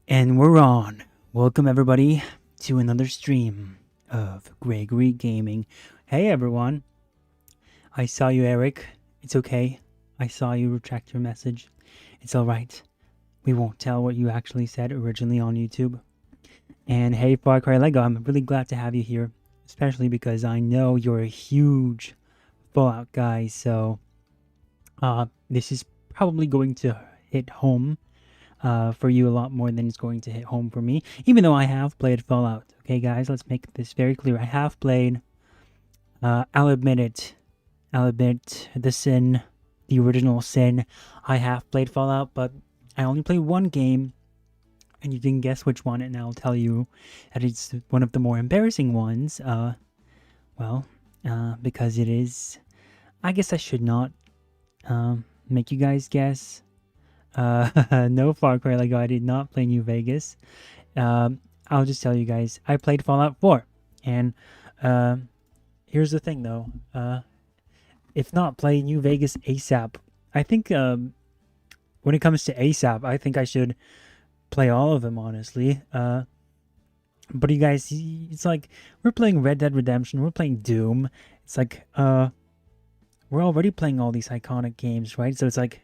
And we're on. Welcome everybody to another stream of Gregory Gaming. Hey everyone. I saw you, Eric. It's okay. I saw you retract your message. It's alright. We won't tell what you actually said originally on YouTube. And hey, Far Cry Lego, I'm really glad to have you here, especially because I know you're a huge Fallout guy, so this is probably going to hit home for you a lot more than it's going to hit home for me, even though I have played Fallout. Okay, guys, let's make this very clear. I have played, I'll admit it, the sin, the original sin. I have played Fallout, but I only played one game, and you can guess which one, and I'll tell you that it's one of the more embarrassing ones. Because it is. I guess I should not make you guys guess. No, Far Cry Lego, I did not play New Vegas. I'll just tell you guys, I played Fallout 4. And here's the thing though. If not, play New Vegas ASAP. I think when it comes to ASAP, I think I should play all of them, honestly. But you guys, it's like we're playing Red Dead Redemption, we're playing Doom. It's like we're already playing all these iconic games, right? So it's like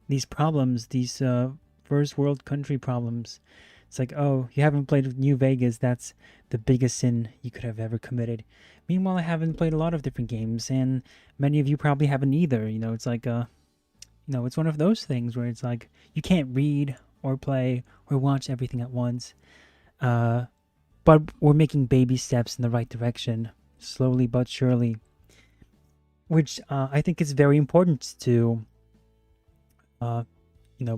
these problems, these first world country problems. It's like, oh, you haven't played New Vegas. That's the biggest sin you could have ever committed. Meanwhile, I haven't played a lot of different games, and many of you probably haven't either. It's like, it's one of those things where it's like you can't read or play or watch everything at once. But we're making baby steps in the right direction, slowly but surely, which I think is very important to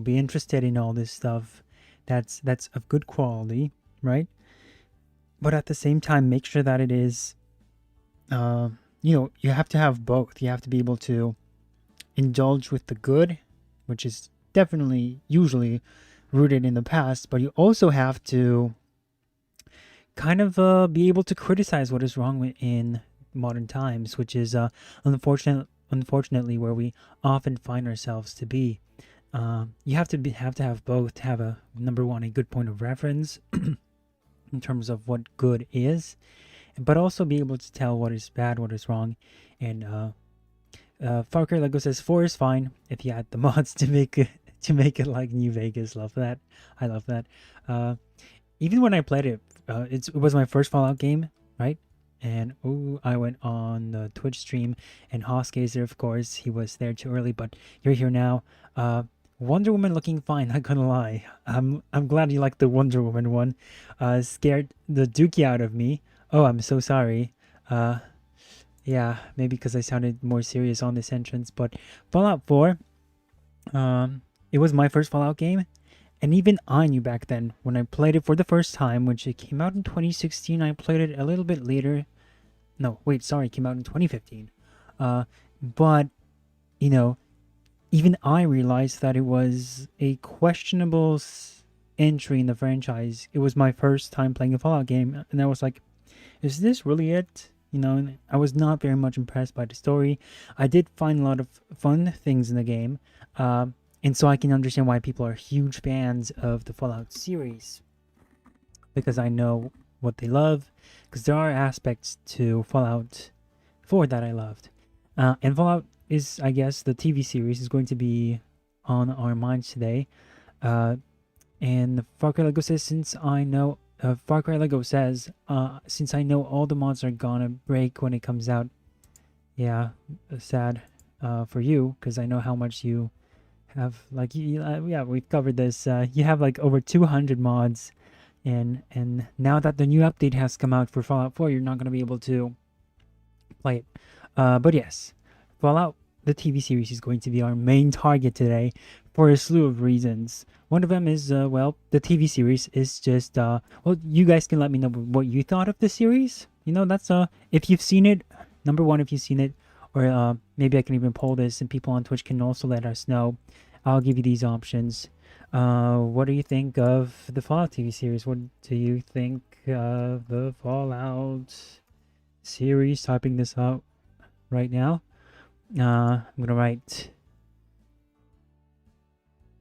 be interested in all this stuff that's of good quality, right? But at the same time, make sure that it is, you have to have both. You have to be able to indulge with the good, which is definitely usually rooted in the past, but you also have to kind of be able to criticize what is wrong in modern times, which is unfortunately where we often find ourselves to be. You have to have both. To have a number one, a good point of reference in terms of what good is, but also be able to tell what is bad, what is wrong. And Far Cry Lego says 4 is fine if you add the mods to make it like New Vegas. Love that. I love that. Even when I played it, it was my first Fallout game, right? And I went on the Twitch stream, and Hossgazer, of course, he was there too early, but you're here now. Wonder Woman looking fine, not gonna lie. I'm glad you like the Wonder Woman one. Scared the dookie out of me. Oh, I'm so sorry. Yeah, maybe because I sounded more serious on this entrance, but Fallout 4, it was my first Fallout game, and even I knew back then when I played it for the first time, which it came out in 2016. I played it a little bit later. No, wait, sorry, it came out in 2015. But even I realized that it was a questionable entry in the franchise. It was my first time playing a Fallout game, and I was like, is this really it? And I was not very much impressed by the story. I did find a lot of fun things in the game, and so I can understand why people are huge fans of the Fallout series, because I know what they love, because there are aspects to Fallout 4 that I loved. And Fallout is, I guess, the TV series is going to be on our minds today. And Far Cry Lego says, since I know all the mods are gonna break when it comes out. Yeah, sad for you, because I know how much you have. Like, yeah, we've covered this. You have like over 200 mods, and now that the new update has come out for Fallout 4, you're not gonna be able to play it. But yes, Fallout, the TV series, is going to be our main target today for a slew of reasons. One of them is, the TV series is just, you guys can let me know what you thought of the series. That's, if you've seen it, number one, if you've seen it, or maybe I can even poll this and people on Twitch can also let us know. I'll give you these options. What do you think of the Fallout TV series? What do you think of the Fallout series? Typing this out right now. I'm gonna write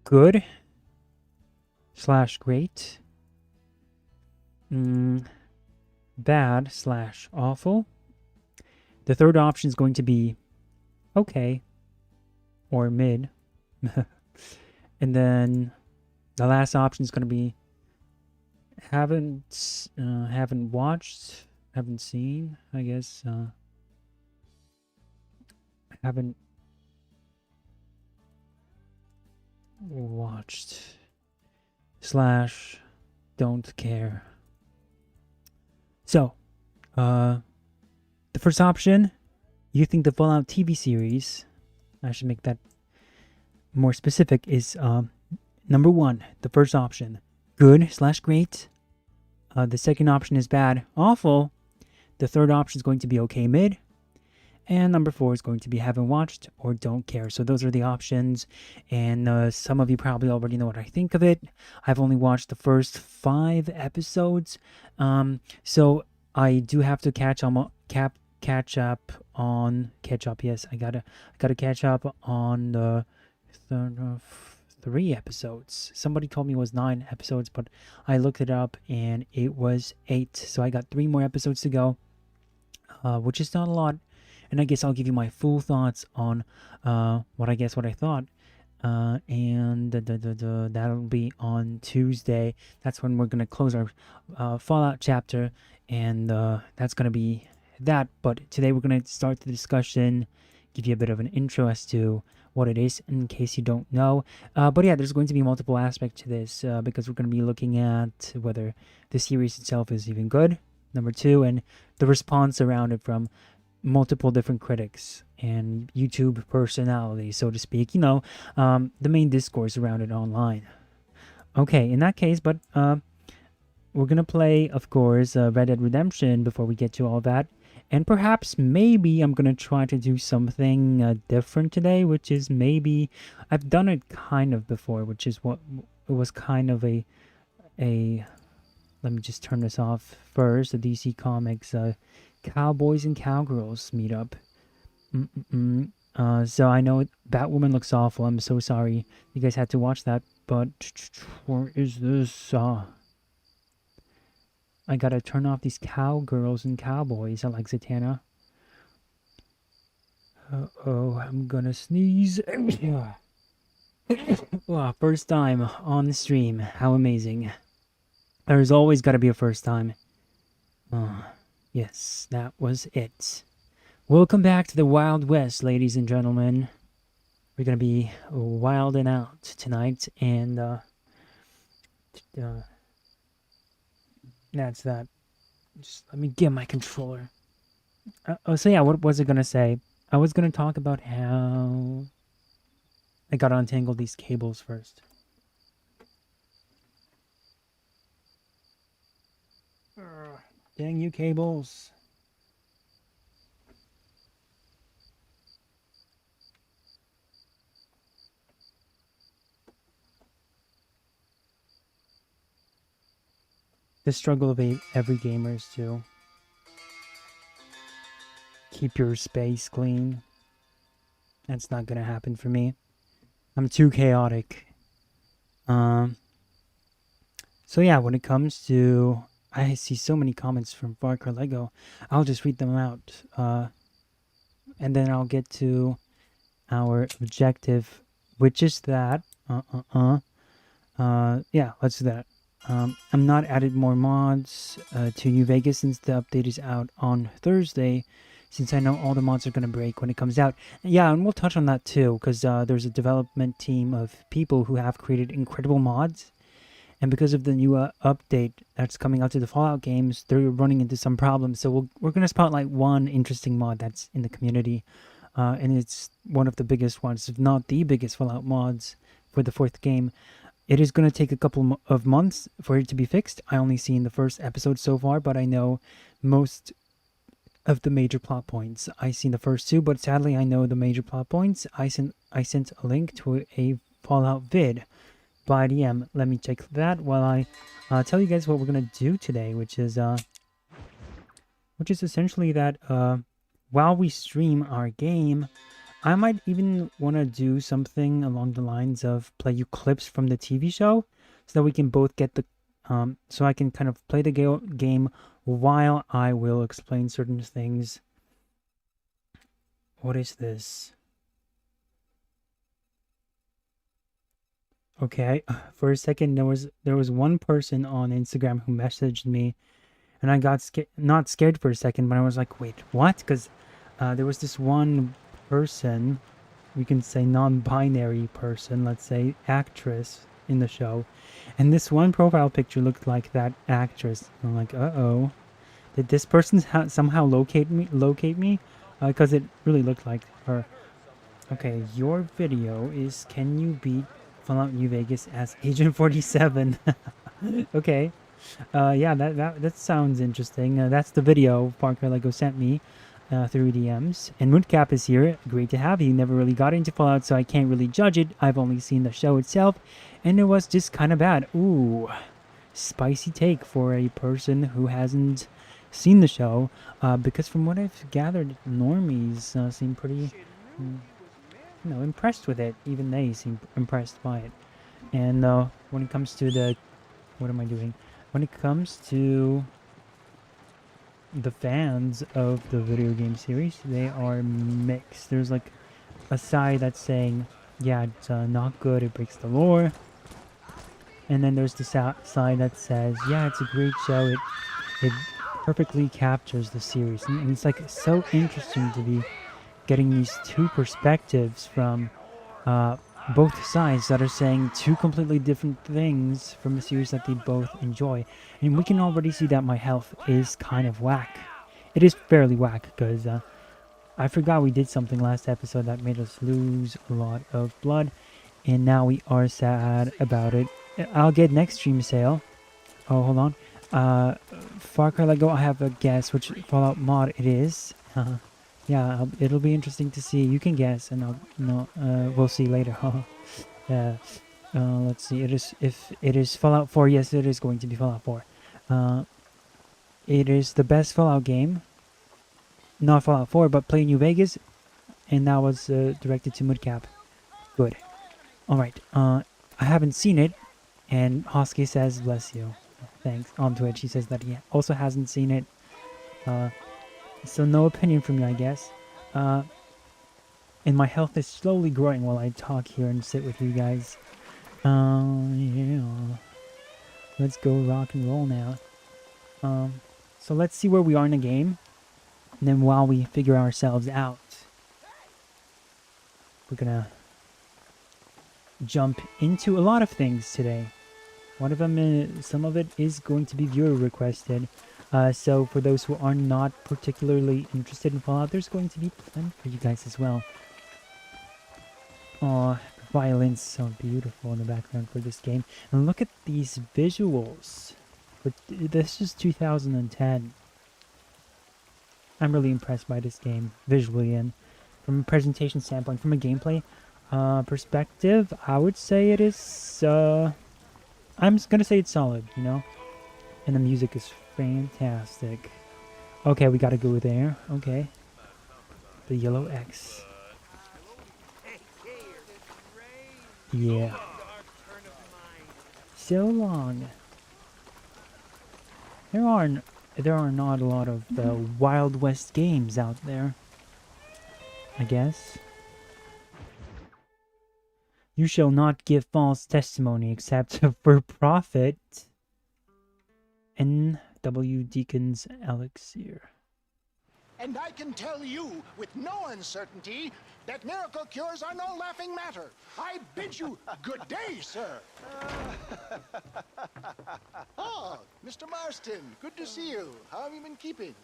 good, / great, bad / awful. The third option is going to be okay or mid. And then the last option is going to be haven't watched, haven't seen, I guess. Haven't watched / don't care. So, the first option, you think the Fallout TV series, I should make that more specific, is number 1, the first option, good / great. The second option is bad, awful. The third option is going to be okay, mid. And number 4 is going to be haven't watched or don't care. So those are the options. And some of you probably already know what I think of it. I've only watched the first 5 episodes. So I do have to catch up. Yes, I gotta catch up on the 3 episodes. Somebody told me it was 9 episodes, but I looked it up and it was 8. So I got 3 more episodes to go, which is not a lot. And I guess I'll give you my full thoughts on what I thought. And that'll be on Tuesday. That's when we're going to close our Fallout chapter. And that's going to be that. But today we're going to start the discussion, give you a bit of an intro as to what it is in case you don't know. But yeah, there's going to be multiple aspects to this because we're going to be looking at whether the series itself is even good, number 2, and the response around it from multiple different critics and YouTube personalities, so to speak, the main discourse around it online. Okay, in that case, but we're gonna play, of course, Red Dead Redemption before we get to all that, and perhaps maybe I'm gonna try to do something different today, which is maybe I've done it kind of before, which is what it was kind of a let me just turn this off first. The DC Comics Cowboys and Cowgirls meetup. So I know Batwoman looks awful. I'm so sorry you guys had to watch that. But where is this? I gotta turn off these cowgirls and cowboys. I like Zatanna. Uh-oh, I'm gonna sneeze. Wow, first time on the stream. How amazing. There's always gotta be a first time. Yes, that was it. Welcome back to the Wild West, ladies and gentlemen. We're gonna be wilding out tonight, and that's that. Just let me get my controller. So yeah, what was I gonna say? I was gonna talk about how I gotta untangle these cables first. Dang you, cables. The struggle of every gamer is to keep your space clean. That's not gonna happen for me. I'm too chaotic. So yeah, when it comes to, I see so many comments from Far Cry Lego. I'll just read them out, and then I'll get to our objective, which is that. Yeah, let's do that. I'm not added more mods to New Vegas since the update is out on Thursday, since I know all the mods are going to break when it comes out. Yeah, and we'll touch on that too, because there's a development team of people who have created incredible mods, and because of the new update that's coming out to the Fallout games, they're running into some problems. So we're going to spotlight one interesting mod that's in the community, and it's one of the biggest ones, if not the biggest Fallout mods for the 4th game. It is going to take a couple of months for it to be fixed. I only seen the first episode so far, but I know most of the major plot points. I seen the first 2, but sadly I know the major plot points. I sent a link to a Fallout vid by DM. Let me check that while I tell you guys what we're going to do today, which is essentially that while we stream our game, I might even want to do something along the lines of play you clips from the TV show. so that we can both get the so I can kind of play the game while I will explain certain things. What is this? Okay, for a second there was one person on Instagram who messaged me, and I got not scared for a second, but I was like, wait, what? Because there was this one person, we can say non-binary person, let's say actress in the show, and this one profile picture looked like that actress. I'm like, uh-oh, did this person somehow locate me? Because it really looked like her. Okay, your video is can you beat Fallout New Vegas as Agent 47? Okay. Yeah, that sounds interesting. That's the video Parker Lego sent me through DMs. And Moodcap is here. Great to have you. Never really got into Fallout, so I can't really judge it. I've only seen the show itself, and it was just kind of bad. Ooh, spicy take for a person who hasn't seen the show. Because from what I've gathered, normies seem pretty, impressed with it. Even they seem impressed by it. And when it comes to the, what am I doing? When it comes to the fans of the video game series, they are mixed. There's like a side that's saying, yeah, it's not good, it breaks the lore. And then there's the side that says, yeah, it's a great show, it perfectly captures the series. And it's like so interesting to be getting these two perspectives from both sides that are saying two completely different things from a series that they both enjoy. And we can already see that my health is kind of whack. It is fairly whack because I forgot we did something last episode that made us lose a lot of blood, and now we are sad about it. I'll get next stream sale. Oh, hold on. Far Cry Lego, I have a guess which Fallout mod it is. Yeah, it'll be interesting to see. You can guess, and we'll see later. Let's see. If it is Fallout 4, yes, it is going to be Fallout 4. It is the best Fallout game. Not Fallout 4, but Play New Vegas, and that was directed to Moodcap. Good. All right. I haven't seen it, and Hosky says, "Bless you." Thanks on Twitch. He says that he also hasn't seen it. So no opinion from me, I guess. And my health is slowly growing while I talk here and sit with you guys. Yeah. Let's go rock and roll now. So let's see where we are in the game. And then while we figure ourselves out, we're gonna jump into a lot of things today. One of them is, some of it is going to be viewer requested. So for those who are not particularly interested in Fallout, there's going to be plenty for you guys as well. Aw, the violence so beautiful in the background for this game. And look at these visuals. This is 2010. I'm really impressed by this game, visually and from a presentation standpoint. From a gameplay perspective, I would say it is, I'm just gonna say it's solid, you know? And the music is fantastic. Okay, we gotta go there. Okay. The yellow X. Yeah. So long. There are not a lot of the Wild West games out there, I guess. You shall not give false testimony except for profit. N.W. Deacon's Elixir. And I can tell you with no uncertainty that miracle cures are no laughing matter. I bid you good day, sir. Oh, Mr. Marston, good to see you. How have you been keeping?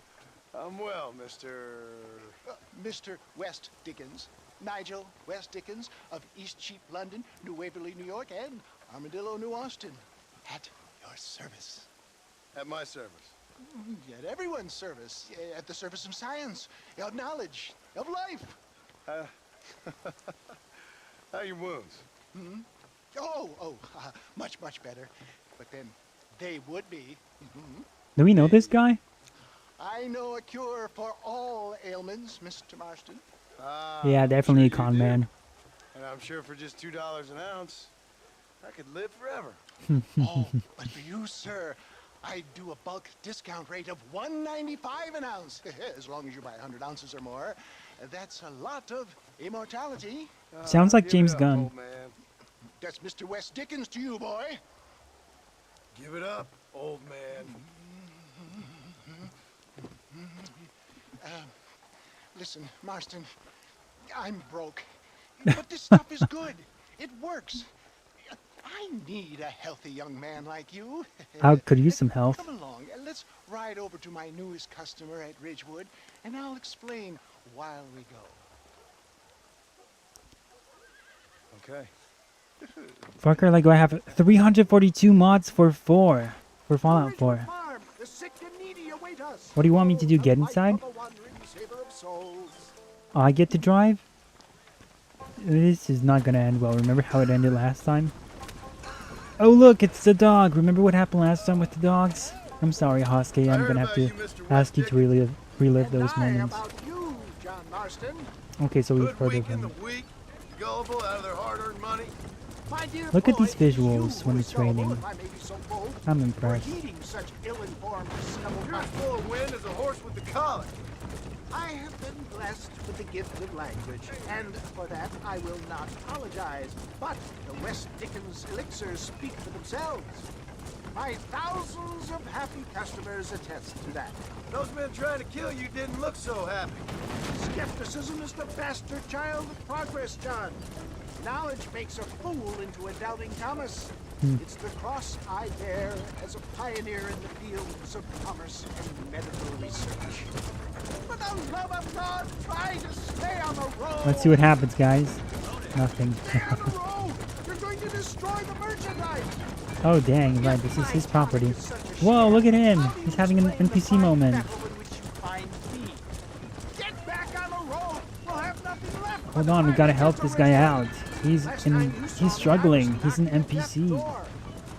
I'm well, Mr. West Dickens. Nigel West Dickens of East Cheap, London, New Waverly, New York, and Armadillo, New Austin. At your service. At my service. At everyone's service. At the service of science, of knowledge, of life. How are your wounds? Much, much better. But then they would be. Do we know this guy? I know a cure for all ailments, Mr. Marston. Yeah, definitely a con man. And I'm sure for just $2 an ounce, I could live forever. Oh, but for you, sir, I do a bulk discount rate of $1.95 an ounce, as long as you buy 100 ounces or more. That's a lot of immortality. Sounds like Give James it up, Gunn. old man. That's Mr. West Dickens to you, boy. Give it up, old man. Listen, Marston, I'm broke, but this stuff is good. It works. I need a healthy young man like you. I could use some health. Come along, let's ride over to my newest customer at Ridgewood, and I'll explain while we go. Okay. Fucker, like, I have 342 mods for Fallout 4. Farm, the sick and needy await us. What do you want me to do, get inside? Oh, I get to drive? This is not gonna end well. Remember how it ended last time? Oh look, it's the dog. Remember what happened last time with the dogs? I'm sorry, Hoskey. I'm gonna have to ask you to relive those moments. You, John Marston. Okay, so we've heard of Hoodwinking the him. weak, gullible out of their hard-earned money. My dear Look at boy, these visuals you when were it's so raining. if I may be so bold, I'm for impressed. heeding such ill-informed You're scuttlebutt. as full of wind as a horse with the colic. I have been blessed with the gift of language, and for that I will not apologize. But the West Dickens elixirs speak for themselves. My thousands of happy customers attest to that. Those men trying to kill you didn't look so happy. Skepticism is the bastard child of progress, John. Knowledge makes a fool into a doubting Thomas. It's the cross I bear as a pioneer in the fields of commerce and medical research. For the love of God, try to stay on the road. Let's see what happens, guys. Nothing. Stay on the road. You're going to destroy the merchandise. Oh dang, right, this is his property. Whoa, look at him. He's having an NPC moment. Get back on the road. We'll have nothing left. Hold on, we gotta help this guy out. He's struggling. He's an NPC.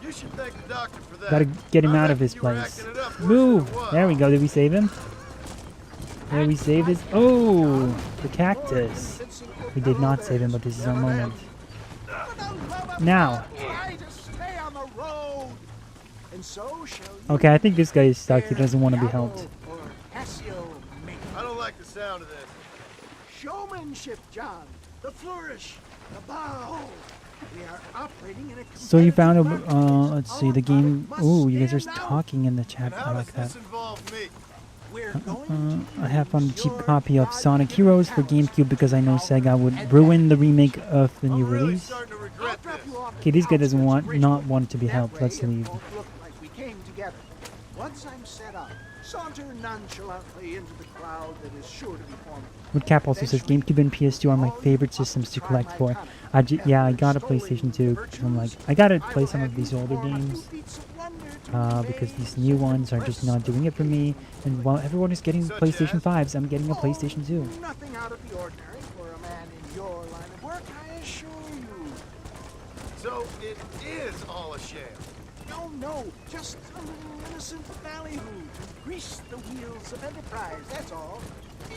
You should thank the doctor for that. Gotta get him I out of reckon his you were place. acting it up worse than Move! it was. There we go. Did we save him? Did we save his? Oh, the cactus. We did not save him, but this is our moment. Now. Okay, I think this guy is stuck. He doesn't want to be helped. I don't like the sound of this. Showmanship, John. The flourish. The bow. We are operating in a So you found a, competitive let's see, the market. Our game. product Ooh, must you guys are stand out. talking in the chat. And I how like does that. this involve me? We're going to I have found a cheap use copy of your Sonic Heroes for talents. GameCube because I know Sega would ruin the remake of the new I'm really release. starting to I'll regret drop this. you off at Okay, this guy doesn't Outskirts want, Bridge. not want to be That helped. way Let's it leave. won't look like we came together. Once I'm set up, saunter nonchalantly into the crowd that is sure to be forming. Woodcap also says GameCube and PS2 are my favorite systems to collect for. Yeah, I got a PlayStation 2 because I'm like, I gotta play some of these older games because these new ones are just not doing it for me. And while everyone is getting Such PlayStation as? 5s, I'm getting a PlayStation 2. Nothing out of the ordinary for a man in your line of work, I assure you. So it is all a sham. No, just a little innocent ballyhoo to grease the wheels of enterprise, that's all.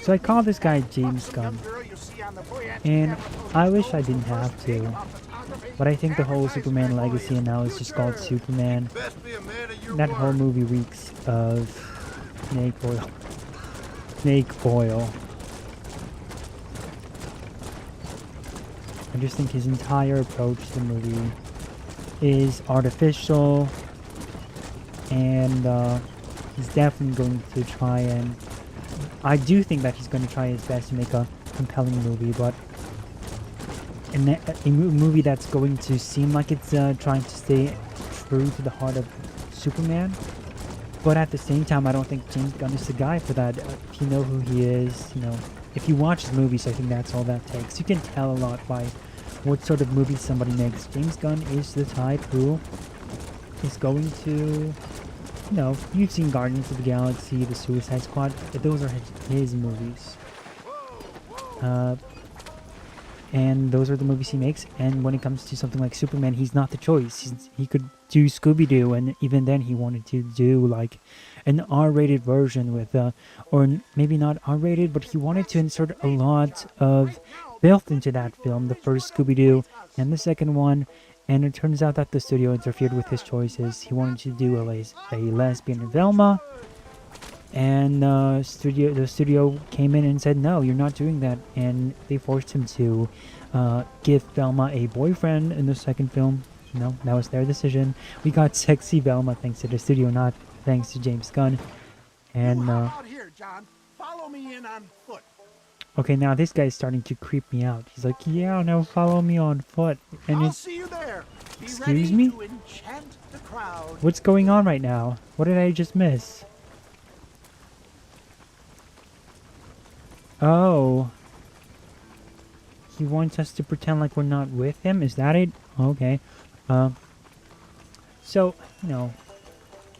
So I call this guy James Buxom young Gunn, girl you see on the Voyage and Capital I wish I Photos didn't first have page to, about photography, but I think the whole advertising Superman memorial, legacy and now it's just called future. Superman. Best be a man of your That word. whole movie reeks of snake oil. Snake oil. I just think his entire approach to the movie is artificial, and he's definitely going to try and... I do think that he's going to try his best to make a compelling movie, but a movie that's going to seem like it's trying to stay true to the heart of Superman, but at the same time, I don't think James Gunn is the guy for that. If you know who he is, you know, if you watch his movies, I think that's all that takes. You can tell a lot by what sort of movies somebody makes. James Gunn is the type who is going to, you know, you've seen Guardians of the Galaxy, The Suicide Squad, but those are his movies. And those are the movies he makes. And when it comes to something like Superman, he's not the choice. He could do Scooby-Doo, and even then he wanted to do like an R-rated version with, or maybe not R-rated, but he wanted to insert a lot of filth into that film. The first Scooby-Doo and the second one, And it turns out that the studio interfered with his choices. He wanted to do a lesbian Velma, and the studio came in and said, no, you're not doing that. And they forced him to give Velma a boyfriend in the second film. No, that was their decision. We got sexy Velma thanks to the studio, not thanks to James Gunn. And How about here, John? Follow me in on foot. okay, now this guy's starting to creep me out. He's like, yeah, no, follow me on foot. And I'll it's, see you there. Be excuse ready me? to enchant the crowd. what's going on right now? What did I just miss? Oh. He wants us to pretend like we're not with him? Is that it? Okay. So, you know,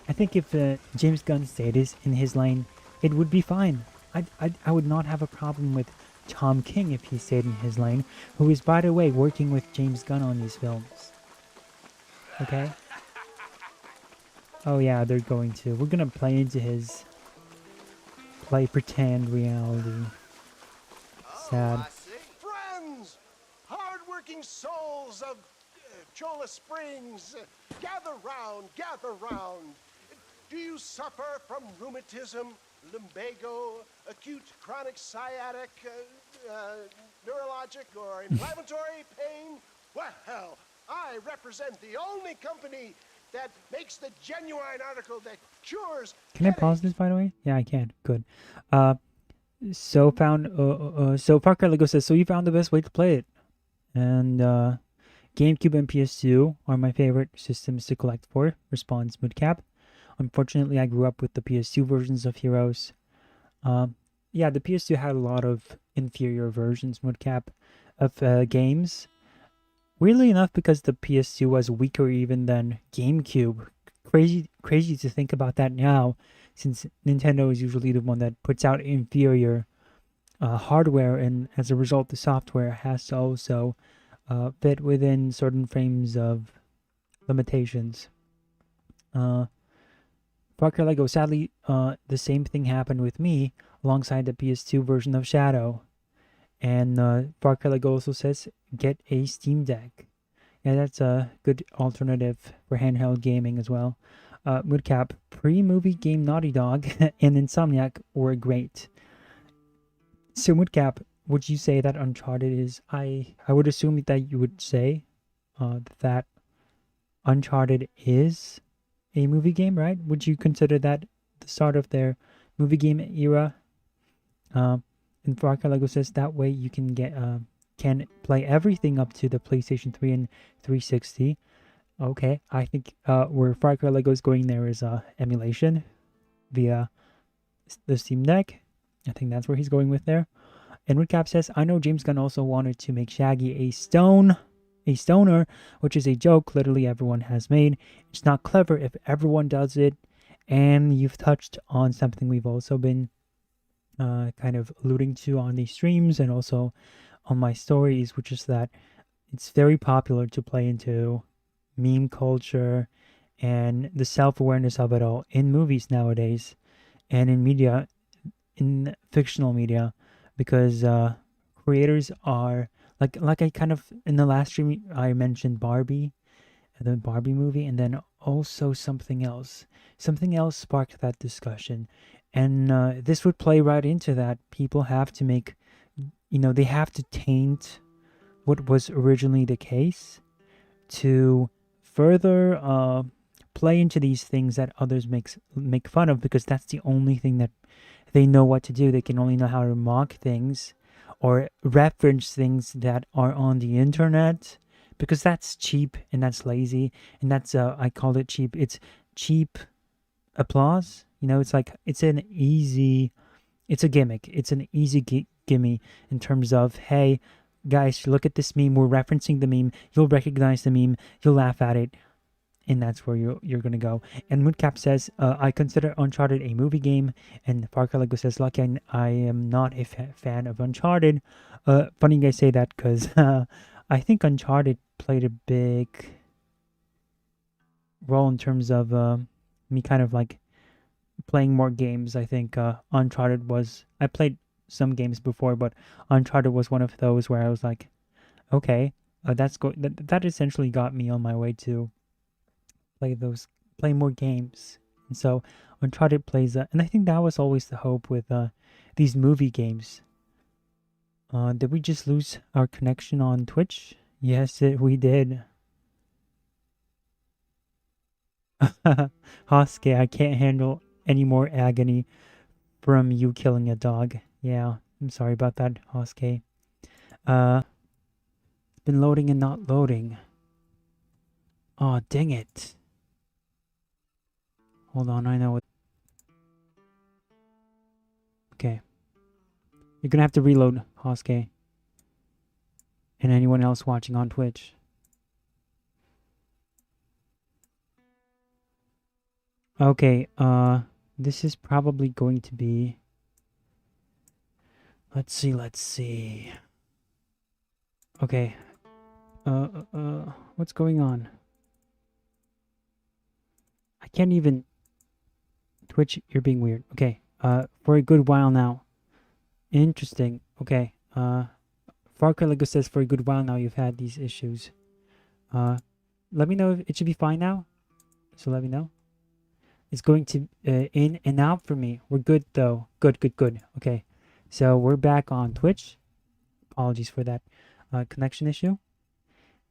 I think if James Gunn stayed in his lane, it would be fine. I would not have a problem with Tom King if he stayed in his lane, who is, by the way, working with James Gunn on these films. Okay? Oh yeah, they're going to. We're gonna play into his play pretend reality. Sad. I see. Friends, hard-working souls of Chola Springs, gather round, gather round. Do you suffer from rheumatism, lumbago, acute chronic sciatic, neurologic, or inflammatory pain? Well, I represent the only company that makes the genuine article that cures. Can I pause this, by the way? Yeah, I can. Good. So Parker Lego says, so you found the best way to play it. And GameCube and PS2 are my favorite systems to collect for, responds Moodcap. Unfortunately, I grew up with the PS2 versions of Heroes. Yeah, the PS2 had a lot of inferior versions, Moodcap, of games. Weirdly enough, because the PS2 was weaker even than GameCube. Crazy to think about that now, since Nintendo is usually the one that puts out inferior hardware, and as a result, the software has to also fit within certain frames of limitations. Parker Lego, sadly, the same thing happened with me alongside the PS2 version of Shadow. And Parker Lego also says, get a Steam Deck. Yeah, that's a good alternative for handheld gaming as well. Moodcap, pre-movie game Naughty Dog and Insomniac were great. So Moodcap, would you say that Uncharted is... I would assume that you would say that Uncharted is a movie game, right? Would you consider that the start of their movie game era? And Parker Lego says that way you can can play everything up to the PlayStation 3 and 360. Okay, I think where Parker Lego is going there is emulation via the Steam Deck. I think that's where he's going with there. And Woodcap says, I know James Gunn also wanted to make Shaggy a stoner, which is a joke literally everyone has made. It's not clever if everyone does it. And you've touched on something we've also been kind of alluding to on these streams and also on my stories, which is that it's very popular to play into meme culture and the self-awareness of it all in movies nowadays and in media, in fictional media, because creators are like I kind of in the last stream I mentioned Barbie, the Barbie movie, and then also something else sparked that discussion. And this would play right into that. People have to make, they have to taint what was originally the case to further play into these things that others make fun of, because that's the only thing that they know what to do. They can only know how to mock things or reference things that are on the internet, because that's cheap and that's lazy, and that's I call it cheap. It's cheap applause. It's like it's a gimmick. It's an easy gimme in terms of, hey, guys, look at this meme. We're referencing the meme. You'll recognize the meme. You'll laugh at it. And that's where you're going to go. And Moodcap says, I consider Uncharted a movie game. And Parker Lego says, lucky I am not a fan of Uncharted. Funny you guys say that, because I think Uncharted played a big role in terms of me kind of like playing more games. I think Uncharted was... I played some games before, but Uncharted was one of those where I was like, okay, that essentially got me on my way to play more games. And so Uncharted plays that, and I think that was always the hope with these movie games. Did we just lose our connection on Twitch? Yes, we did. Hosuke, I can't handle any more agony from you killing a dog. Yeah, I'm sorry about that, Hosuke. It's been loading and not loading. Oh, dang it. Hold on, I know what. Okay. You're gonna have to reload, Hosuke. And anyone else watching on Twitch. Okay, this is probably going to be... Let's see. Okay. What's going on? I can't even... Twitch, you're being weird. Okay, for a good while now. Interesting. Okay, Far Cry Lego says for a good while now you've had these issues. Let me know if it should be fine now. So let me know. It's going to in and out for me. We're good though. Good. Okay, so we're back on Twitch. Apologies for that connection issue.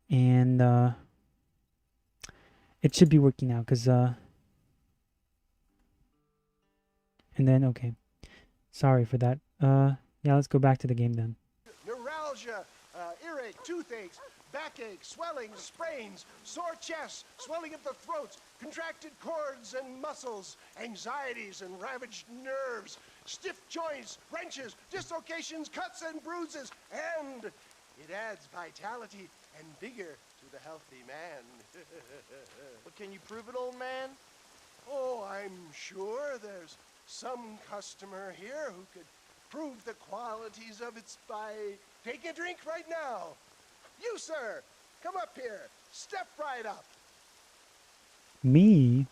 And it should be working now because and then okay. Sorry for that. Yeah, let's go back to the game then. Neuralgia, earache, toothaches, backache, swelling, sprains, sore chest, swelling of the throat, contracted cords and muscles, anxieties and ravaged nerves, stiff joints, wrenches, dislocations, cuts and bruises, and it adds vitality and vigor to the healthy man. But can you prove it, old man? Oh, I'm sure there's some customer here who could prove the qualities of it by taking a drink right now. You, sir, come up here. Step right up. Me?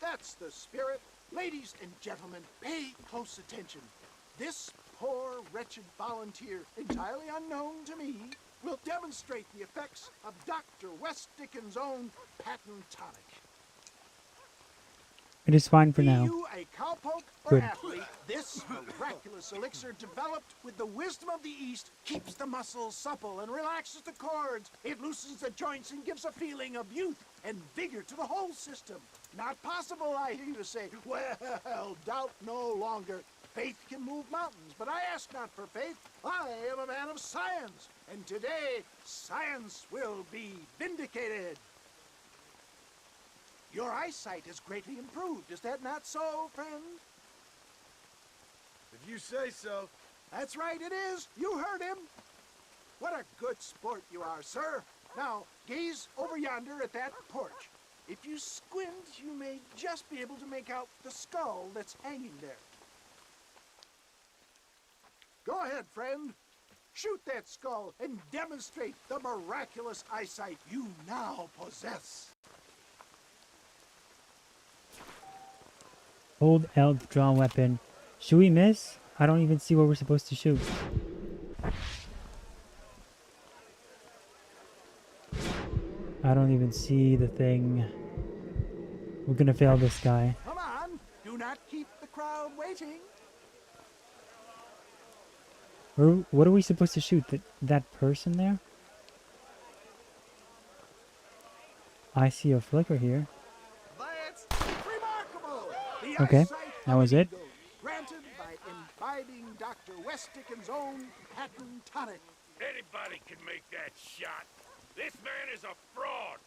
That's the spirit. Ladies and gentlemen, pay close attention. This poor, wretched volunteer, entirely unknown to me, will demonstrate the effects of Dr. West Dickens' own patent tonic. It is fine for Be now. you a cowpoke or Good. athlete, this miraculous elixir developed with the wisdom of the East keeps the muscles supple and relaxes the cords. It loosens the joints and gives a feeling of youth and vigor to the whole system. Not possible, I hear you say. Well, doubt no longer. Faith can move mountains, but I ask not for faith. I am a man of science, and today science will be vindicated. Your eyesight has greatly improved. Is that not so, friend? If you say so. That's right, it is. You heard him. What a good sport you are, sir. Now, gaze over yonder at that porch. If you squint, you may just be able to make out the skull that's hanging there. Go ahead, friend. Shoot that skull and demonstrate the miraculous eyesight you now possess. Hold L to draw weapon. Should we miss? I don't even see what we're supposed to shoot. I don't even see the thing. We're gonna fail this guy. Come on, do not keep the crowd waiting. What are we supposed to shoot? That person there? I see a flicker here. That's remarkable. The Okay, eyesight that of was an it. eagle, granted by imbibing Dr. West Dickens' own patent tonic. Anybody can make that shot. This man is a fraud.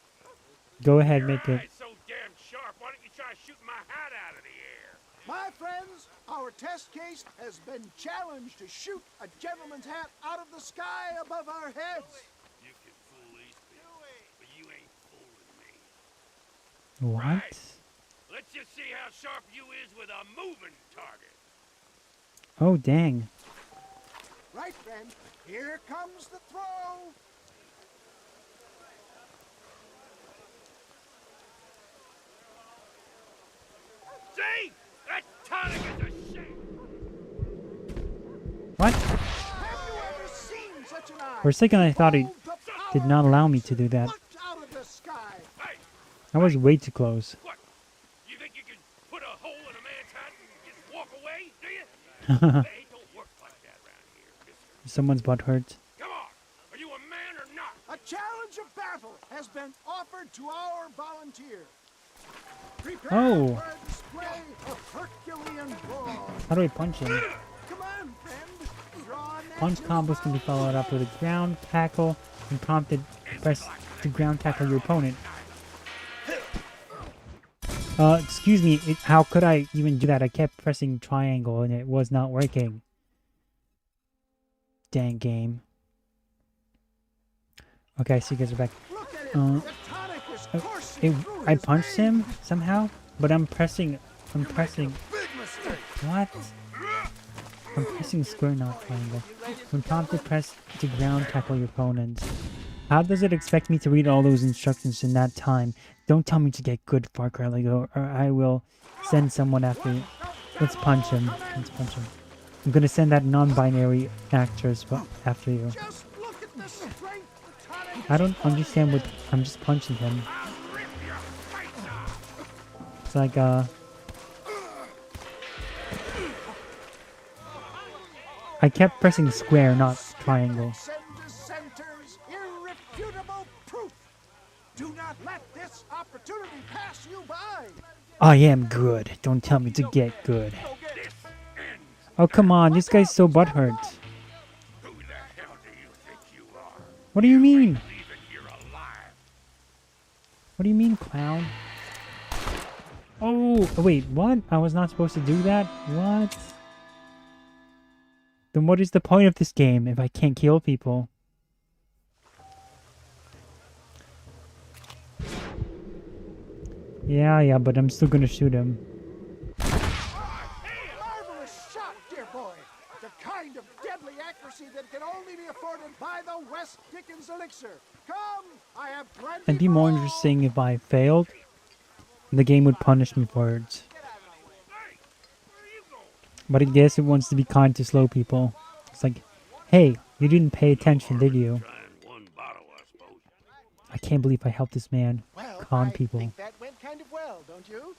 Go ahead, Your make it. eye's so damn sharp. Why don't you try shooting my hat out of the air? My friends, our test case has been challenged to shoot a gentleman's hat out of the sky above our heads. You can fool these people, but you ain't fooling me. What? Right. Let's just see how sharp you is with a moving target. Oh, dang. Right, friend. Here comes the throw. See? That tonic is a shame. What? Have you ever seen such a For a second, I thought it Hold the did power not allow me grips. to do that. Look out of the sky. Hey, I was way too close. what? You think you can put a hole in a man's hat and just walk away, do you? They don't work like that around here, mister. Someone's butt hurts. Come on. Are you a man or not? A challenge of battle has been offered to our volunteer. Prepare Oh. for a display of Herculean brawn. How do I punch him? Come on, friend. Draw an Punch combos can be followed up with a ground tackle and prompted press to ground tackle your opponent. Excuse me, how could I even do that? I kept pressing triangle and it was not working. Dang game. Okay, so you guys are back. Look at it. Uh, The tonic is coursing through I his punched veins. him somehow, but I'm pressing. Big mistake. What? I'm pressing square, not triangle. When prompted, press to ground tackle your opponents. How does it expect me to read all those instructions in that time? Don't tell me to get good, Far Cry Lego, or I will send someone after you. Let's punch him. Let's punch him. I'm gonna send that non-binary actress after you. Just look at the strength the tonic I don't understand what. I'm just punching him. It's like, I kept pressing square, not triangle. send dissenters irrefutable proof. Do not let this opportunity pass you by. I am good. Don't tell me to get good. Oh, come on. This guy's so butthurt. Who the hell do you think you are? What do you mean? Leaving here alive. What do you mean, clown? Oh, wait. What? I was not supposed to do that? What? Then what is the point of this game if I can't kill people? Yeah, but I'm still gonna shoot him. Marvelous shot, dear boy. The kind of deadly accuracy that can only be afforded by the West Dickens elixir. Come, I have plenty. It'd be more for all. interesting if I failed. The game would punish me for it. But I guess it wants to be kind to slow people. It's like, hey, you didn't pay attention, did you? Trying one bottle, I suppose. I can't believe I helped this man Well, con I people. think that went kind of well, don't you?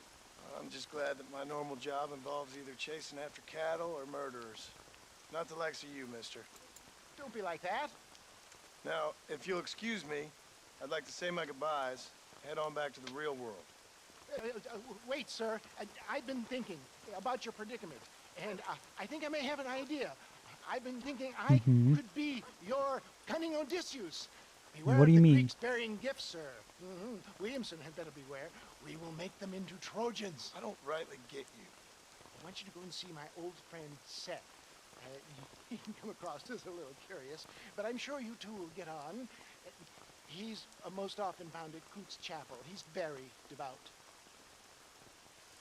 I'm just glad that my normal job involves either chasing after cattle or murderers. Not the likes of you, mister. Don't be like that. Now, if you'll excuse me, I'd like to say my goodbyes, head on back to the real world. Wait, sir. I've been thinking about your predicament, and I think I may have an idea. I've been thinking I could be your cunning Odysseus. Beware What do of you the mean? Greeks bearing gifts, sir. Williamson had better beware. We will make them into Trojans. I don't rightly get you. I want you to go and see my old friend Seth. He can come across as a little curious, but I'm sure you two will get on. He's most often found at Coots Chapel. He's very devout.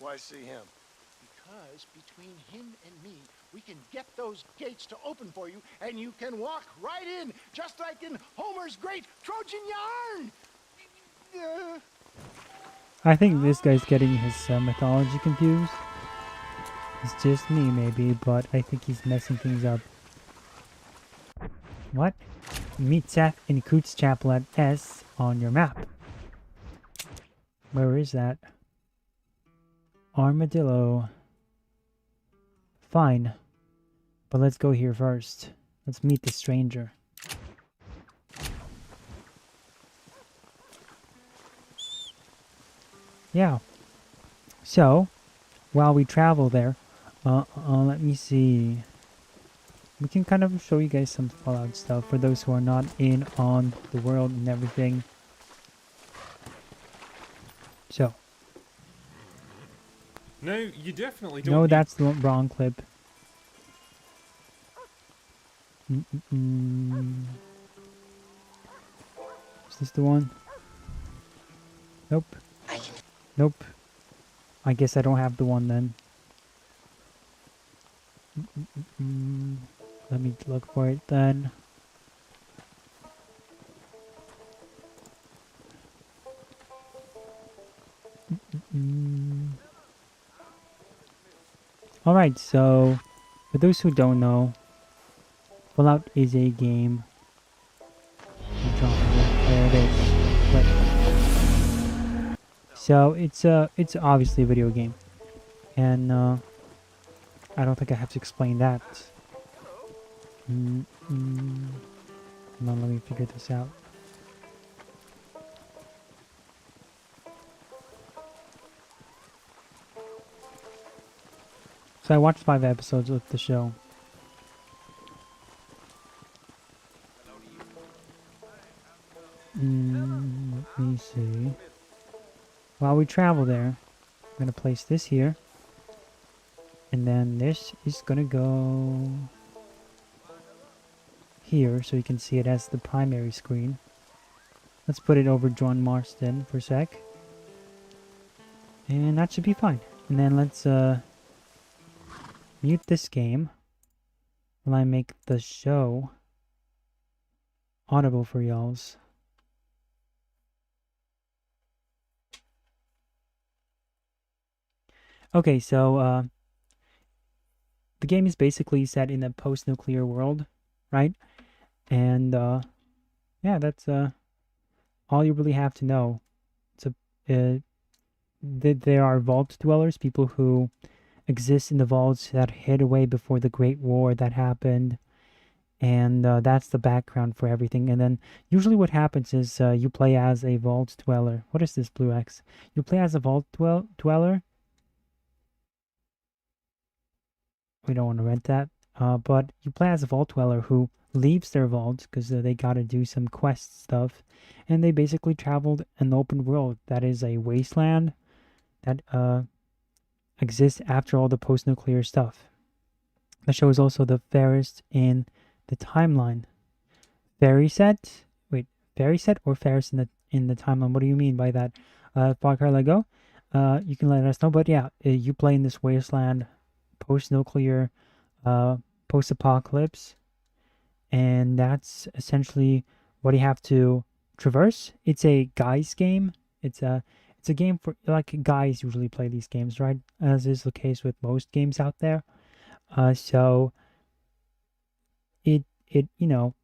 Why see him? Because between him and me, we can get those gates to open for you, and you can walk right in, just like in Homer's great Trojan yarn. I think this guy's getting his mythology confused. It's just me, maybe, but I think he's messing things up. What? Meet Seth in Coots Chapel at S on your map. Where is that? Armadillo. Fine. But let's go here first. Let's meet the stranger. Yeah. So, while we travel there, let me see. We can kind of show you guys some Fallout stuff for those who are not in on the world and everything. So, No, you definitely don't. no, need- that's the wrong clip. Mm-mm-mm. Is this the one? Nope. Nope. I guess I don't have the one then. Mm-mm-mm. Let me look for it then. Mm-mm-mm. Alright, so for those who don't know, Fallout is a game base. But so it's obviously a video game, and I don't think I have to explain that. Hold on, let me figure this out. So I watched 5 episodes of the show. Let me see. While we travel there, I'm gonna place this here. And then this is gonna go here, so you can see it as the primary screen. Let's put it over John Marston for a sec. And that should be fine. And then let's mute this game while I make the show audible for y'alls. Okay, so the game is basically set in a post-nuclear world, right? And yeah, that's all you really have to know. There are vault dwellers, people who exist in the vaults that hid away before the Great War that happened, and that's the background for everything. And then usually what happens is you play as a vault dweller. What is this, Blue X? You play as a vault dweller. We don't want to rent that. But you play as a vault dweller who leaves their vault because they got to do some quest stuff, and they basically traveled an open world that is a wasteland that exists after all the post-nuclear stuff. The show is also the fairest in the timeline. Fairyset? Wait, Fairyset or fairest in the timeline? What do you mean by that? Parker Lego? You can let us know. But yeah, you play in this wasteland, post-nuclear, post-apocalypse, and that's essentially what you have to traverse. It's a guys game. It's a game for, like, guys usually play these games, right? As is the case with most games out there. So it you know,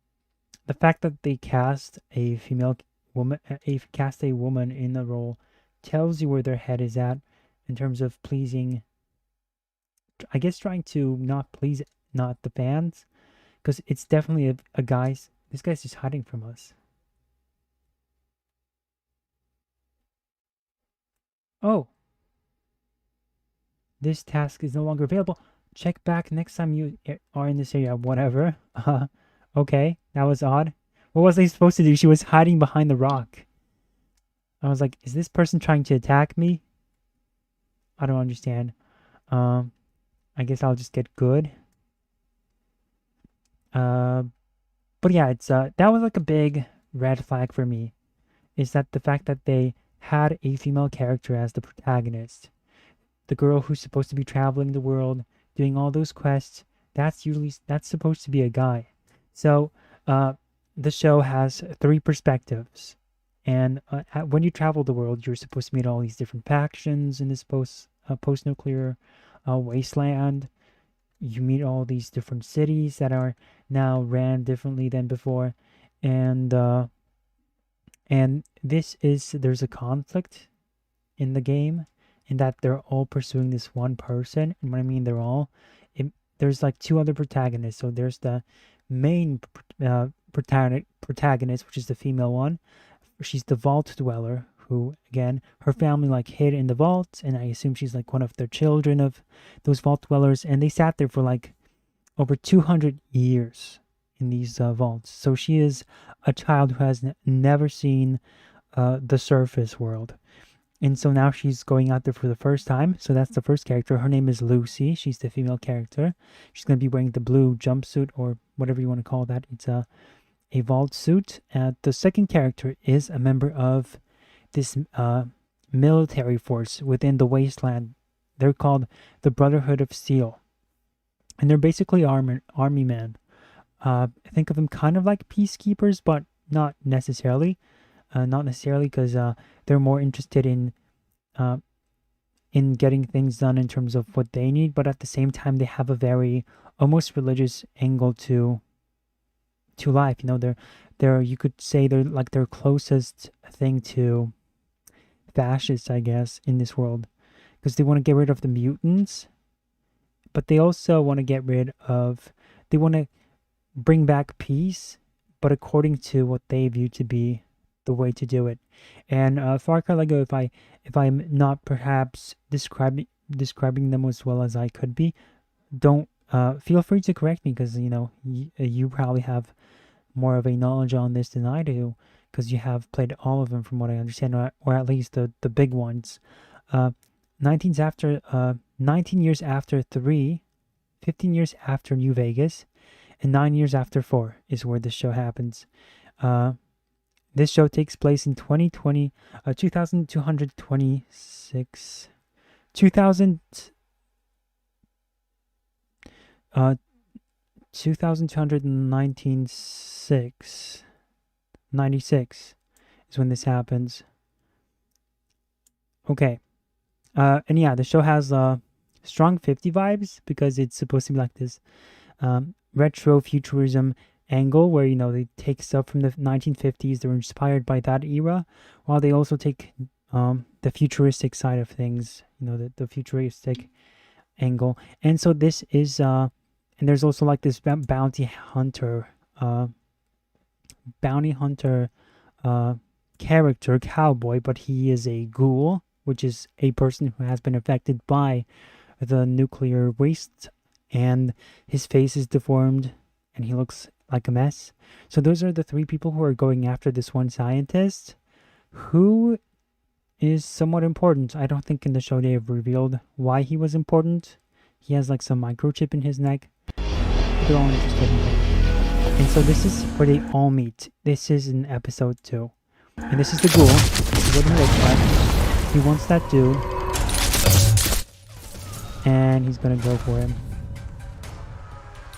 the fact that they cast a woman in the role tells you where their head is at in terms of pleasing, I guess, trying to not the fans, because it's definitely a guy's. This guy's just hiding from us. Oh, this task is no longer available. Check back next time you are in this area. Whatever. Okay, that was odd. What was I supposed to do? She was hiding behind the rock. I was like, is this person trying to attack me? I don't understand. I guess I'll just get good. But yeah, it's that was like a big red flag for me. Is that the fact that they had a female character as the protagonist. The girl who's supposed to be traveling the world, doing all those quests, that's supposed to be a guy. So the show has 3 perspectives. And when you travel the world, you're supposed to meet all these different factions in this post-nuclear wasteland. You meet all these different cities that are now ran differently than before. And there's a conflict in the game in that they're all pursuing this one person. And when I mean they're all, there's like 2 other protagonists. So there's the main protagonist, which is the female one. She's the vault dweller, who, again, her family like hid in the vault, and I assume she's like one of the children of those vault dwellers, and they sat there for like over 200 years in these vaults. So she is a child who has never seen the surface world. And so now she's going out there for the first time. So that's the first character. Her name is Lucy. She's the female character. She's going to be wearing the blue jumpsuit, or whatever you want to call that. It's a vault suit. The second character is a member of this military force within the wasteland. They're called the Brotherhood of Steel. And they're basically army men. Think of them kind of like peacekeepers, but not necessarily. Not necessarily, because they're more interested in getting things done in terms of what they need, but at the same time they have a very almost religious angle to life. You know, you could say they're like their closest thing to fascists, I guess, in this world, because they want to get rid of the mutants, but they also want to they want to bring back peace, but according to what they view to be the way to do it. And Far Cry Lego, if I'm not perhaps describing them as well as I could be, don't feel free to correct me, because you probably have more of a knowledge on this than I do, because you have played all of them from what I understand, or at least the big ones. 19 years after 3, 15 years after New Vegas, and 9 years after 4 is where this show happens. This show takes place in 2226, 96 is when this happens. Okay. And yeah, the show has strong 50 vibes, because it's supposed to be like this retro futurism angle where, they take stuff from the 1950s. They're inspired by that era, while they also take the futuristic side of things, the futuristic angle. And so this is, and there's also like this bounty hunter character, cowboy, but he is a ghoul, which is a person who has been affected by the nuclear waste, and his face is deformed and he looks like a mess. So those are the 3 people who are going after this one scientist, who is somewhat important. I don't think in the show they have revealed why he was important. He has like some microchip in his neck. They're all interested in him. And so this is where they all meet. This is in episode 2. And this is the ghoul. This is what he looks like. He wants that dude. And he's gonna go for him.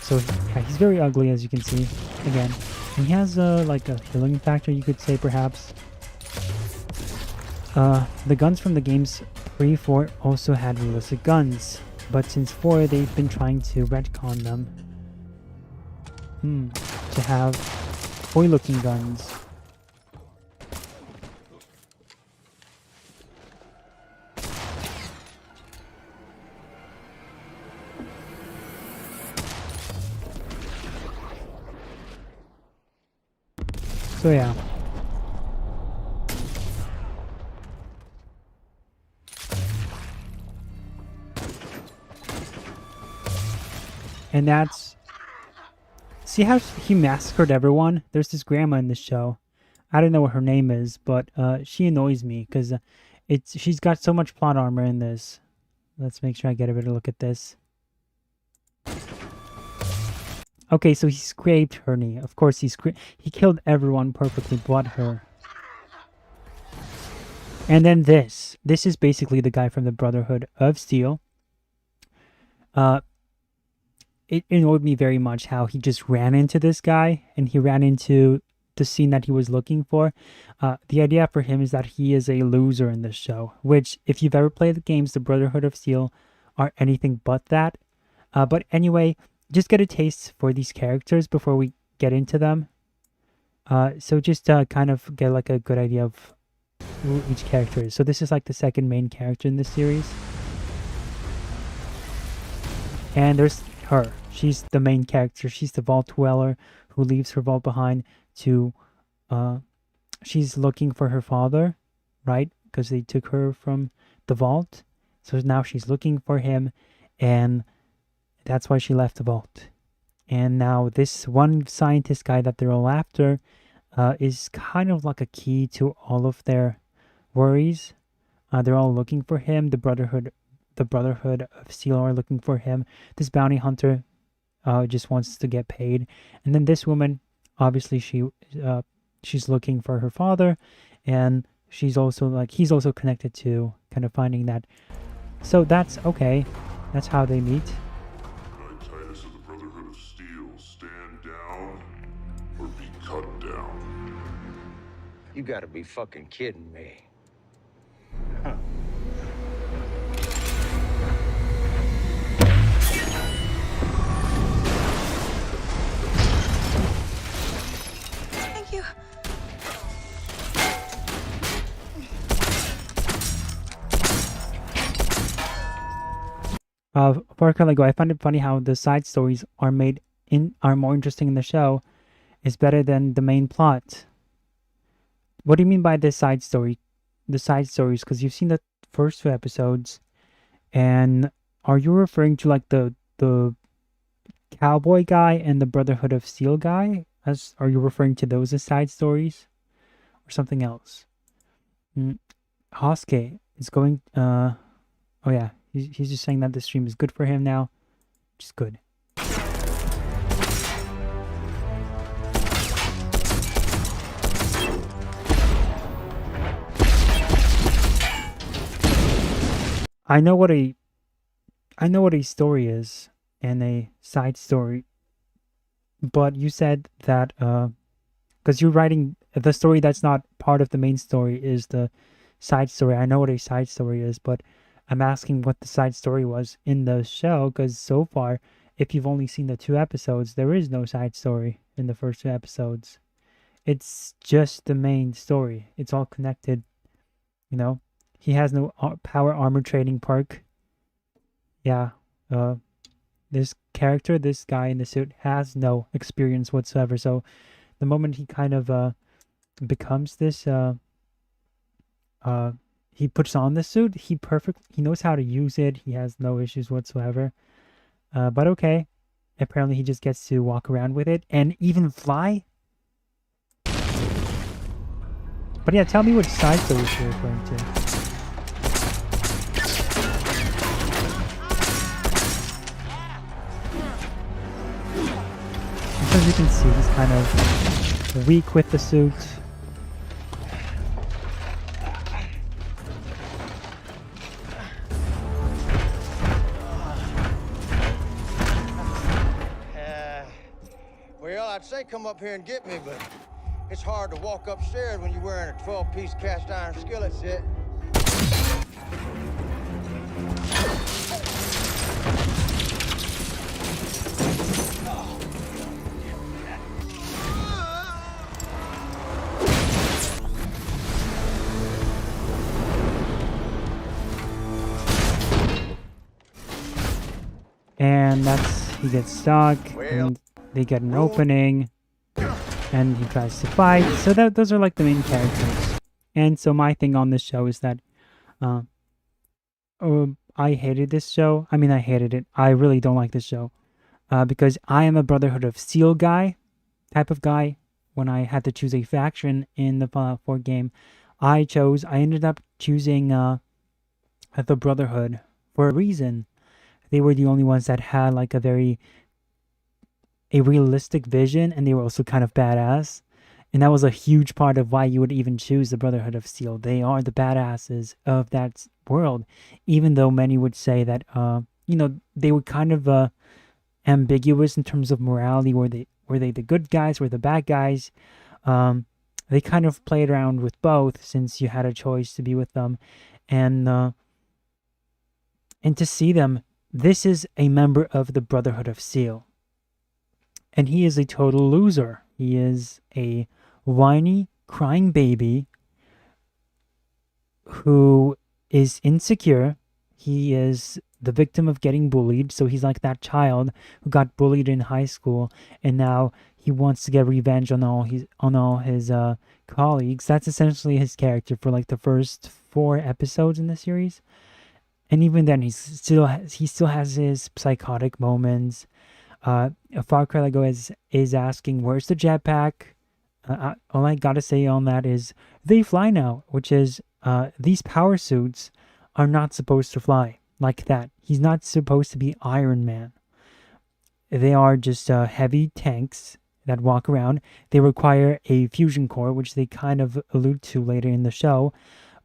So yeah, he's very ugly, as you can see. Again, he has like a healing factor, you could say, perhaps. The guns from the games pre-4 also had realistic guns, but since 4 they've been trying to retcon them to have toy-looking guns. So yeah. And that's... See how he massacred everyone? There's this grandma in the show. I don't know what her name is, but she annoys me because she's got so much plot armor in this. Let's make sure I get a better look at this. Okay, so he scraped her knee. Of course, he killed everyone perfectly but her. And then this. This is basically the guy from the Brotherhood of Steel. It annoyed me very much how he just ran into this guy, and he ran into the scene that he was looking for. The idea for him is that he is a loser in this show, which, if you've ever played the games, the Brotherhood of Steel are anything but that. But anyway, just get a taste for these characters before we get into them. So just kind of get like a good idea of who each character is. So this is like the second main character in this series. And there's her. She's the main character. She's the vault dweller who leaves her vault behind to... she's looking for her father, right? Because they took her from the vault. So now she's looking for him, and that's why she left the vault. And now this one scientist guy that they're all after is kind of like a key to all of their worries. They're all looking for him. The Brotherhood of Steel are looking for him. This bounty hunter just wants to get paid. And then this woman, obviously she's looking for her father, and she's also like, he's also connected to kind of finding that. So that's okay. That's how they meet. Titus of the Brotherhood of Steel, stand down or be cut down. You gotta be fucking kidding me. Thank you. Far Cry Lego, I find it funny how the side stories are more interesting in the show. Is better than the main plot. What do you mean by the side story? The side stories, because you've seen the first 2 episodes, and are you referring to like the cowboy guy and the Brotherhood of Steel guy? Are you referring to those as side stories, or something else? Hosuke is going. Oh yeah, he's just saying that the stream is good for him now, which is good. I know what a story is and a side story, but you said that because you're writing the story that's not part of the main story is the side story. I know what a side story is, but I'm asking what the side story was in the show, because so far, if you've only seen the 2 episodes, there is no side story in the first 2 episodes. It's just the main story. It's all connected, you know? He has no power armor training perk. Yeah, this guy in the suit, has no experience whatsoever. So the moment he kind of becomes this, he puts on the suit, he knows how to use it. He has no issues whatsoever. But okay, apparently he just gets to walk around with it and even fly. But yeah, tell me which side story you're referring to. As you can see, he's kind of weak with the suit. Well, I'd say come up here and get me, but it's hard to walk upstairs when you're wearing a 12-piece cast iron skillet set. And he gets stuck, and they get an opening, and he tries to fight. So those are like the main characters. And so my thing on this show is that I hated this show. I mean, I hated it. I really don't like this show because I am a Brotherhood of Steel type of guy. When I had to choose a faction in the Fallout 4 game, I ended up choosing the Brotherhood for a reason. They were the only ones that had like a realistic vision, and they were also kind of badass. And that was a huge part of why you would even choose the Brotherhood of Steel. They are the badasses of that world, even though many would say that they were kind of ambiguous in terms of morality. Were they the good guys? Were the bad guys? They kind of played around with both, since you had a choice to be with them, and to see them. This is a member of the Brotherhood of Steel, and he is a total loser. He is a whiny, crying baby who is insecure. He is the victim of getting bullied, so he's like that child who got bullied in high school, and now he wants to get revenge on all his colleagues. That's essentially his character for like the first 4 episodes in the series. And even then, he still has his psychotic moments. Far Cry Lego is asking, "Where's the jetpack?" All I gotta say on that is they fly now, which is these power suits are not supposed to fly like that. He's not supposed to be Iron Man. They are just heavy tanks that walk around. They require a fusion core, which they kind of allude to later in the show.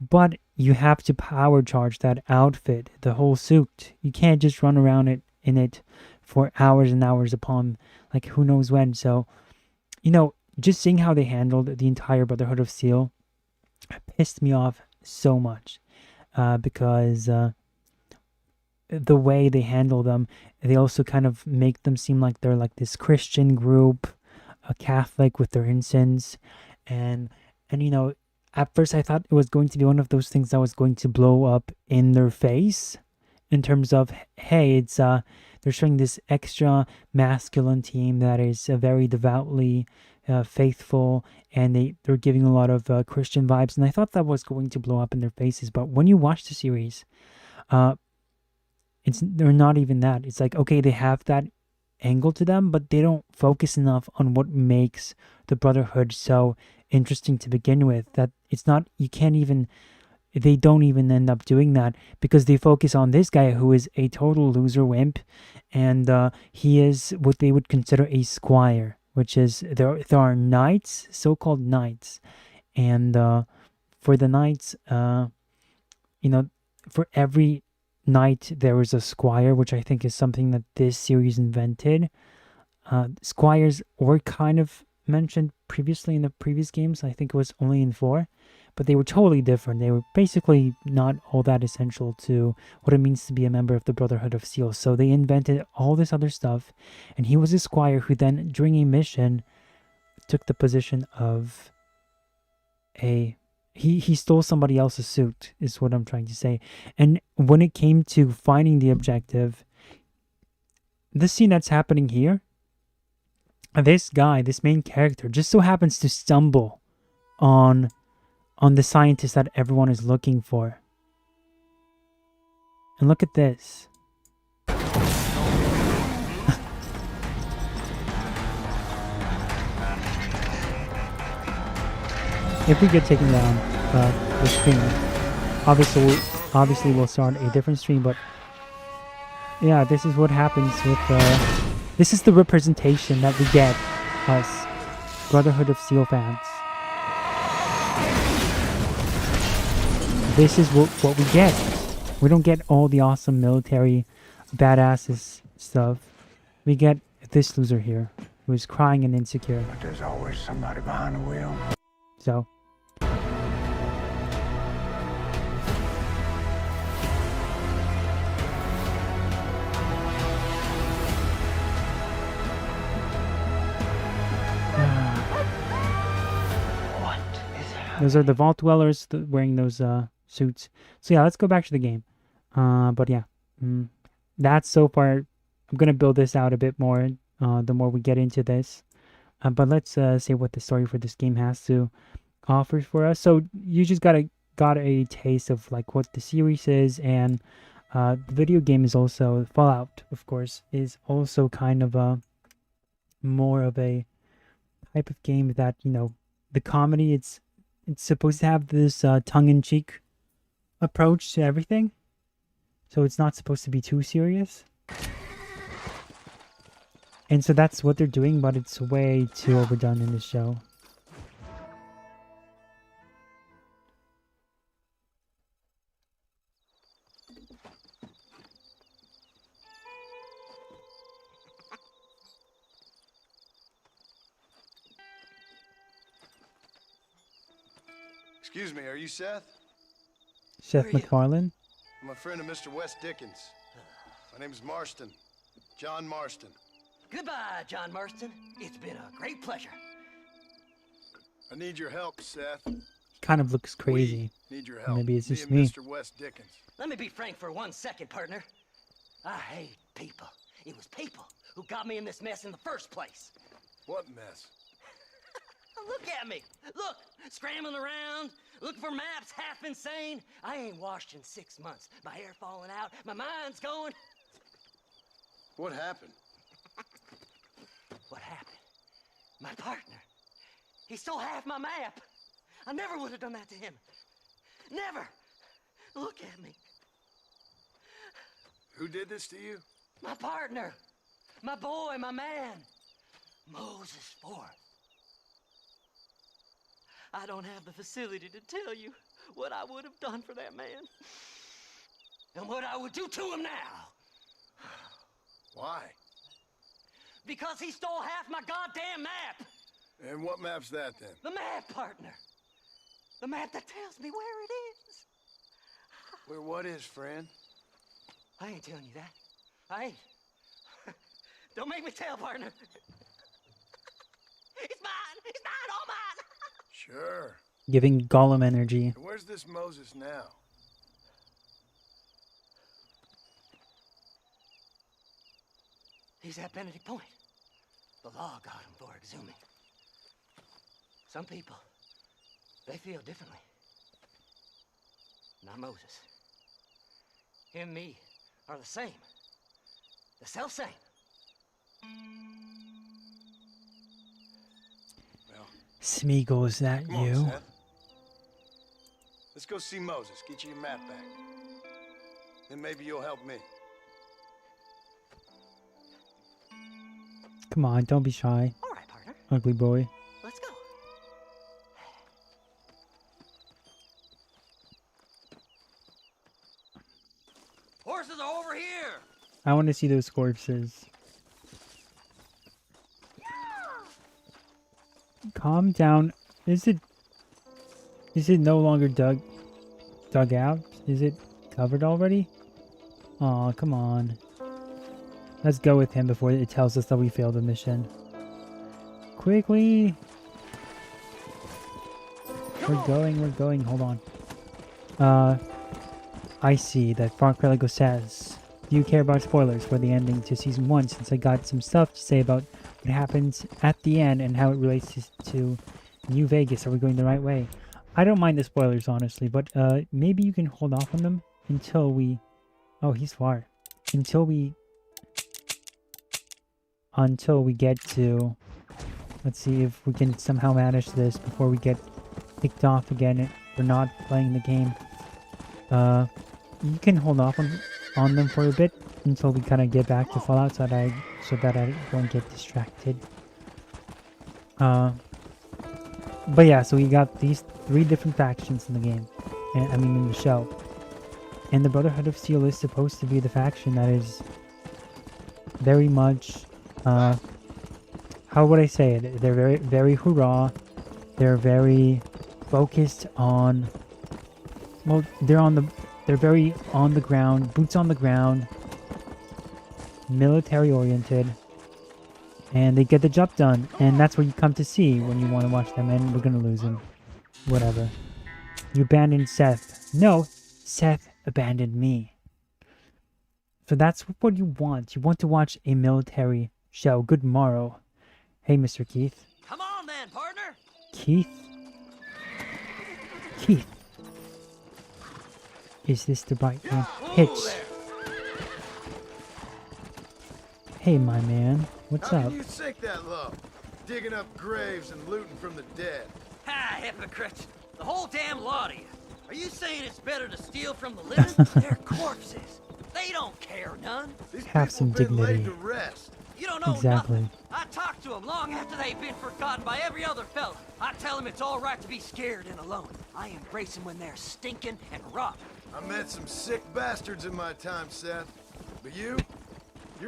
But you have to power charge that outfit, the whole suit. You can't just run around in it for hours and hours upon, like, who knows when. So, just seeing how they handled the entire Brotherhood of Steel pissed me off so much. Because the way they handle them, they also kind of make them seem like they're like this Christian group, a Catholic with their incense. And at first I thought it was going to be one of those things that was going to blow up in their face in terms of, hey, it's they're showing this extra masculine team that is very devoutly faithful, and they're giving a lot of Christian vibes, and I thought that was going to blow up in their faces. But when you watch the series, they're not even that. It's like, okay, they have that angle to them, but they don't focus enough on what makes the Brotherhood so interesting to begin with. That it's not, you can't even, they don't even end up doing that, because they focus on this guy who is a total loser wimp, and he is what they would consider a squire, which is, there are knights, so-called knights, and for the knights, for every knight there is a squire, which I think is something that this series invented. Squires were kind of mentioned previously in the previous games. I think it was only in 4, but they were totally different. They were basically not all that essential to what it means to be a member of the Brotherhood of Steel. So they invented all this other stuff, and he was a squire who then, during a mission, took the position of he stole somebody else's suit, is what I'm trying to say. And when it came to finding the objective, this scene that's happening here, this guy, this main character, just so happens to stumble on the scientist that everyone is looking for. And look at this. If we get taken down the stream, obviously we'll start a different stream. But yeah, this is what happens with this is the representation that we get, us Brotherhood of Steel fans. This is what we get. We don't get all the awesome military badasses stuff. We get this loser here who is crying and insecure. But there's always somebody behind the wheel. So those are the Vault Dwellers wearing those suits. So yeah, let's go back to the game. But yeah, that's so far. I'm going to build this out a bit more the more we get into this. But let's say what the story for this game has to offer for us. So you just got a taste of like what the series is, and the video game is also, Fallout, of course, is also kind of a more of a type of game that, the comedy, it's supposed to have this tongue-in-cheek approach to everything. So it's not supposed to be too serious. And so that's what they're doing, but it's way too overdone in this show. Excuse me, are you Seth? Seth MacFarlane? I'm a friend of Mr. Wes Dickens. My name's Marston. John Marston. Goodbye, John Marston. It's been a great pleasure. I need your help, Seth. Kind of looks crazy. We need your help. Maybe it's just me. me. And Mr. Wes Dickens. Let me be frank for 1 second, partner. I hate people. It was people who got me in this mess in the first place. What mess? Look at me. Look, scrambling around, looking for maps, half insane. I ain't washed in 6 months. My hair falling out. My mind's going. What happened? What happened? My partner. He stole half my map. I never would have done that to him. Never. Look at me. Who did this to you? My partner. My boy, my man. Moses Forth. I don't have the facility to tell you what I would have done for that man. And what I would do to him now. Why? Because he stole half my goddamn map. And what map's that, then? The map, partner. The map that tells me where it is. Where what is, friend? I ain't telling you that. I ain't. Don't make me tell, partner. It's mine. It's mine, all mine. Sure. Giving Gollum energy. And where's this Moses now? He's at Benedict Point. The law got him for exhuming. Some people, they feel differently. Not Moses. Him and me are the same. The self-same. Well, Smeagol, is that come on, you? Seth. Let's go see Moses. Get you your map back. Then maybe you'll help me. Come on, don't be shy, All right, partner. ugly boy. Let's go. Horses are over here. I want to see those corpses. Calm down. Is it no longer dug out? Is it covered already? Aw, come on. Let's go with him before it tells us that we failed the mission. Quickly! We're going, hold on. I see that Far Cry Lego says, do you care about spoilers for the ending to Season 1, since I got some stuff to say about what happens at the end and how it relates to New Vegas. Are we going the right way? I don't mind the spoilers, honestly, but maybe you can hold off on them until we... Oh, he's far. Until we get to... Let's see if we can somehow manage this before we get kicked off again for not playing the game. You can hold off on them for a bit until we kind of get back to Fallout so that I don't get distracted. But yeah, so we got these 3 different factions in the game. I mean, in the show. And the Brotherhood of Steel is supposed to be the faction that is very much, how would I say it? They're very, very hurrah. They're very focused on, well, they're very on the ground, boots on the ground, military oriented, and they get the job done. And that's what you come to see when you want to watch them, and we're gonna lose him. Whatever. You abandoned Seth. No, Seth abandoned me. So that's what you want. You want to watch a military show. Good morrow. Hey, Mr. Keith. Come on then, partner. Keith? Keith. Is this the right one? Hitch. Hey, my man. What's How up? can you sink that low? Digging up graves and looting from the dead. Ha, hypocrite. The whole damn lot of you. Are you saying it's better to steal from the living? They're corpses. They don't care none. These Have some people been laid dignity. to rest. You don't know Exactly. nothing. I talk to them long after they've been forgotten by every other fella. I tell them it's all right to be scared and alone. I embrace them when they're stinking and rotten. I met some sick bastards in my time, Seth. But you're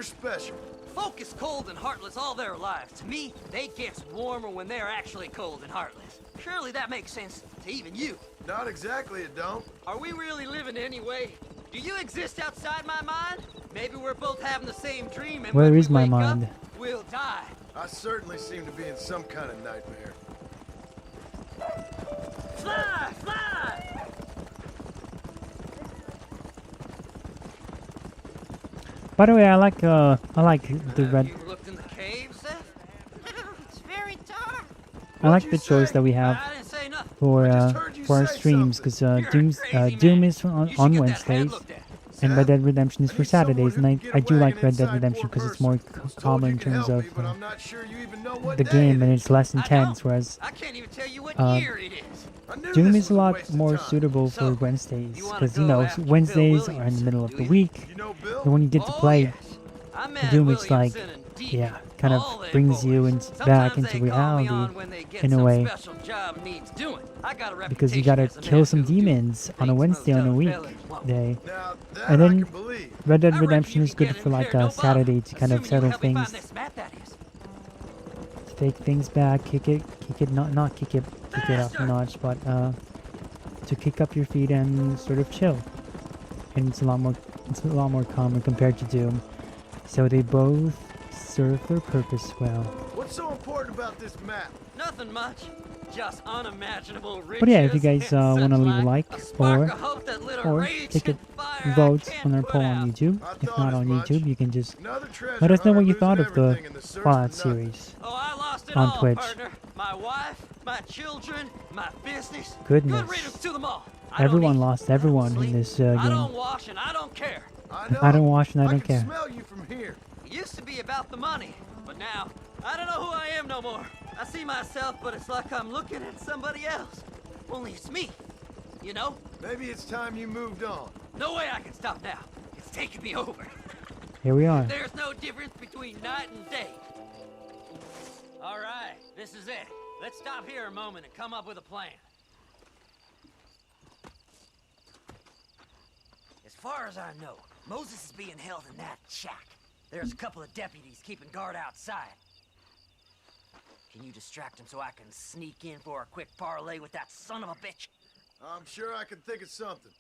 special. Folk is cold and heartless all their lives. To me, they get warmer when they're actually cold and heartless. Surely that makes sense to even you. Not exactly, it don't. Are we really living anyway? Do you exist outside my mind? Maybe we're both having the same dream, and Where when is we my wake mind? up, we'll die. I certainly seem to be in some kind of nightmare. Fly, fly! By the way, I like the red. You looked in the cave, Seth? It's very dark. I like What'd the you choice say? that we have I didn't say nothing. for just heard you our say streams, something. because You're a crazy Doom man. is on You should get that head Wednesdays, looked at. and Red Dead Redemption is I for need someone Saturdays, who and can I get do a like wagon Red Dead inside Redemption four because it's more persons. calmer Told in you can terms help of me, but I'm not sure you even know what the day game, it and is. it's less I intense, don't. whereas I can't even tell you what year it is. I knew Doom this is a was lot waste of more time. suitable for So, Wednesdays, you wanna because go after Bill Wednesdays are in the Williams, middle of do the you? week, You know Bill? and when you get to Oh, play yes. I met Doom, it's like, Williamson and Deacon, yeah, kind all of them brings you boys. in, Sometimes back they into call me reality on when they get in a some way, special job needs doing. I got a because you reputation gotta as a kill man some who do demons on a things Wednesday most on a other week fellas won't. day. Now, that And I then can believe. Red Dead I reckon Redemption you is can good get in for like there, a no Saturday to kind of Assuming you settle help me find things, this map, that is. to take things back, kick it, not kick it up a notch, but to kick up your feet and sort of chill. And it's a lot more calmer compared to Doom. So they both serve their purpose well. What's so important about this map? Nothing much. just unimaginable riches. But yeah, if you guys and want to such leave a like spark or of hope that lit a or raging take fire I votes can't on our put poll out. on YouTube. I If thought not as on much. YouTube, you can just Another treasure let us know what you hunter thought losing of the everything in the search Fallout for nothing. series. Oh, I lost it on all, Twitch. partner. My wife, my children, my business. Goodness. Good riddance to them all. I don't Everyone eat, lost I don't everyone in sleep, this I game. don't wash and I don't care. I don't watch and I don't can care. smell you from here. It used to be about the money, but now I don't know who I am no more. I see myself, but it's like I'm looking at somebody else. Only it's me, you know? Maybe it's time you moved on. No way I can stop now. It's taking me over. Here we are. There's no difference between night and day. All right, this is it. Let's stop here a moment and come up with a plan. As far as I know, Moses is being held in that shack. There's a couple of deputies keeping guard outside. Can you distract him so I can sneak in for a quick parlay with that son of a bitch? I'm sure I can think of something.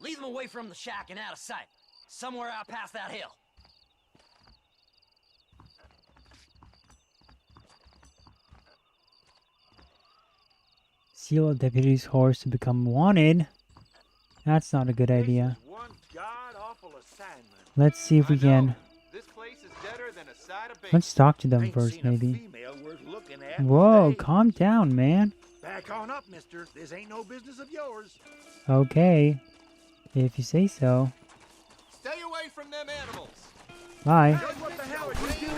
Lead them away from the shack and out of sight. Somewhere out past that hill. Seal a deputy's horse to become wanted. That's not a good idea. One god-awful assignment. Let's see if we can. This place is deader than a side of bacon. Let's talk to them Ain't first, seen a maybe. female worth looking at. Whoa, Hey, calm down, man. back on up, mister. This ain't no business of yours. Okay. If you say so. Stay away from them animals. Bye. What the hell are you doing?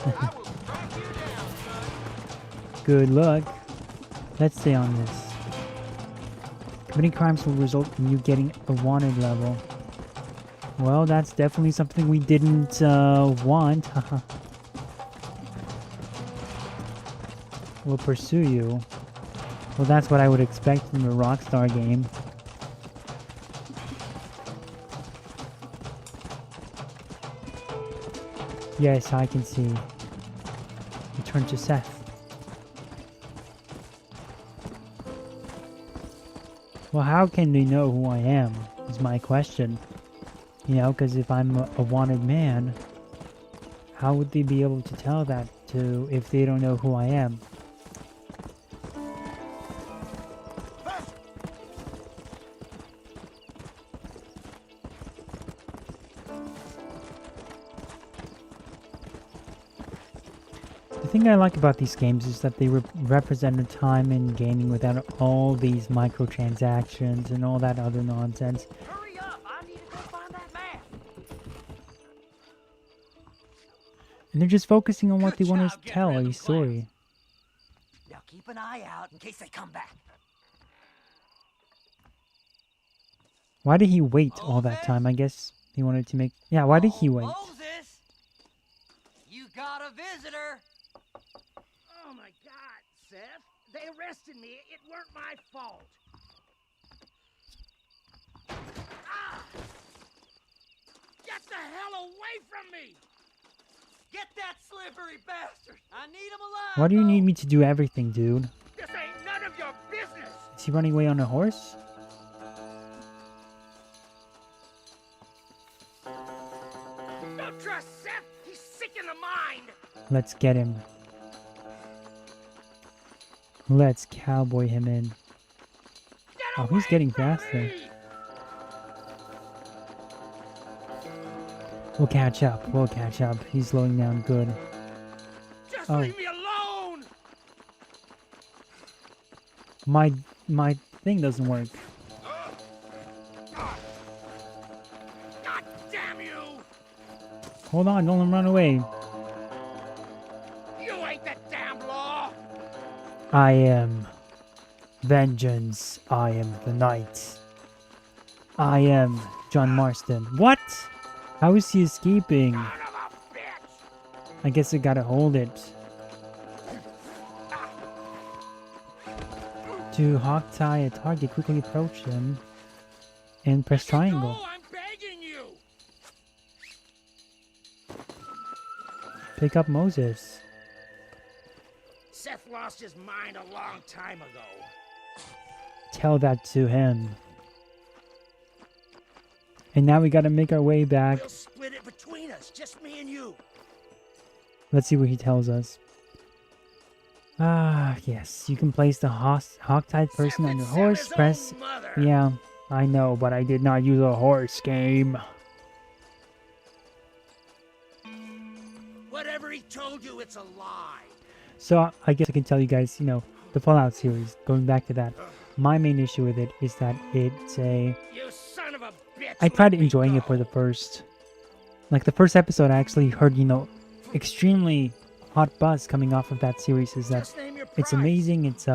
I will track you down, son. Good luck. Let's stay on this. Committing crimes will result in you getting a wanted level. Well, that's definitely something we didn't want. We'll pursue you. Well, that's what I would expect from a Rockstar game. Yes, I can see. Return to Seth. Well, how can they know who I am, is my question. You know, because if I'm a wanted man, how would they be able to tell that to if they don't know who I am? The thing I like about these games is that they represent the time in gaming without all these microtransactions and all that other nonsense. Hurry up! I need to go find that map. And they're just focusing on what Good they want job to getting tell rid of a them story. Now keep an eye out in case they come back. Why did he wait all that time? I guess he wanted to make... Yeah, why did he wait? Moses, you got a visitor. Oh my God, Seth. They arrested me. It weren't my fault. Ah! Get the hell away from me! Get that slippery bastard. I need him alive. Why do you though. need me to do everything, dude? This ain't none of your business. Is he running away on a horse? Don't trust Seth. He's sick in the mind. Let's get him. Let's cowboy him in. Get Oh, away he's getting from faster. me! We'll catch up. We'll catch up. He's slowing down good. Just Oh. leave me alone. My thing doesn't work. God damn you! Hold on, don't run away. You ain't the damn law. I am vengeance. I am the night. I am John Marston. What? How is he escaping? Son of a bitch! I guess I gotta hold it. To hawk tie a target, quickly approach him and press triangle. No, I'm begging you. pick up Moses. Seth lost his mind a long time ago. Tell that to him. And now we gotta make our way back. We'll split it between us, just me and you. Let's see what he tells us. Ah, yes. You can place the hog-tied person on your horse. Press. Yeah, I know, but I did not use a horse game. Whatever he told you, it's a lie. So I guess I can tell you guys, you know, the Fallout series, going back to that, my main issue with it is that it's a... You son of a bitch. I tried enjoying it for the first... Like, the first episode, I actually heard, you know, extremely hot buzz coming off of that series. Is that it's amazing, it's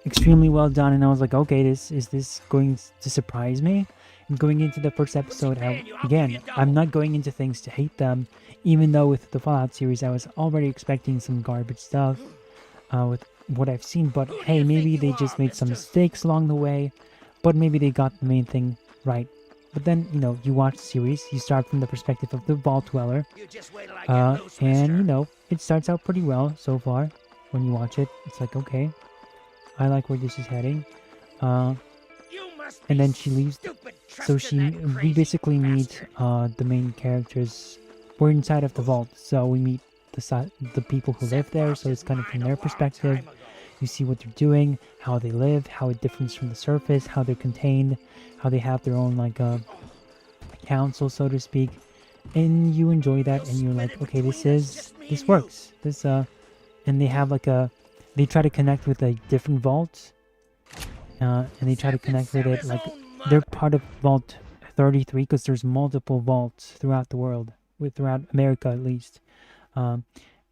extremely well done, and I was like, okay, is this going to surprise me? And going into the first episode, again, I'm not going into things to hate them, even though with the Fallout series, I was already expecting some garbage stuff with what I've seen, but hey, maybe they just made some mistakes along the way, but maybe they got the main thing right. But then, you know, you watch the series, you start from the perspective of the Vault Dweller, and, you know, it starts out pretty well so far. When you watch it, it's like, okay, I like where this is heading. And then she leaves, so we basically meet the main characters. We're inside of the vault, so we meet the people who live there, so it's kind of from their perspective. You see what they're doing, how they live, how it differs from the surface, how they're contained, how they have their own, like, council, so to speak. And you enjoy that, and you're like, okay, this works. And they have, like, they try to connect with, like, different vaults, and they try to connect with it, like, they're part of Vault 33, because there's multiple vaults throughout the world, throughout America, at least. And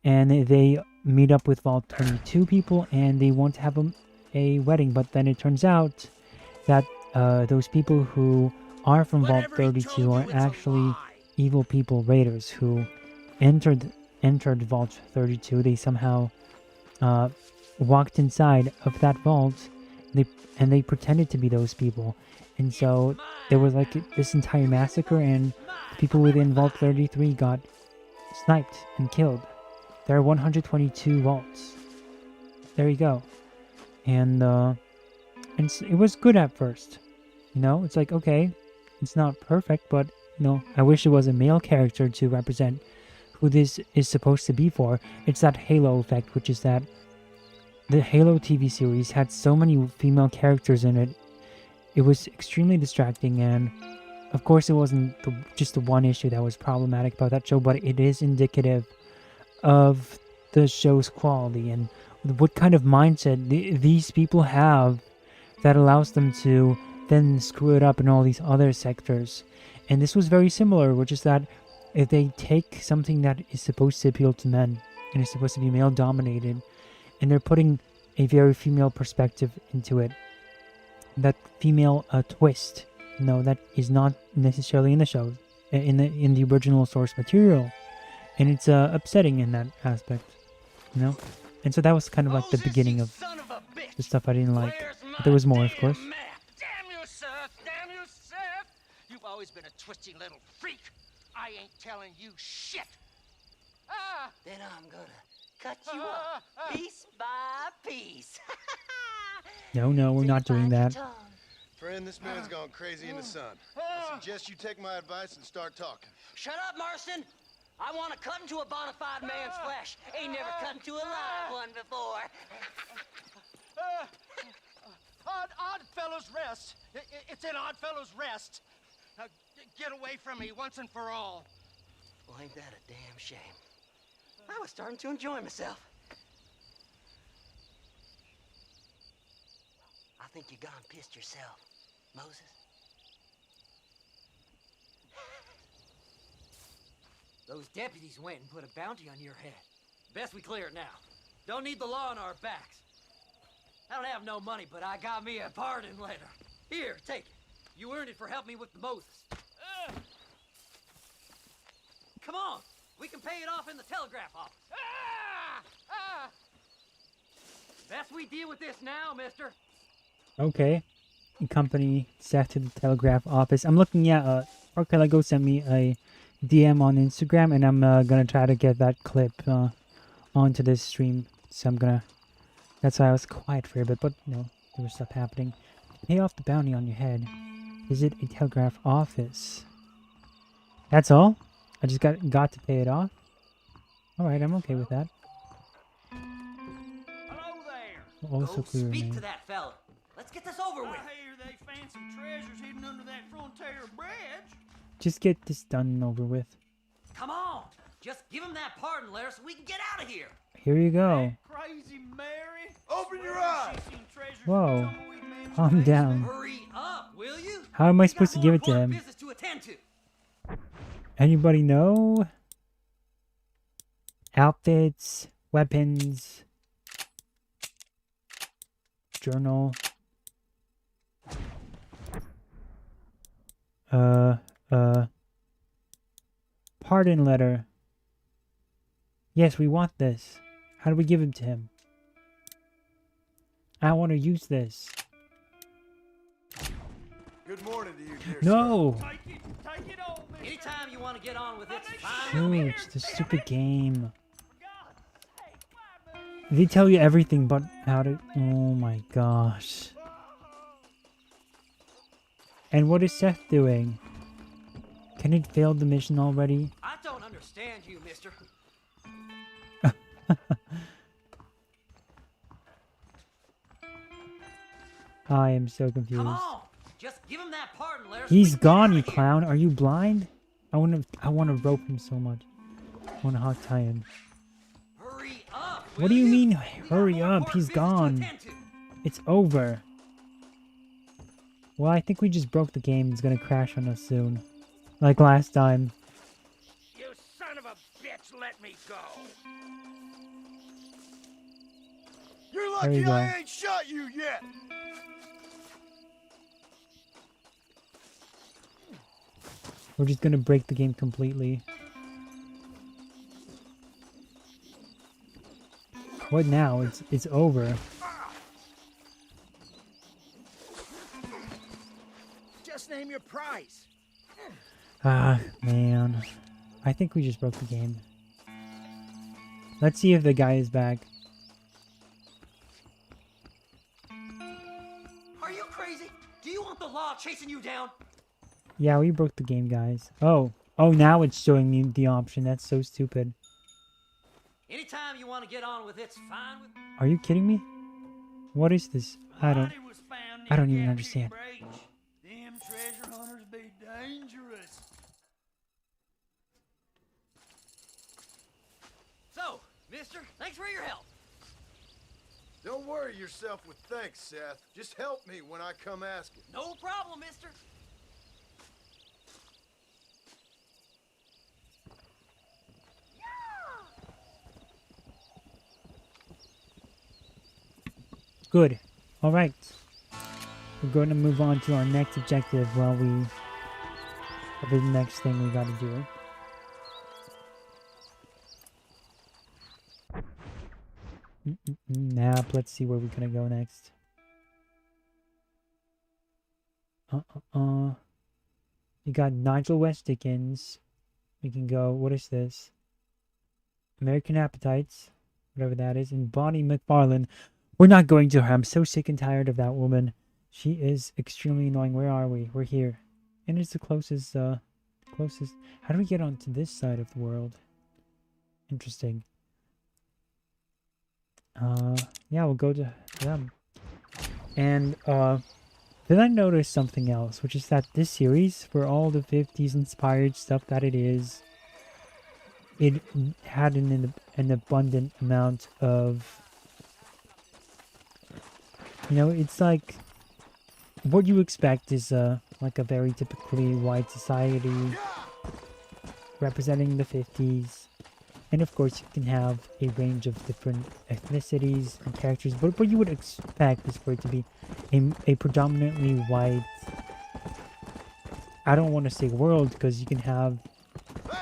they meet up with Vault 22 people, and they want to have a wedding, but then it turns out that those people who are from Vault 32 are actually evil people, raiders, who entered Vault 32. They somehow walked inside of that vault, and they pretended to be those people. And so there was like this entire massacre, and the people within Vault 33 got sniped and killed. There are 122 vaults. There you go. And it was good at first. You know, it's like, okay, it's not perfect, but, you know, I wish it was a male character to represent who this is supposed to be for. It's that Halo effect, which is that the Halo TV series had so many female characters in it. It was extremely distracting, and of course it wasn't just the one issue that was problematic about that show, but it is indicative of the show's quality and what kind of mindset these people have that allows them to then screw it up in all these other sectors. And this was very similar, which is that if they take something that is supposed to appeal to men and is supposed to be male dominated, and they're putting a very female perspective into it, that female twist, you know, that is not necessarily in the show, in the original source material, and it's upsetting in that aspect, you know. And so that was kind of like the beginning of the stuff I didn't like. But there was more, of course. Damn you, Seth! Damn you, Seth! You've always been a twisty little freak. I ain't telling you shit. Then I'm gonna cut you up piece by piece. No, we're not doing that. Friend, this man's gone crazy in the sun. I suggest you take my advice and start talking. Shut up, Marston! I want to cut into a bona fide man's flesh. Ain't never cut into a live one before. Odd Fellow's Rest. It's in Odd Fellow's Rest. Now, get away from me once and for all. Well, ain't that a damn shame? I was starting to enjoy myself. I think you gone pissed yourself, Moses. Those deputies went and put a bounty on your head. Best we clear it now. Don't need the law on our backs. I don't have no money, but I got me a pardon letter. Here, take it. You earned it for helping me with the Moses. Come on, we can pay it off in the telegraph office. Best we deal with this now, mister. Okay. Accompany Seth to the telegraph office. I'm looking at Archipelago sent me a DM on Instagram, and I'm gonna try to get that clip onto this stream. So I'm gonna. That's why I was quiet for a bit, but you know there was stuff happening. Pay off the bounty on your head. Visit a telegraph office. That's all. I just got to pay it off. All right, I'm okay with that. Hello there. Also Go clear your speak name. to that fella. Let's get this over with. I hear they found some treasures hidden under that Frontier Bridge. Just get this done and over with. Come on. Just give him that pardon letter so we can get out of here. Here you go. Crazy Mary. Open your Swears eyes. she's seen treasures in Whoa. the Tumbleweed Mansion Calm basement. down. Hurry up, will you? How am I We supposed got to give more it to important him? business to attend to. Anybody know? Outfits, weapons, journal. Pardon letter. Yes, we want this. How do we give it to him? I want to use this. Good morning to you, dear No! Take it on, mister. Anytime you want to get on with it, fine with me. Huge, the stupid game. They tell you everything but how to... Oh my gosh. And what is Seth doing? Can it fail the mission already? I don't understand you, mister. I am so confused. Come on. Just give him that pardon letter. So He's we can get gone, out you of here. clown. Are you blind? I want to rope him so much. I want to hog tie him. Hurry up. What do will you mean, We got hurry more up? important He's business to gone. attend to. It's over. Well, I think we just broke the game. It's gonna crash on us soon. Like last time. You son of a bitch, let me go. You're There you lucky I go. ain't shot you yet. We're just gonna break the game completely. What now? It's over. Just name your price. Ah, man. I think we just broke the game. Let's see if the guy is back. Are you crazy? Do you want the law chasing you down? Yeah, we broke the game, guys. Oh, now it's showing me the option. That's so stupid. Anytime you want to get on with it's fine with me. Are you kidding me? What is this? I don't Body was found I near don't even Captain understand. Breach. Them treasure hunters be dangerous. So, mister, thanks for your help. Don't worry yourself with thanks, Seth. Just help me when I come asking. No problem, mister. Good. All right. We're going to move on to our next objective while we cover the next thing we got to do. Map. Let's see where we're going to go next. You got Nigel West Dickens. We can go. What is this? American Appetites. Whatever that is. And Bonnie McFarlane. We're not going to her. I'm so sick and tired of that woman. She is extremely annoying. Where are we? We're here. And it's the closest, closest. How do we get onto this side of the world? Interesting. Yeah, we'll go to them. And, then I noticed something else, which is that this series, for all the 50s inspired stuff that it is, it had an abundant amount of, you know, it's like what you expect is like a very typically white society representing the 50s, and of course you can have a range of different ethnicities and characters, but what you would expect is for it to be a predominantly white, I don't want to say world, because you can have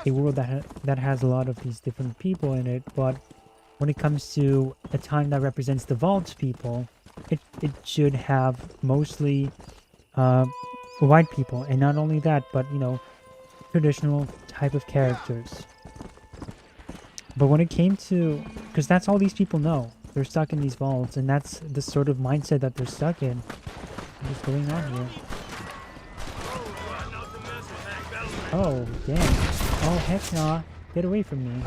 a world that has a lot of these different people in it, but when it comes to a time that represents the Vault people, it should have mostly white people. And not only that, but you know, traditional type of characters. But when it came to, because that's all these people know, they're stuck in these vaults, and that's the sort of mindset that they're stuck in. What's going on here? Oh, damn. Oh, heck nah. Get away from me.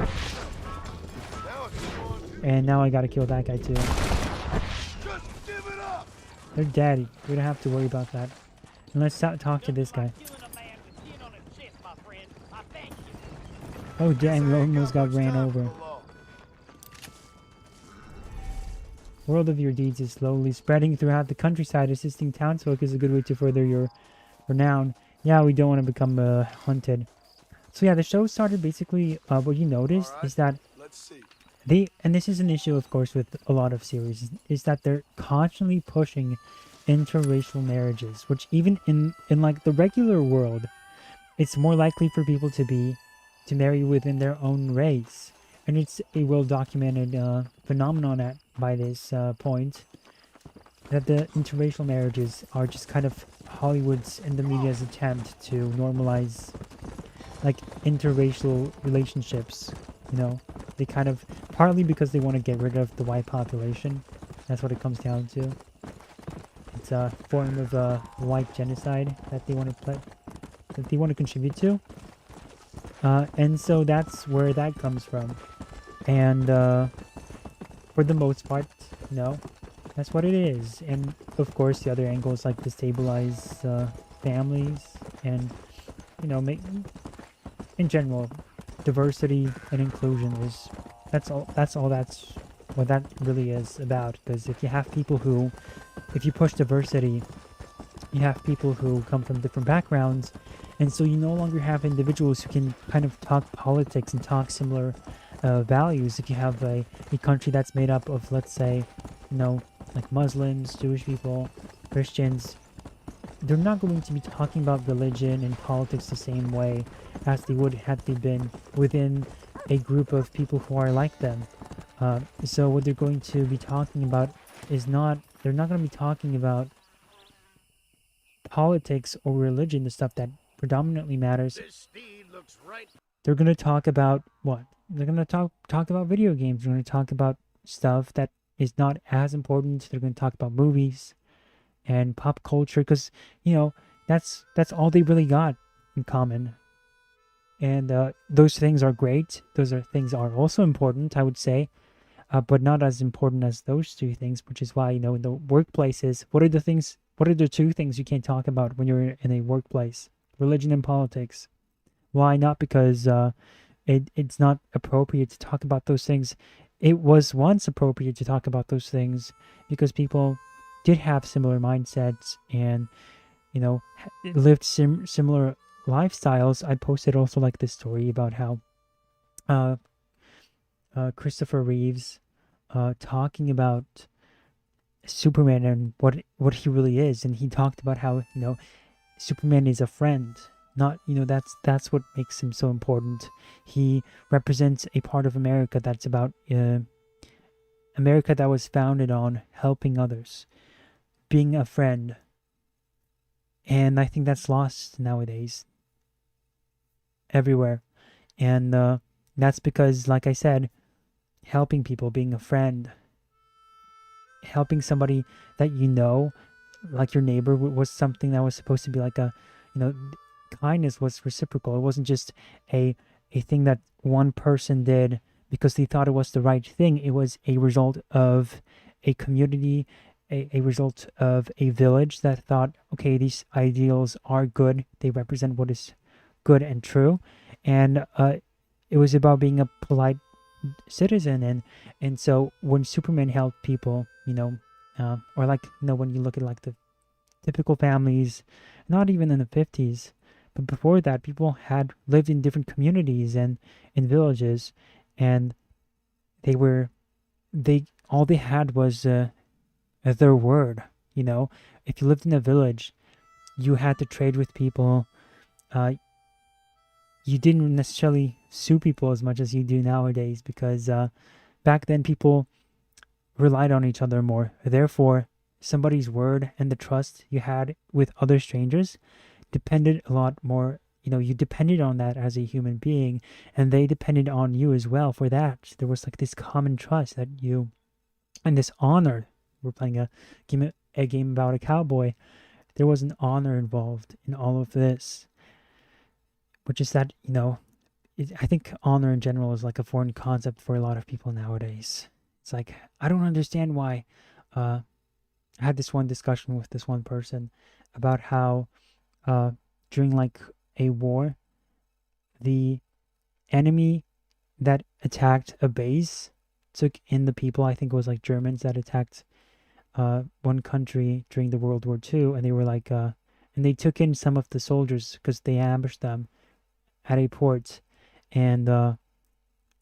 And now I gotta kill that guy too. They're dead. We don't have to worry about that. And let's talk to this guy. Oh dang, we almost got ran over. World of your deeds is slowly spreading throughout the countryside. Assisting townsfolk is a good way to further your renown. Yeah, we don't want to become hunted. So yeah, the show started basically, what you noticed is that and this is an issue of course with a lot of series, is that they're constantly pushing interracial marriages, which even in like the regular world, it's more likely for people to marry within their own race. And it's a well-documented phenomenon by this point, that the interracial marriages are just kind of Hollywood's and the media's attempt to normalize like interracial relationships. You know, they kind of, partly because they want to get rid of the white population. That's what it comes down to. It's a form of white genocide that they want to contribute to. And so that's where that comes from. And for the most part, no, that's what it is. And of course, the other angle is like destabilize families, and you know, make in general diversity and inclusion is that's what that really is about. Because if you have people who, if you push diversity, you have people who come from different backgrounds, and so you no longer have individuals who can kind of talk politics and talk similar values. If you have a country that's made up of, let's say, you know, like Muslims, Jewish people, Christians, they're not going to be talking about religion and politics the same way as they would had they been within a group of people who are like them. So what they're going to be talking about is they're not going to be talking about politics or religion, the stuff that predominantly matters. They're going to talk about what? They're going to talk about video games. They're going to talk about stuff that is not as important. They're going to talk about movies and pop culture, because you know that's all they really got in common. And those things are great. Those things are also important, I would say, but not as important as those two things. Which is why, you know, in the workplaces, what are the two things you can't talk about when you're in a workplace? Religion and politics. Why not? Because it's not appropriate to talk about those things. It was once appropriate to talk about those things because people did have similar mindsets and, you know, lived similar lifestyles. I posted also like this story about how Christopher Reeves talking about Superman and what he really is, and he talked about how, you know, Superman is a friend. Not, you know, that's what makes him so important. He represents a part of America that's about America that was founded on helping others, being a friend. And I think that's lost nowadays everywhere. And that's because, like I said, helping people, being a friend, helping somebody that you know, like your neighbor, was something that was supposed to be like a, you know, kindness was reciprocal. It wasn't just a thing that one person did because they thought it was the right thing. It was a result of a community, a result of a village that thought, okay, these ideals are good. They represent what is good and true. And it was about being a polite citizen. And so when Superman helped people, you know, or like, you know, when you look at like the typical families, not even in the 50s, but before that, people had lived in different communities and in villages, and all they had was their word. You know, if you lived in a village, you had to trade with people. You didn't necessarily sue people as much as you do nowadays, because back then people relied on each other more. Therefore, somebody's word and the trust you had with other strangers depended a lot more you know, you depended on that as a human being, and they depended on you as well for that. There was like this common trust that you, and this honor. We're playing a game about a cowboy. There was an honor involved in all of this, which is that, you know, I think honor in general is like a foreign concept for a lot of people nowadays. It's like, I don't understand why. I had this one discussion with this one person about how during like a war, the enemy that attacked a base took in the people. I think it was like Germans that attacked one country during the World War II, and they were like, and they took in some of the soldiers because they ambushed them at a port, and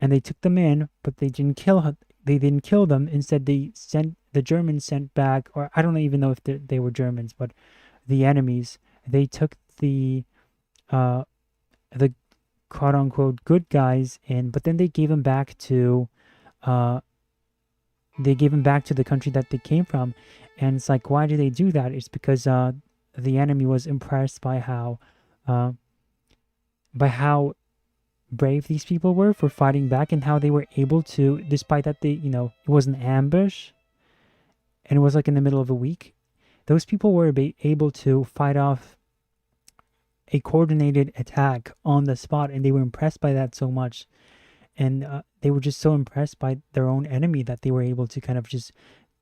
they took them in, but they didn't kill them. Instead, the Germans sent back, or I don't even know if they were Germans, but the enemies, they took the quote unquote good guys in, but then they gave them back to the country that they came from. And it's like, why do they do that? It's because the enemy was impressed by how brave these people were for fighting back, and how they were able to, despite that they, you know, it was an ambush and it was like in the middle of a week, those people were able to fight off a coordinated attack on the spot, and they were impressed by that so much. And they were just so impressed by their own enemy that they were able to kind of just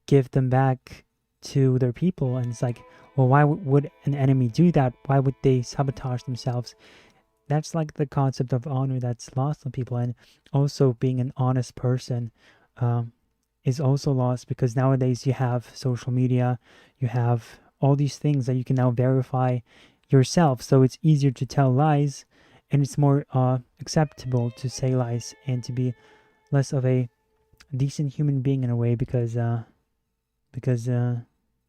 give them back to their people. And it's like, well, why would an enemy do that? Why would they sabotage themselves? That's like the concept of honor that's lost on people. And also being an honest person is also lost, because nowadays you have social media, you have all these things that you can now verify yourself. So it's easier to tell lies, and it's more acceptable to say lies and to be less of a decent human being in a way, because you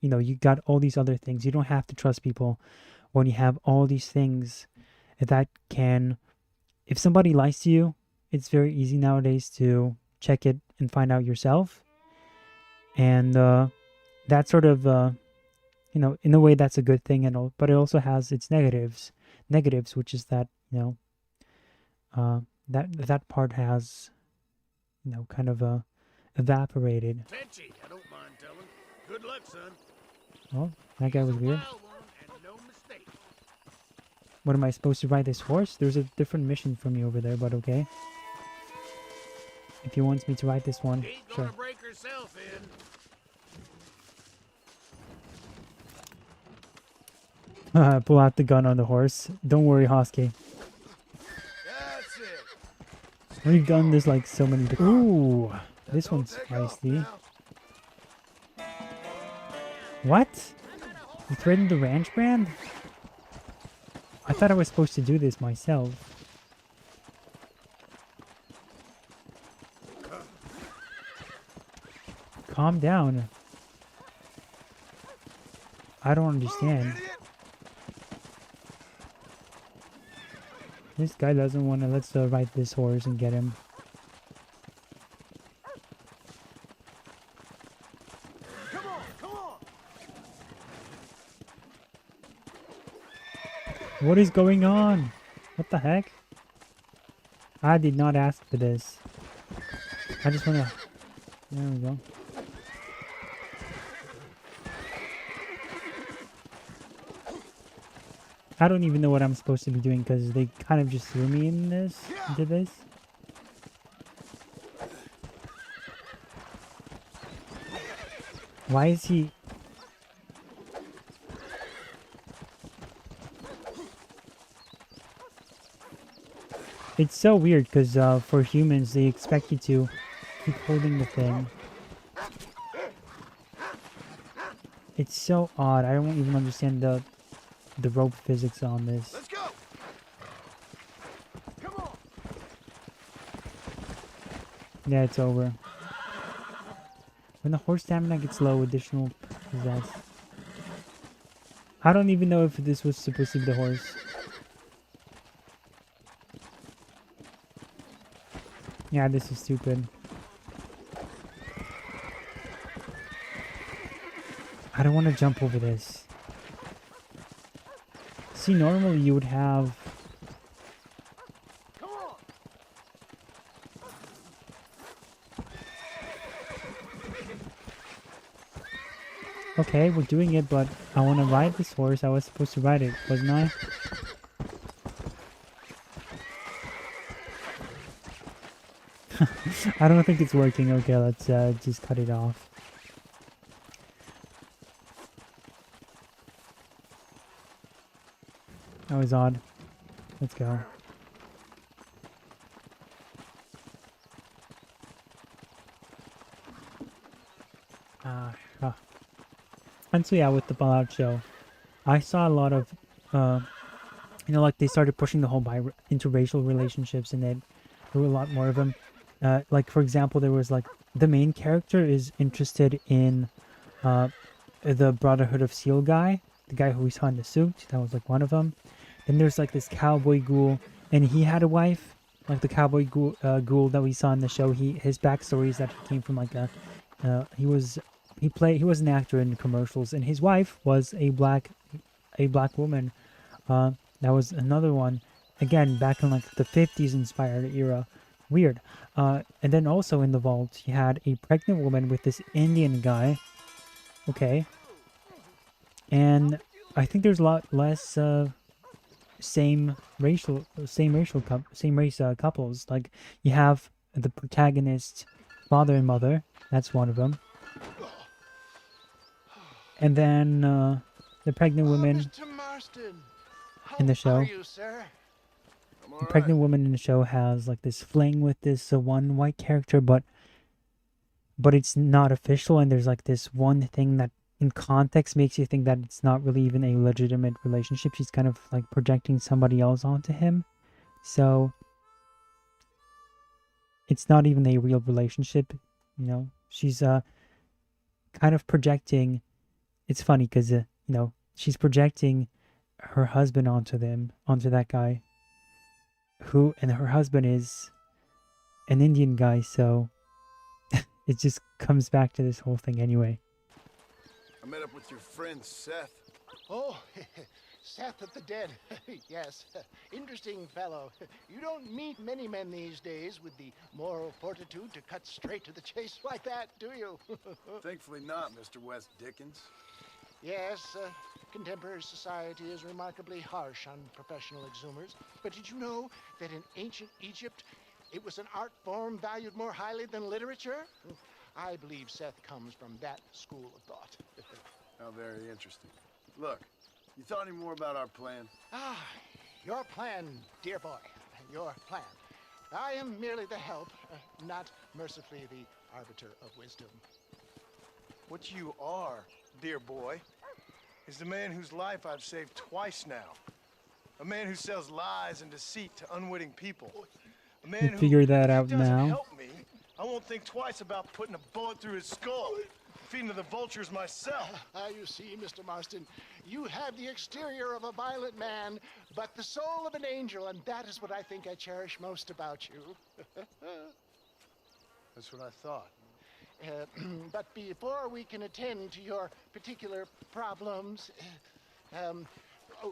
know, you got all these other things. You don't have to trust people when you have all these things that can, if somebody lies to you, it's very easy nowadays to check it and find out yourself. And that sort of, you know, in a way that's a good thing, and all, but it also has its negatives, which is that, you know, that part has, you know, kind of evaporated. Penchy, I don't mind telling. Good luck, son. Oh, that guy was weird. Wild one and no mistake. What, am I supposed to ride this horse? There's a different mission for me over there, but okay. If he wants me to ride this one, She ain't sure. gonna break herself in. Pull out the gun on the horse. Don't worry, Hosky. That's it. We've done this like so many. Ooh, this Don't one's take off spicy. now. What? You threatened the ranch brand? I thought I was supposed to do this myself. Calm down. I don't understand. This guy doesn't want to. Let's ride this horse and get him. Come on, come on. What is going on? What the heck? I did not ask for this. I just want to... There we go. I don't even know what I'm supposed to be doing, because they kind of just threw me into this. Why is he... It's so weird, because for humans, they expect you to keep holding the thing. It's so odd. I don't even understand the rope physics on this. Let's go. Come on. Yeah, it's over. When the horse stamina gets low, additional possess. I don't even know if this was supposed to be the horse. Yeah, this is stupid. I don't want to jump over this. See, normally you would have okay, we're doing it, but I want to ride this horse. I was supposed to ride it, wasn't I? I don't think it's working. Okay, let's just cut it off. That was odd. Let's go. And so yeah, with the Fallout show, I saw a lot of, like they started pushing the whole interracial relationships, and then there were a lot more of them. Like for example, there was like the main character is interested in the Brotherhood of Steel guy, the guy who we saw in the suit. That was like one of them. Then there's like this cowboy ghoul, and he had a wife, like the cowboy ghoul that we saw in the show. His backstory is that he came from like he was an actor in commercials, and his wife was a black woman. That was another one, again back in like the 50s inspired era. Weird. And then also in the vault, you had a pregnant woman with this Indian guy. Okay. And I think there's a lot less same race couples. Like you have the protagonist father and mother. That's one of them. And then the pregnant woman Mr. Marston. in the show. How are you, sir? The pregnant woman in the show has like this fling with this one white character, but it's not official, and there's like this one thing that in context makes you think that it's not really even a legitimate relationship. She's kind of like projecting somebody else onto him, so it's not even a real relationship, you know. She's kind of projecting. It's funny because she's projecting her husband onto that guy, and her husband is an Indian guy, so it just comes back to this whole thing anyway. I met up with your friend Seth. Oh, Seth of the Dead. Yes, interesting fellow. You don't meet many men these days with the moral fortitude to cut straight to the chase like that, do you? Thankfully not, Mr. West Dickens. Yes, contemporary society is remarkably harsh on professional exhumers. But did you know that in ancient Egypt, it was an art form valued more highly than literature? I believe Seth comes from that school of thought. How very interesting. Look, you thought any more about our plan? Your plan, dear boy, your plan. I am merely the help, not mercifully the arbiter of wisdom. What you are, dear boy, is the man whose life I've saved twice now. A man who sells lies and deceit to unwitting people. A man who, figure that out if he doesn't now. help me, I won't think twice about putting a bullet through his skull. Feeding to the vultures myself. You see, Mr. Marston, you have the exterior of a violent man, but the soul of an angel, and that is what I think I cherish most about you. That's what I thought. But before we can attend to your particular problems,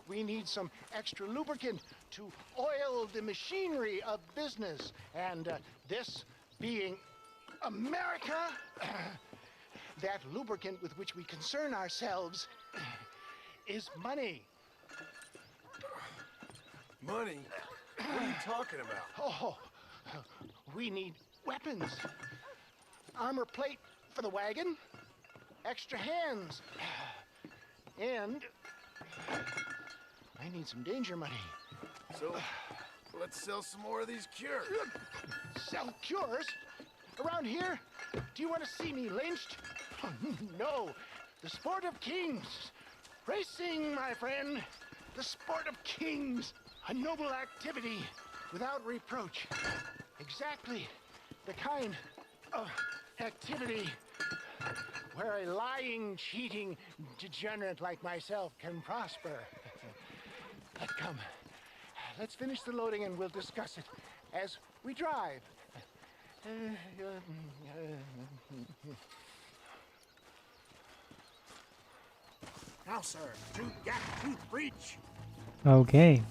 we need some extra lubricant to oil the machinery of business. And this being America, that lubricant with which we concern ourselves is money. Money? What are you talking about? Oh, we need weapons. Armor plate for the wagon, extra hands, and I need some danger money. So, let's sell some more of these cures. Sell cures? Around here? Do you want to see me lynched? No, the sport of kings. Racing, my friend, the sport of kings. A noble activity without reproach. Exactly the kind of activity where a lying, cheating degenerate like myself can prosper. But come, let's finish the loading and we'll discuss it as we drive. Now, sir, tooth breach. Okay.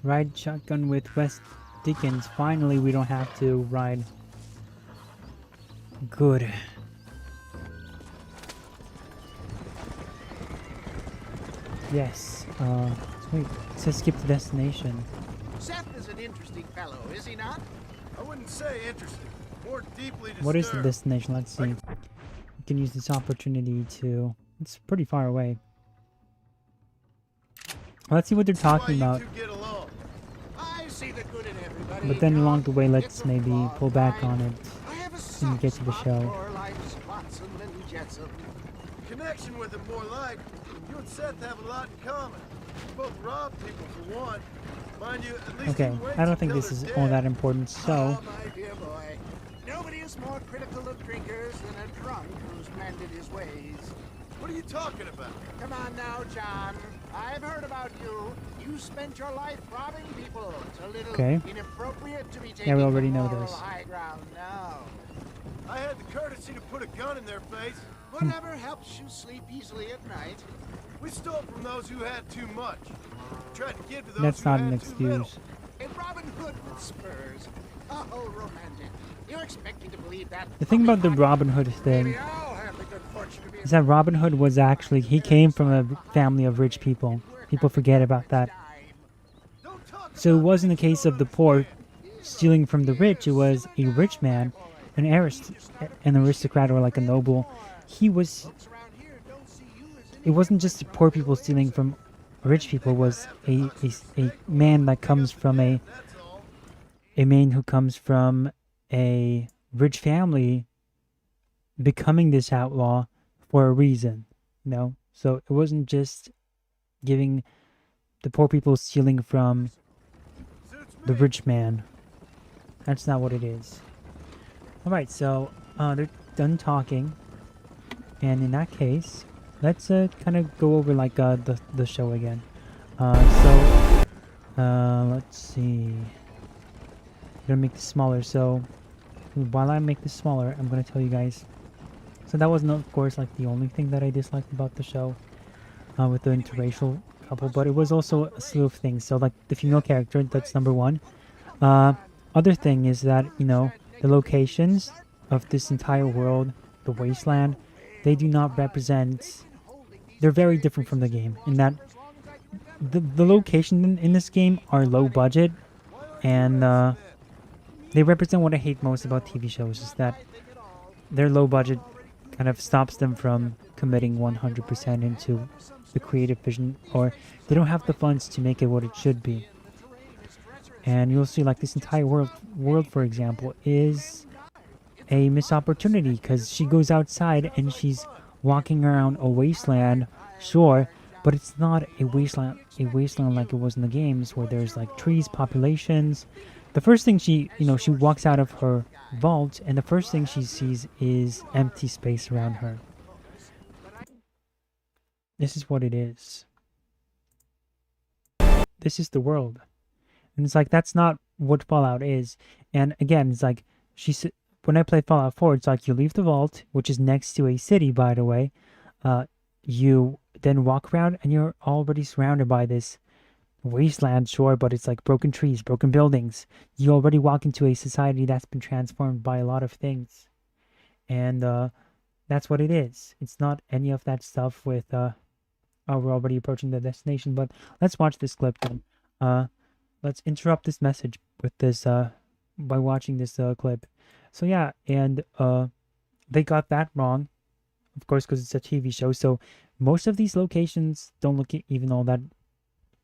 Ride shotgun with West Dickens. Finally, we don't have to ride. Good. Yes. Wait. It says skip the destination. Seth is an interesting fellow, is he not? I wouldn't say interesting. More deeply disturbed. What is the destination? Let's see. We can use this opportunity to... It's pretty far away. Let's see what they're talking about. You two get along. I see the good in everybody. But then along the way, It's let's a maybe far pull back ride. on it I have a and soft get to the spot show. for life's Watson and Jetsam. Connection with him more like. You and Seth have a lot in common. You both rob people for one. Mind you, at least Okay, you wait I don't think until this is they're all dead. that important, so... Oh, my dear boy. Nobody is more critical of drinkers than a drunk who's mended his ways. What are you talking about? Come on now, John. I've heard about you. You spent your life robbing people. It's a little Okay. inappropriate to be taking Yeah, we already the know moral this. high ground now. I had the courtesy to put a gun in their face. Whatever helps you sleep easily at night. We stole from those who had too much. Tried to give to those That's who not had an too little. excuse. A Robin Hood with spurs. Oh, romantic. You're expecting to believe that. The thing about the Robin Hood thing Maybe I'll have the good fortune to be is that Robin Hood was actually... He came from a family of rich people. People forget about that. So it wasn't a case of the poor stealing from the rich. It was a rich man, an aristocrat or like a noble. He was... It wasn't just the poor people stealing from rich people. It was a man that comes from a man who comes from a rich family becoming this outlaw for a reason, you know? So it wasn't just giving the poor people stealing from the rich man. That's not what it is. Alright, so they're done talking. And in that case, let's kind of go over like the show again. Let's see. I'm gonna make this smaller, so while I make this smaller, I'm gonna tell you guys. So that wasn't, of course, like the only thing that I disliked about the show, with the interracial couple, but it was also a slew of things. So like the female character, that's number one. Other thing is that, you know, the locations of this entire world, the wasteland, they do not represent. They're very different from the game in that the location in this game are low budget, and they represent what I hate most about TV shows, is that their low budget kind of stops them from committing 100% into the creative vision, or they don't have the funds to make it what it should be. And you'll see like this entire world, for example, is a missed opportunity, because she goes outside and she's walking around a wasteland, sure, but it's not a wasteland like it was in the games, where there's like trees, populations. The first thing she walks out of her vault, and the first thing she sees is empty space around her. This is what it is. This is the world. And it's like, that's not what Fallout is. And again, it's like, when I play Fallout 4, it's like you leave the vault, which is next to a city, by the way. You then walk around and you're already surrounded by this wasteland, sure, but it's like broken trees, broken buildings. You already walk into a society that's been transformed by a lot of things. And that's what it is. It's not any of that stuff with, oh, we're already approaching the destination, but let's watch this clip then. Let's interrupt this message with this, by watching this clip. So yeah, and they got that wrong, of course, because it's a TV show. So most of these locations don't look even all that,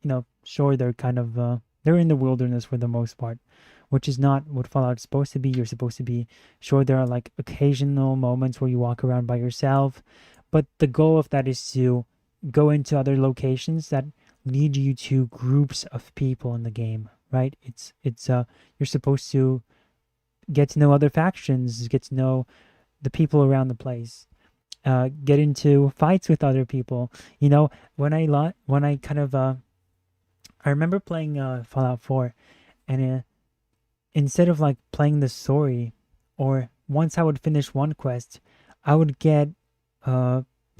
you know, sure, they're kind of, they're in the wilderness for the most part, which is not what Fallout's supposed to be. You're supposed to be, sure, there are like occasional moments where you walk around by yourself, but the goal of that is to go into other locations that lead you to groups of people in the game, right? It's you're supposed to get to know other factions, get to know the people around the place, get into fights with other people. You know, when I kind of I remember playing Fallout 4, and instead of like playing the story, or once I would finish one quest, I would get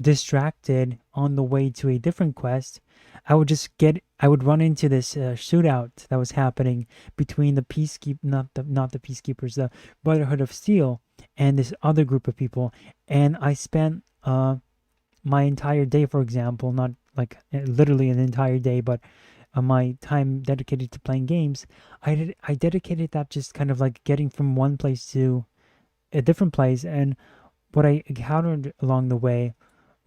distracted on the way to a different quest. I would run into this shootout that was happening between the not the Peacekeepers, the Brotherhood of Steel, and this other group of people. And I spent my entire day, for example, not like literally an entire day, but my time dedicated to playing games, I dedicated that just kind of like getting from one place to a different place. And what I encountered along the way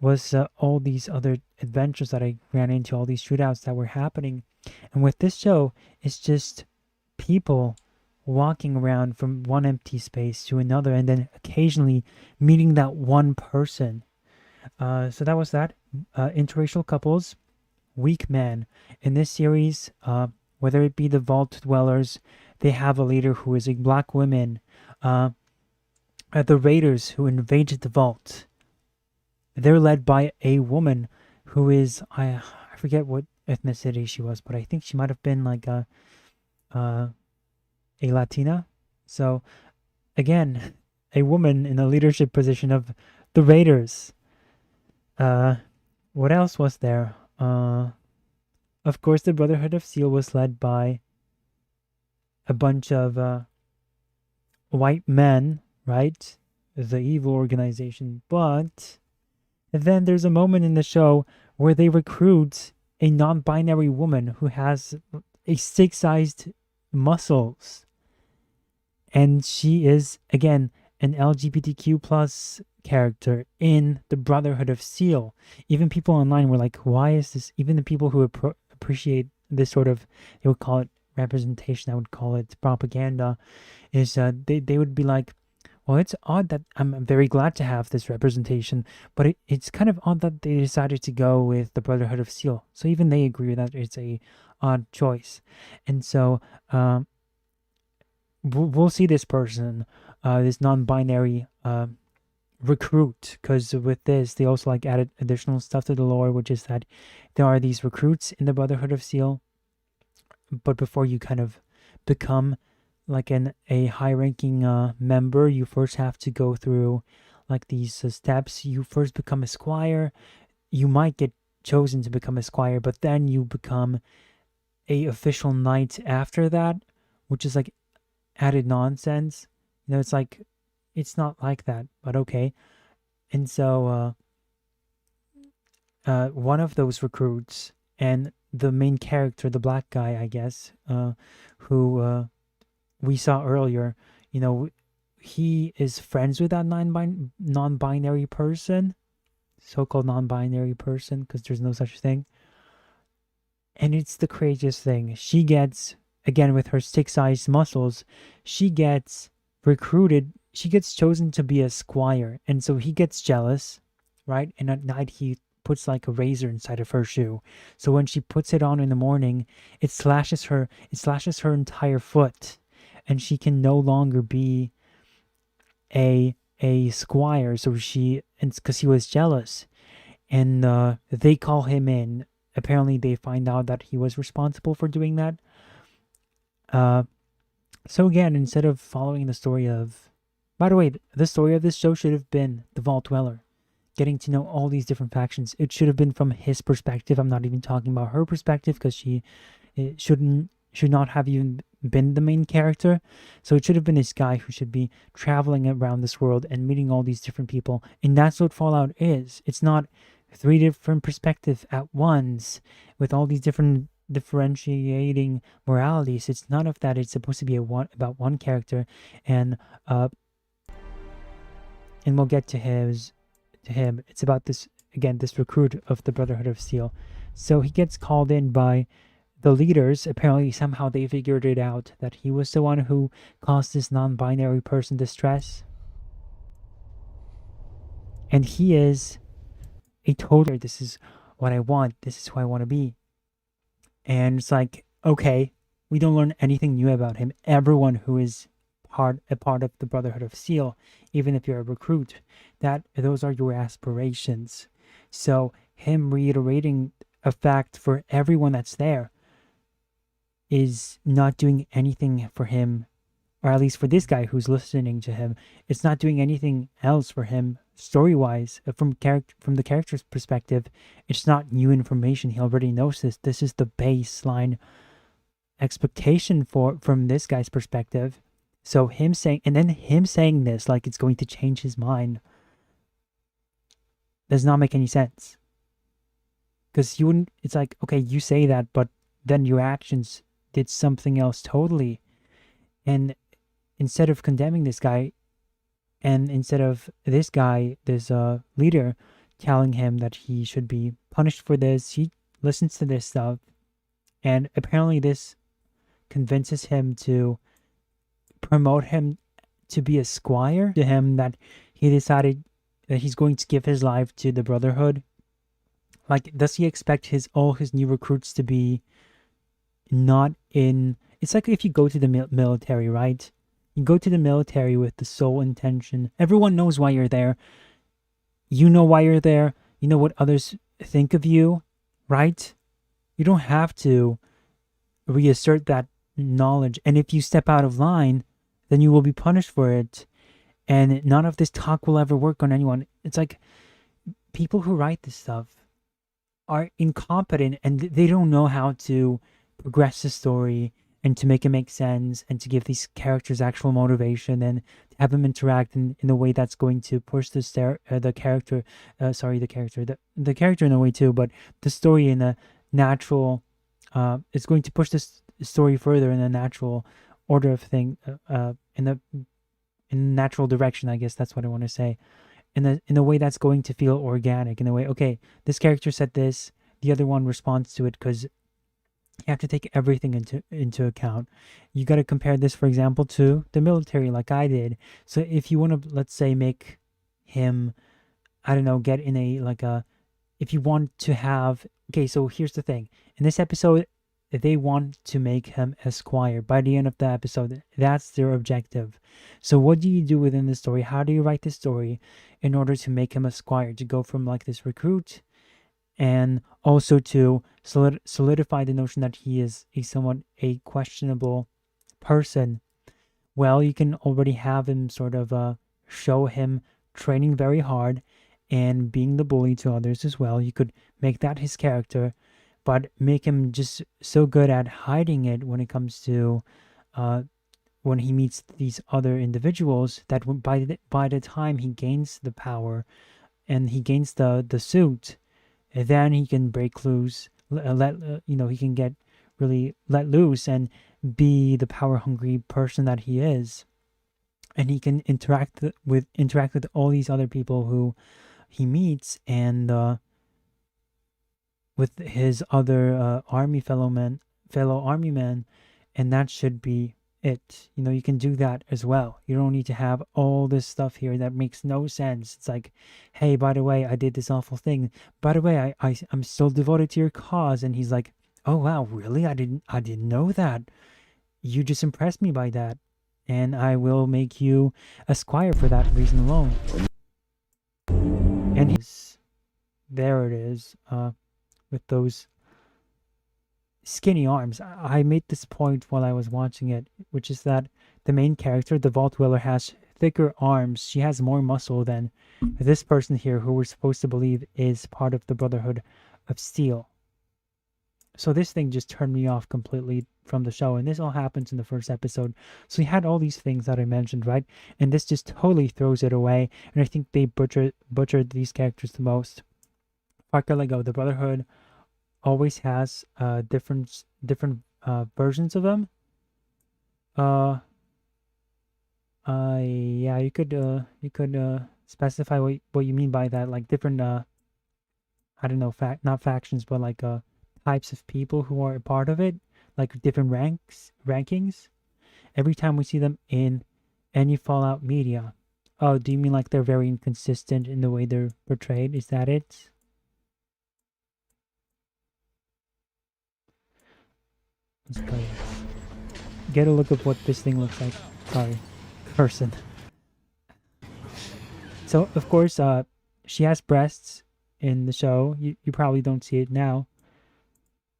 was all these other adventures that I ran into, all these shootouts that were happening. And with this show, it's just people walking around from one empty space to another, and then occasionally meeting that one person. So that was that. Interracial couples, weak men. In this series, whether it be the Vault Dwellers, they have a leader who is a black woman. The Raiders, who invaded the vault, they're led by a woman who is, I forget what ethnicity she was, but I think she might have been like a Latina. So again, a woman in a leadership position of the Raiders. What else was there? Of course, the Brotherhood of Steel was led by a bunch of white men, right? The evil organization. But then there's a moment in the show where they recruit a non-binary woman who has a stick-sized muscles. And she is, again, an LGBTQ plus character in the Brotherhood of Steel. Even people online were like, why is this? Even the people who appreciate this sort of, they would call it representation, I would call it propaganda, is they would be like, well, it's odd that I'm very glad to have this representation, but it's kind of odd that they decided to go with the Brotherhood of Steel. So even they agree that it's a odd choice. And so we'll see this person, this non-binary recruit, because with this they also like added additional stuff to the lore, which is that there are these recruits in the Brotherhood of Steel, but before you kind of become like a high-ranking member, you first have to go through like these steps. You first become a squire. You might get chosen to become a squire, but then you become a official knight after that, which is like added nonsense. You know, it's like, it's not like that, but okay. And so one of those recruits and the main character, the black guy, I guess, who we saw earlier, you know, he is friends with that non-binary person, so-called non-binary person, because there's no such thing. And it's the craziest thing. She gets, again, with her stick-sized muscles, she gets recruited. She gets chosen to be a squire, and so he gets jealous, right? And at night he puts like a razor inside of her shoe. So when she puts it on in the morning, it slashes her entire foot, and she can no longer be a squire. So and because he was jealous, and they call him in. Apparently they find out that he was responsible for doing that. So again, instead of following the story of, by the way, the story of this show should have been the Vault Dweller, getting to know all these different factions. It should have been from his perspective. I'm not even talking about her perspective, because she should not have even been the main character. So it should have been this guy who should be traveling around this world and meeting all these different people. And that's what Fallout is. It's not 3 different perspectives at once with all these different differentiating moralities. It's none of that. It's supposed to be about one character, and we'll get to him. It's about this, again, this recruit of the Brotherhood of Steel. So he gets called in by the leaders. Apparently somehow they figured it out that he was the one who caused this non-binary person distress, and he is a total, this is what I want, this is who I want to be. And it's like, okay, we don't learn anything new about him. Everyone who is a part of the Brotherhood of Steel, even if you're a recruit, those are your aspirations. So him reiterating a fact for everyone that's there is not doing anything for him, or at least for this guy who's listening to him. It's not doing anything else for him story-wise. From the character's perspective, it's not new information. He already knows this. This is the baseline expectation from this guy's perspective. So him saying this like it's going to change his mind does not make any sense. Because you wouldn't, it's like, okay, you say that, but then your actions did something else totally. And instead of condemning this guy, and instead of this guy, this leader, telling him that he should be punished for this, he listens to this stuff. And apparently this convinces him to promote him to be a squire to him, that he decided that he's going to give his life to the Brotherhood. Like, does he expect all his new recruits to be not in... It's like if you go to the military, right? You go to the military with the sole intention. Everyone knows why you're there. You know why you're there. You know what others think of you, right? You don't have to reassert that knowledge. And if you step out of line, then you will be punished for it. And none of this talk will ever work on anyone. It's like people who write this stuff are incompetent, and they don't know how to progress the story and to make it make sense, and to give these characters actual motivation, and to have them interact in a way that's going to push the character in a way too, but the story in a natural, it's going to push this story further in a natural order of thing, in a natural direction, I guess that's what I want to say. In a way that's going to feel organic, in a way, okay, this character said this, the other one responds to it, because you have to take everything into account. You got to compare this, for example, to the military, like I did. So if you want to, let's say, make him, I don't know, get in if you want to have, okay, so here's the thing. In this episode, they want to make him a squire. By the end of the episode, that's their objective. So what do you do within the story? How do you write the story in order to make him a squire, to go from like this recruit, and also to solidify the notion that he is a questionable person? Well, you can already have him sort of show him training very hard and being the bully to others as well. You could make that his character, but make him just so good at hiding it when it comes to when he meets these other individuals, that by the time he gains the power and he gains the suit, then he can break loose, he can get really let loose and be the power hungry person that he is, and he can interact with all these other people who he meets, and with his other fellow army men, and that should be it. You can do that as well. You don't need to have all this stuff here that makes no sense. It's like, hey, by the way, I did this awful thing. By the way, I'm still devoted to your cause. And he's like, oh wow, really? I didn't know that. You just impressed me by that, and I will make you a squire for that reason alone. And there it is, with those skinny arms. I made this point while I was watching it, which is that the main character, the Vault Dweller, has thicker arms. She has more muscle than this person here, who we're supposed to believe is part of the Brotherhood of Steel. So this thing just turned me off completely from the show, and this all happens in the first episode. So you had all these things that I mentioned, right? And this just totally throws it away, and I think they butchered these characters the most. Parker Lego, the Brotherhood always has different versions of them. Yeah, you could specify what you mean by that, like different I don't know, not factions, but like types of people who are a part of it, like different rankings. Every time we see them in any Fallout media. Oh, do you mean like they're very inconsistent in the way they're portrayed? Is that it? Let's play it. Get a look at what this thing looks like. Sorry, person. So of course, she has breasts in the show. You probably don't see it now,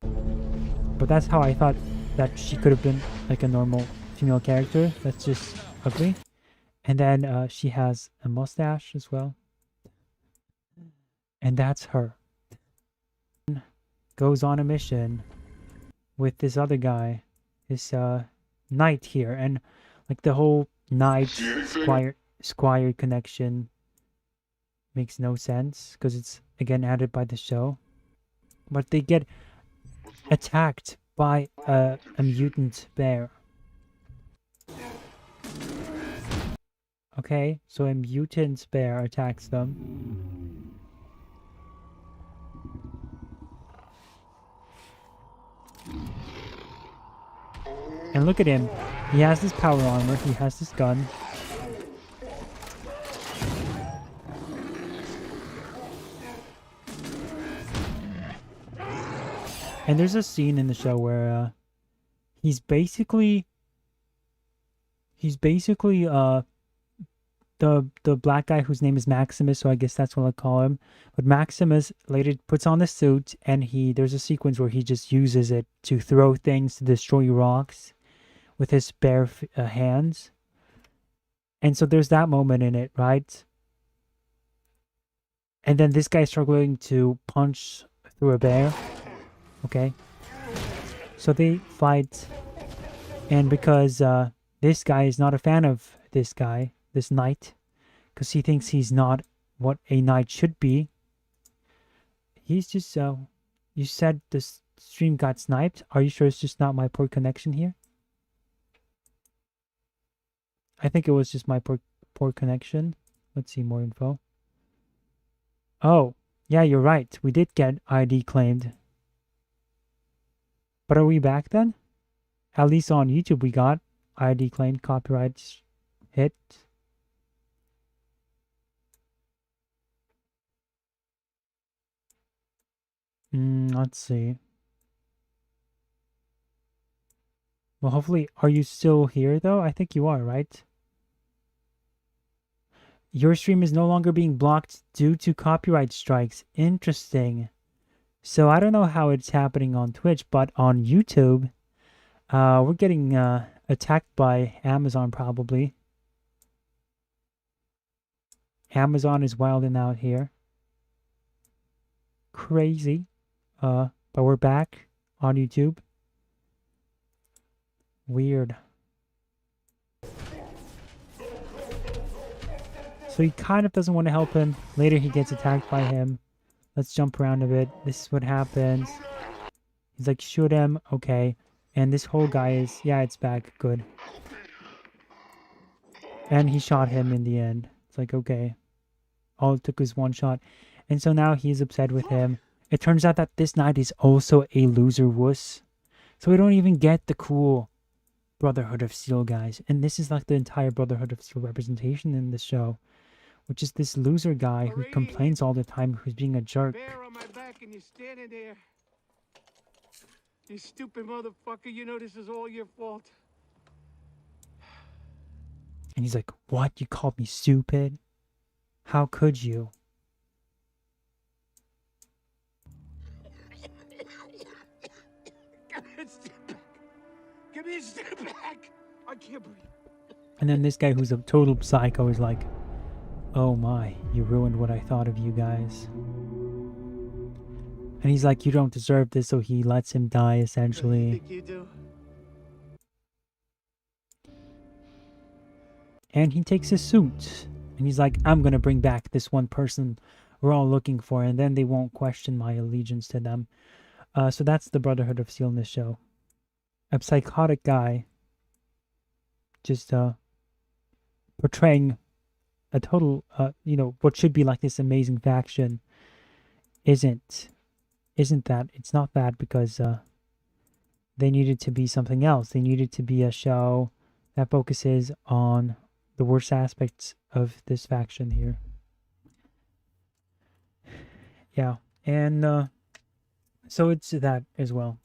but that's how I thought that she could have been, like a normal female character. That's just ugly. And then she has a mustache as well, and that's her. Goes on a mission with this other guy, this knight here, and like the whole knight squire connection makes no sense because it's again added by the show. but they get attacked by a mutant bear. Okay, so a mutant bear attacks them. And look at him. He has this power armor, he has this gun. And there's a scene in the show where he's basically the black guy whose name is Maximus, so I guess that's what I'll call him. But Maximus later puts on the suit, and there's a sequence where he just uses it to throw things to destroy rocks with his bare hands. And so there's that moment in it, right? And then this guy's struggling to punch through a bear. Okay. So they fight, and because this guy is not a fan of this guy, this knight, because he thinks he's not what a knight should be. He's just you said this stream got sniped. Are you sure it's just not my poor connection here? I think it was just my poor connection. Let's see more info. Oh, yeah, you're right. We did get ID claimed. But are we back then? At least on YouTube we got ID claimed, copyright hit. Let's see. Well, hopefully, are you still here though? I think you are, right? Your stream is no longer being blocked due to copyright strikes. Interesting. So I don't know how it's happening on Twitch, but on YouTube, we're getting attacked by Amazon probably. Amazon is wilding out here. Crazy. But we're back on YouTube. Weird. So he kind of doesn't want to help him. Later he gets attacked by him. Let's jump around a bit. This is what happens. He's like, shoot him. Okay. And this whole guy is, yeah, it's back. Good. And he shot him in the end. It's like, okay. All it took was one shot. And so now he's upset with him. It turns out that this knight is also a loser wuss. So we don't even get the cool Brotherhood of Steel guys. And this is like the entire Brotherhood of Steel representation in the show. Which is this loser guy who complains all the time, who's being a jerk. Bear on my back and you're standing there. You stupid motherfucker, you know this is all your fault. And he's like, what? You called me stupid? How could you? Give me a step back. I can't breathe. And then this guy who's a total psycho is like, oh my, you ruined what I thought of you guys. And he's like, you don't deserve this, so he lets him die, essentially. Think you do? And he takes his suit. And he's like, I'm gonna bring back this one person we're all looking for, and then they won't question my allegiance to them. So that's the Brotherhood of Steel in this show. A psychotic guy just portraying a total, what should be like this amazing faction isn't that. It's not that because they needed to be something else. They needed to be a show that focuses on the worst aspects of this faction here. Yeah, and so it's that as well.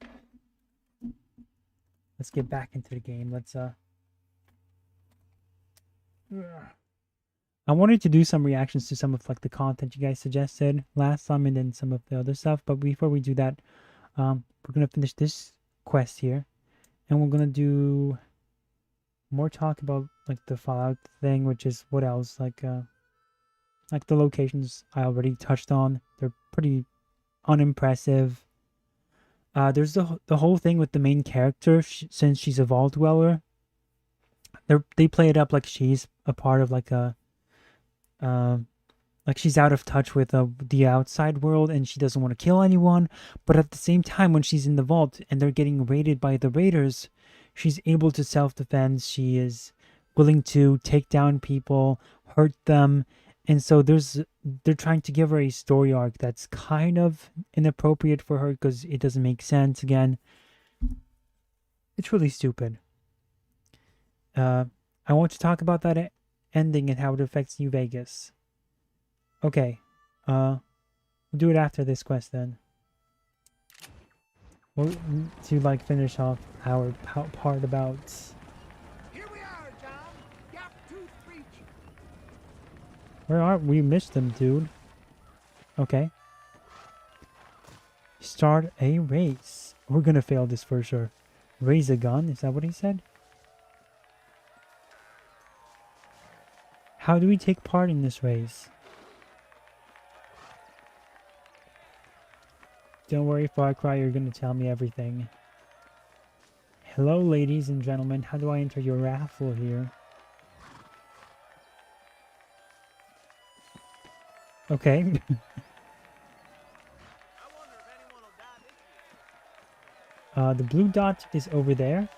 Let's get back into the game. Let's I wanted to do some reactions to some of like the content you guys suggested last time, and then some of the other stuff. But before we do that, we're gonna finish this quest here, and we're gonna do more talk about like the Fallout thing, which is what else, like the locations I already touched on. They're pretty unimpressive. There's the whole thing with the main character, since she's a Vault Dweller. They play it up like she's a part of like like she's out of touch with the outside world and she doesn't want to kill anyone. But at the same time, when she's in the vault and they're getting raided by the raiders, she's able to self-defend. She is willing to take down people, hurt them. And so they're trying to give her a story arc that's kind of inappropriate for her because it doesn't make sense. Again, it's really stupid. I want to talk about that ending and how it affects New Vegas. Okay, we'll do it after this quest then. Well, to like finish off our part about. Here we are, John. Gap Tooth Reach. Where are we? Missed them, dude. Okay. Start a race. We're gonna fail this for sure. Raise a gun. Is that what he said? How do we take part in this race? Don't worry, Far Cry, you're gonna tell me everything. Hello, ladies and gentlemen. How do I enter your raffle here? Okay. The blue dot is over there.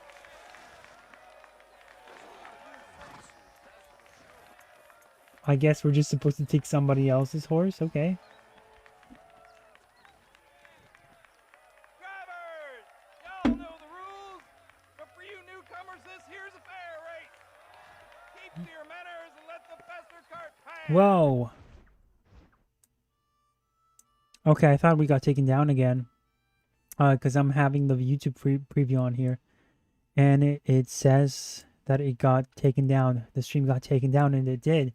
I guess we're just supposed to take somebody else's horse, okay. Drivers! Y'all know the rules, but for you newcomers, this here's a fair race. Keep to your manners and let the faster cart pass. Whoa. Okay, I thought we got taken down again. Because I'm having the YouTube preview on here. And it says that it got taken down. The stream got taken down, and it did.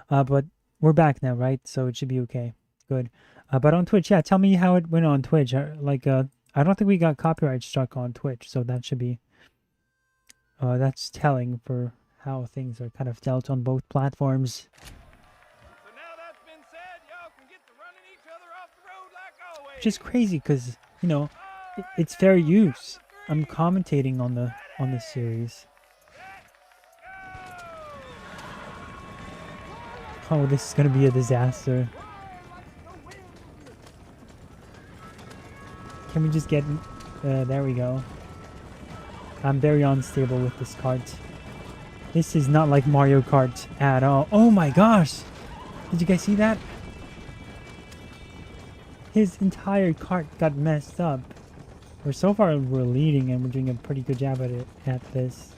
But we're back now, right? So it should be okay. Good. But on Twitch, yeah, tell me how it went on Twitch. I don't think we got copyright struck on Twitch, so that should be... that's telling for how things are kind of dealt on both platforms. So now that's been said, y'all can get to running each other off the road like always. Which is crazy, because, you know, it's fair use. I'm commentating on the series. Oh, this is gonna be a disaster. Can we just get... there we go. I'm very unstable with this cart. This is not like Mario Kart at all. Oh my gosh! Did you guys see that? His entire cart got messed up. So far we're leading and we're doing a pretty good job at this.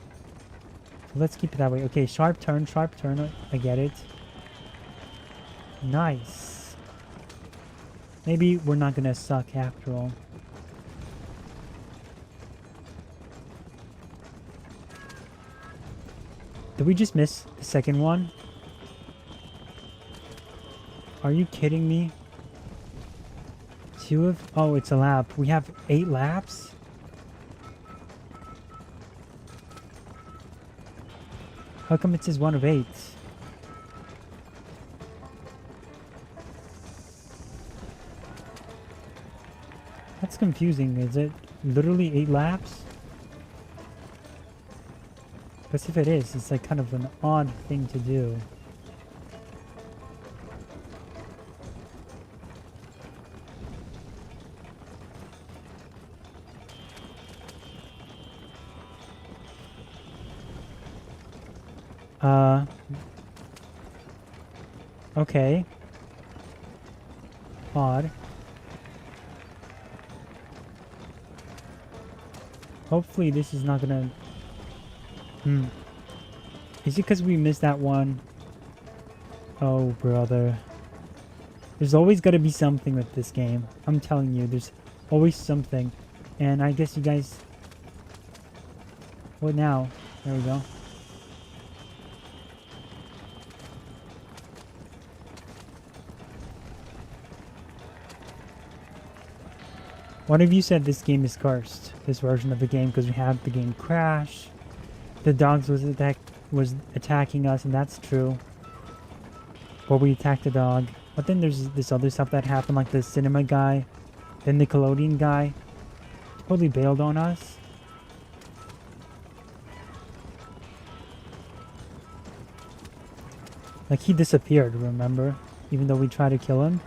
So let's keep it that way. Okay, sharp turn, I get it. Nice. Maybe we're not gonna suck after all. Did we just miss the second one? Are you kidding me? Oh, it's a lap. We have 8 laps? How come it says 1 of 8? That's confusing. Is it literally 8 laps? Because if it is, it's like kind of an odd thing to do. Okay. Odd. Hopefully this is not gonna... Is it because we missed that one? Oh, brother. There's always gotta be something with this game. I'm telling you, there's always something. And I guess you guys... What now? There we go. One of you said this game is cursed, this version of the game, because we had the game crash. The dogs was attacking us, and that's true. But we attacked the dog. But then there's this other stuff that happened, like the cinema guy, the Nickelodeon guy, totally bailed on us. Like he disappeared, remember? even though we try to kill him.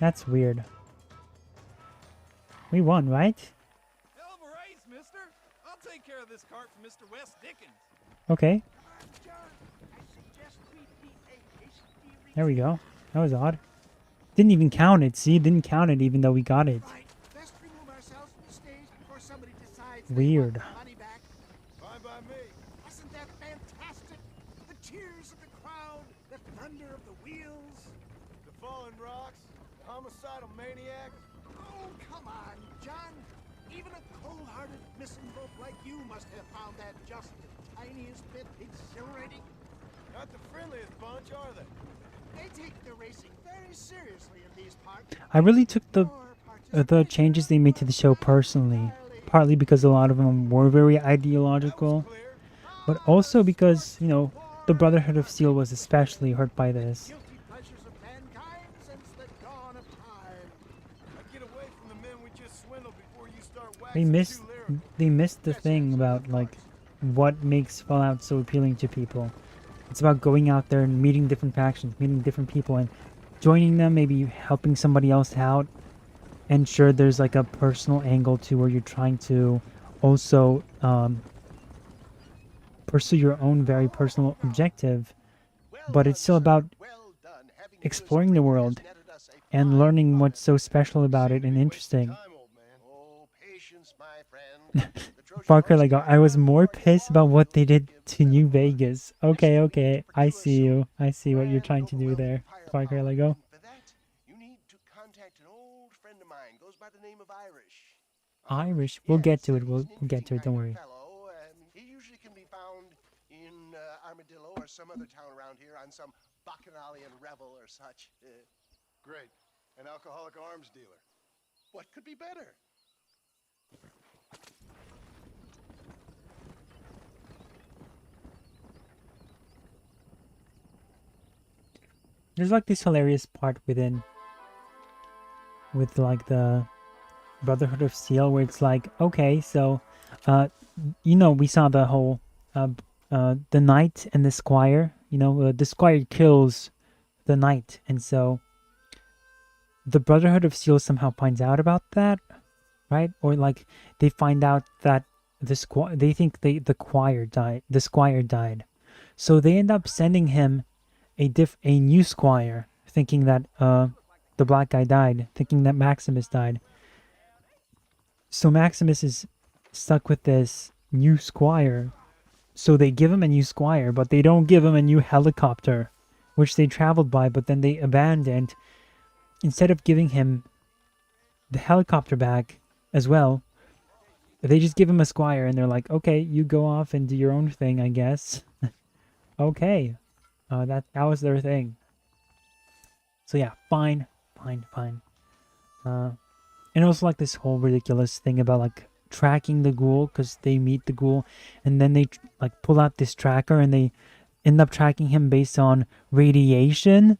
That's weird. We won, right? Hell of a race, mister. I'll take care of this cart for Mr. West Dickens. Okay, John, I suggest we keep a hasty there we go. That was odd. Didn't even count it. See, didn't count it even though we got it. Right. Best remove ourselves from the stage before somebody decides Weird. they want the money back. Fine by me. Wasn't that fantastic? The cheers of the crowd, the thunder of the wheels. The fallen rocks, the homicidal maniac. Oh, come on, John. Even a cold-hearted misanthrope like you must have found that just the tiniest bit exhilarating. Not the friendliest bunch, are they? They take the racing very seriously in these parts. I really took the Your changes they made to the show personally, partly because a lot of them were very ideological, Clear. but also because, you know, the Brotherhood of Steel was especially hurt by this. guilty pleasures of mankind since the dawn of time. I get away from the men we just swindled before you start They waxing missed too lyrical. they missed the thing about like what makes Fallout so appealing to people. It's about going out there and meeting different factions, meeting different people, and joining them, maybe helping somebody else out. And sure, there's like a personal angle to where you're trying to also pursue your own very personal objective, but it's still about exploring the world and learning what's so special about it and interesting. Time, old man. Oh, patience, my friend. The Trojan Far Cry horse Lego, I was more pissed about what they did to New Vegas. Okay, I see you. I see what you're trying to do there, Far Cry Lego. For that, you need to contact an old friend of mine. Goes by the name of Irish. Irish, we'll get to it. We'll He's an get to it. Don't worry. interesting fellow. He usually can be found in Armadillo or some other town around here on some bacchanalian revel or such. Great. An alcoholic arms dealer. What could be better? There's like this hilarious part with like the Brotherhood of Steel where it's like, okay, so you know, we saw the whole the knight and the squire, you know, the squire kills the knight, and so the Brotherhood of Steel somehow finds out about that, right? Or like they find out that they think the squire died, so they end up sending him a new squire, thinking that the black guy died, thinking that Maximus died. So Maximus is stuck with this new squire. So they give him a new squire, but they don't give him a new helicopter, which they traveled by, but then they abandoned. Instead of giving him the helicopter back as well, they just give him a squire, and they're like, okay, you go off and do your own thing, I guess. Okay. That was their thing. So yeah, fine. And also like this whole ridiculous thing about like tracking the ghoul, because they meet the ghoul, and then they like pull out this tracker, and they end up tracking him based on radiation.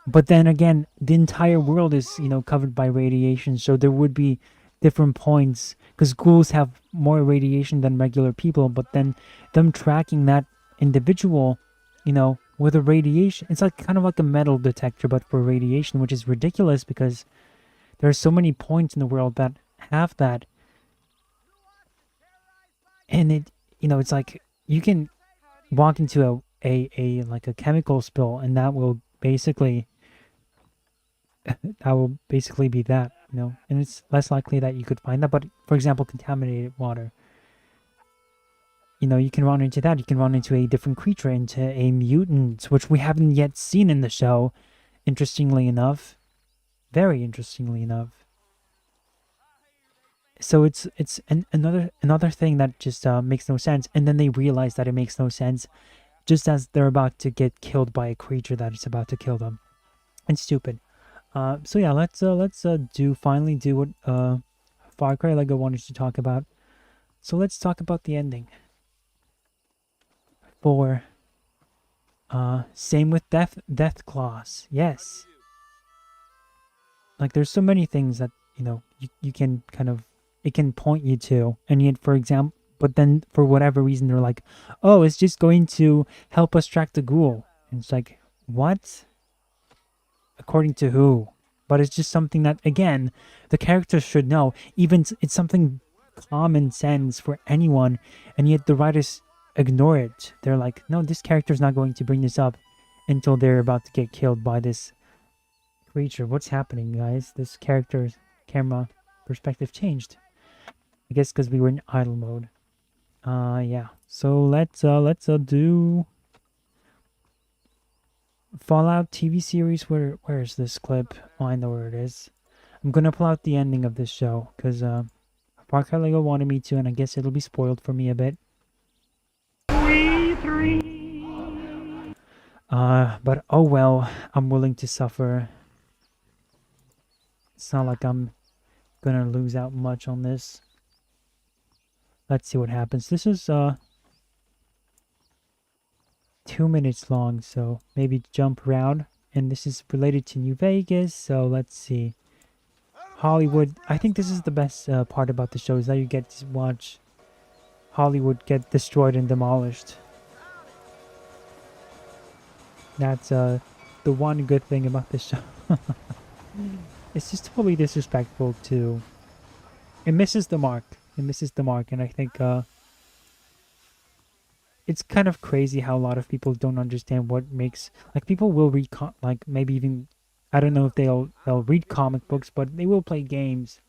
But then again, the entire world is, you know, covered by radiation, so there would be different points, because ghouls have more radiation than regular people, but then them tracking that individual, you know, with a radiation, it's like kind of like a metal detector but for radiation, which is ridiculous because there are so many points in the world that have that. And it, you know, it's like you can walk into a like a chemical spill, and that will basically be that, you know, and it's less likely that you could find that. But for example, contaminated water, you know, you can run into that. You can run into a different creature, into a mutant, which we haven't yet seen in the show, interestingly enough. Very interestingly enough. So it's another thing that just makes no sense. And then they realize that it makes no sense just as they're about to get killed by a creature that is about to kill them. It's stupid. So yeah, let's finally do what Far Cry Lego wanted to talk about. So let's talk about the ending. For same with Deathclaws. Yes. Like there's so many things that, you know, you can kind of, it can point you to. And yet, for example, but then for whatever reason they're like, oh, it's just going to help us track the ghoul. And it's like, what? According to who? But it's just something that, again, the characters should know. Even it's something common sense for anyone, and yet the writers ignore it. They're like, no, this character's not going to bring this up until they're about to get killed by this creature. What's happening, guys? This character's camera perspective changed. I guess because we were in idle mode. Yeah. So let's do Fallout TV series. Where's this clip? Oh, I know where it is. I'm gonna pull out the ending of this show because Far Cry Lego wanted me to, and I guess it'll be spoiled for me a bit. But oh well, I'm willing to suffer. It's not like I'm gonna lose out much on this. Let's see what happens. This is 2 minutes long, so maybe jump around. And this is related to New Vegas, so let's see. Hollywood. I think this is the best part about the show, is that you get to watch Hollywood get destroyed and demolished. That's the one good thing about this show. It's just totally disrespectful to... It misses the mark. It misses the mark, and I think it's kind of crazy how a lot of people don't understand what makes... Like, people will read, like, maybe even... I don't know if they'll read comic books, but they will play games.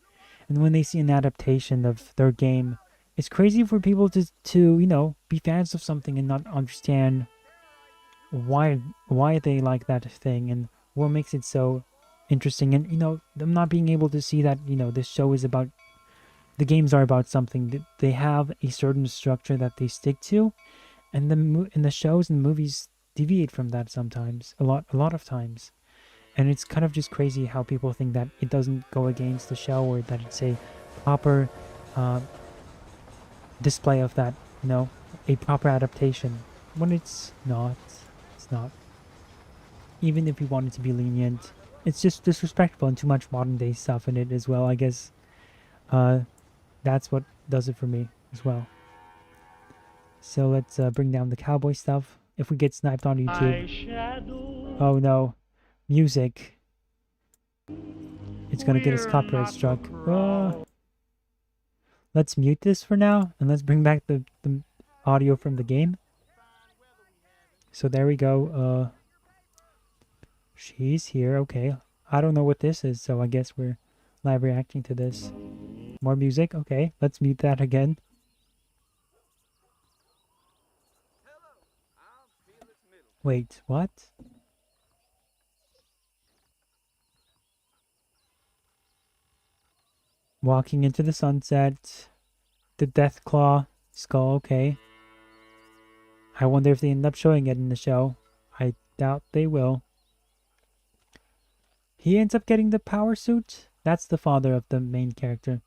And when they see an adaptation of their game, it's crazy for people to you know, be fans of something and not understand why they like that thing and what makes it so interesting. And, you know, them not being able to see that, you know, this show is about... The games are about something. They have a certain structure that they stick to, and the shows and movies deviate from that sometimes. A lot of times. And it's kind of just crazy how people think that it doesn't go against the show, or that it's a proper display of that, you know, a proper adaptation. When it's not. It's not. Even if you wanted to be lenient, it's just disrespectful and too much modern day stuff in it as well, I guess. That's what does it for me as well. So let's bring down the cowboy stuff. If we get sniped on YouTube. Oh no. Music. It's gonna get us copyright struck. Let's mute this for now, and let's bring back the audio from the game. So there we go. She's here. Okay. I don't know what this is, so I guess we're live reacting to this. More music. Okay. Let's mute that again. Wait, what? Walking into the sunset. The Deathclaw skull, okay. I wonder if they end up showing it in the show. I doubt they will. He ends up getting the power suit? That's the father of the main character.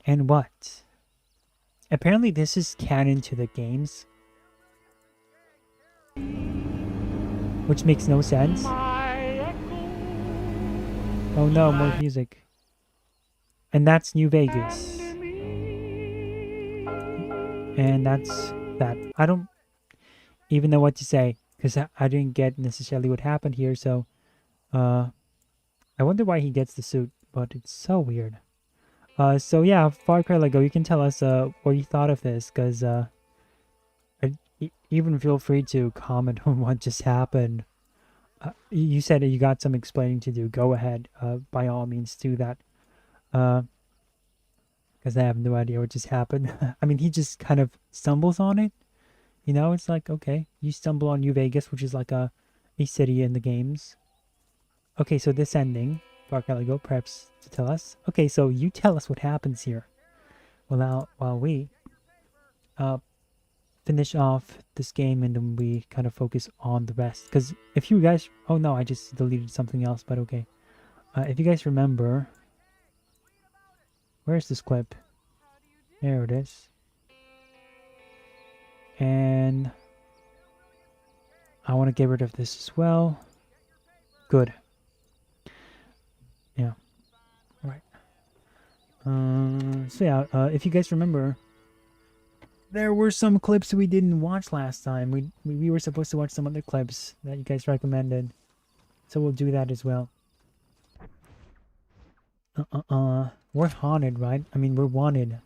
And what? Apparently this is canon to the games. Which makes no sense. Oh no, more music. And that's New Vegas. And that's that. I don't even know what to say, because I didn't get necessarily what happened here, so I wonder why he gets the suit, but it's so weird. So yeah, Far Cry Lego, you can tell us what you thought of this, because even feel free to comment on what just happened. You said you got some explaining to do. Go ahead, by all means do that. Because I have no idea what just happened. I mean, he just kind of stumbles on it. You know, it's like, okay, you stumble on New Vegas, which is like a city in the games. Okay, so this ending, Far Cry Lego, perhaps to tell us. Okay, so you tell us what happens here. Well, now, while we finish off this game, and then we kind of focus on the rest. Because if you guys... Oh no, I just deleted something else, but okay. If you guys remember... Where's this clip? There it is. And I want to get rid of this as well. Good. Yeah. All right. So yeah, if you guys remember, there were some clips we didn't watch last time. We were supposed to watch some other clips that you guys recommended. So we'll do that as well. We're haunted, right? I mean, we're wanted. My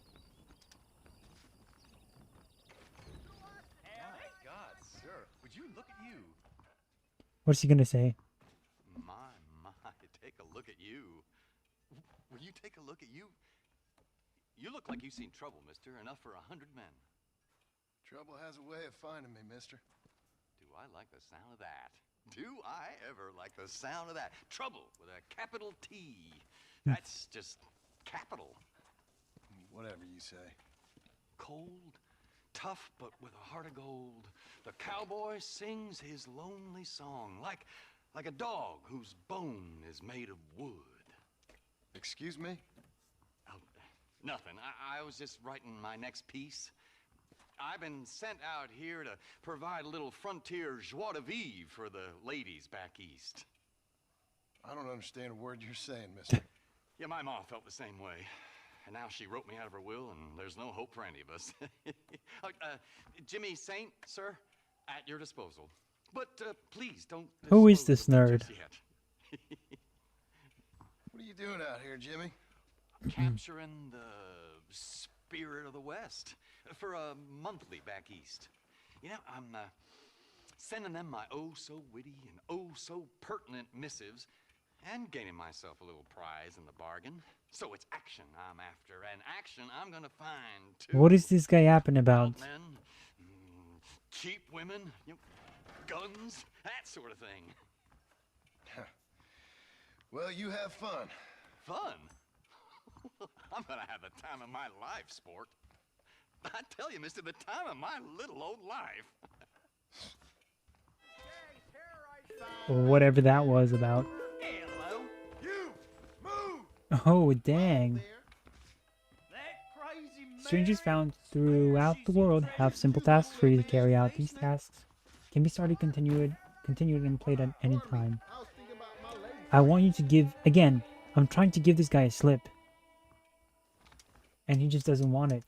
God, sir, would you look at you? What's he gonna say? My, take a look at you. Will you take a look at you? You look like you've seen trouble, mister. Enough for 100 men. Trouble has a way of finding me, mister. Do I like the sound of that? Do I ever like the sound of that? Trouble with a capital T. That's just capital. Whatever you say. Cold, tough, but with a heart of gold. The cowboy sings his lonely song like a dog whose bone is made of wood. Excuse me? Oh, nothing. I was just writing my next piece. I've been sent out here to provide a little frontier joie de vivre for the ladies back east. I don't understand a word you're saying, mister. Yeah, my ma felt the same way. And now she wrote me out of her will, and there's no hope for any of us. Jimmy Saint, sir, at your disposal. But please don't. Who is this nerd? Just yet. What are you doing out here, Jimmy? Capturing the spirit of the West for a monthly back east. You know, I'm sending them my oh-so-witty and oh-so-pertinent missives and gaining myself a little prize in the bargain. So it's action I'm after, and action I'm gonna find, too. What is this guy yapping about? Men, cheap women, guns, that sort of thing. Well, you have fun. Fun? I'm gonna have the time of my life, sport. I tell you, mister, the time of my little old life. Whatever that was about. Hello. You! Move! Oh, dang. Strangers found throughout the world have simple tasks for you to carry out. These tasks can be started, continued, and played at any time. I want you to give... Again, I'm trying to give this guy a slip. And he just doesn't want it.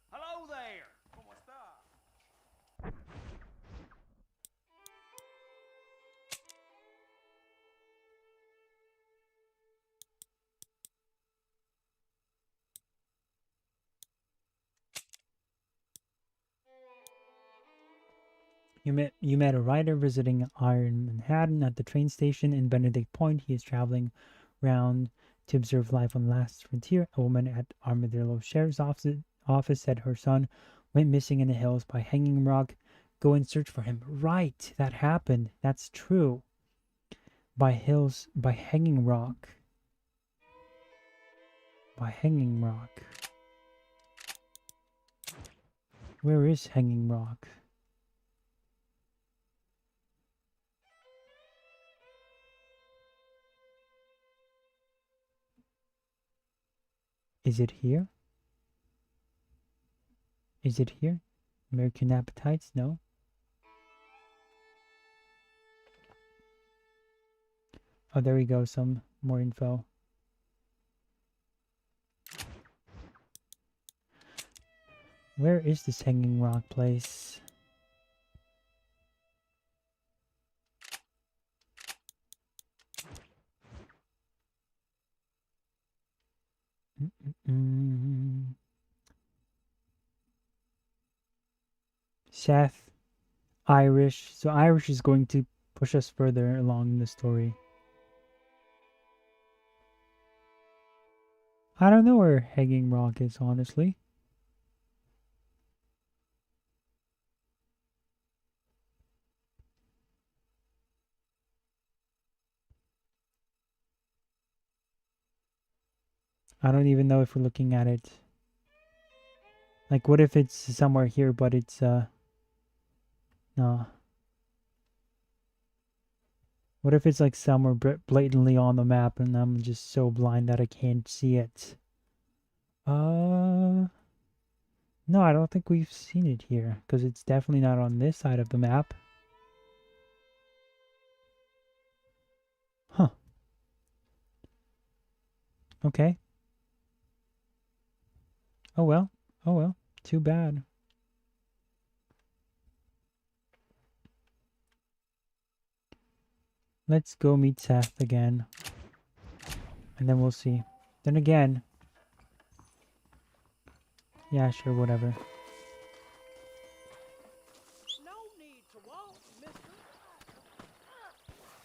Hello there. ¿Cómo está? You met a writer visiting Iron Manhattan at the train station in Benedict Point. He is traveling around to observe life on the last frontier. A woman at Armadillo Sheriff's office said her son went missing in the hills by Hanging Rock. Go and search for him. Right, that happened. That's true. By Hanging Rock. By Hanging Rock. Where is Hanging Rock? Is it here? Is it here? American Appetites? No. Oh, there we go. Some more info. Where is this Hanging Rock place? Seth, Irish. So Irish is going to push us further along in the story. I don't know where Hanging Rock is, honestly. I don't even know if we're looking at it. Like, what if it's somewhere here, but it's, no. What if it's, like, somewhere blatantly on the map and I'm just so blind that I can't see it? No, I don't think we've seen it here, because it's definitely not on this side of the map. Huh. Okay. Oh well. Oh well. Too bad. Let's go meet Seth again. And then we'll see. Then again. Yeah, sure, whatever.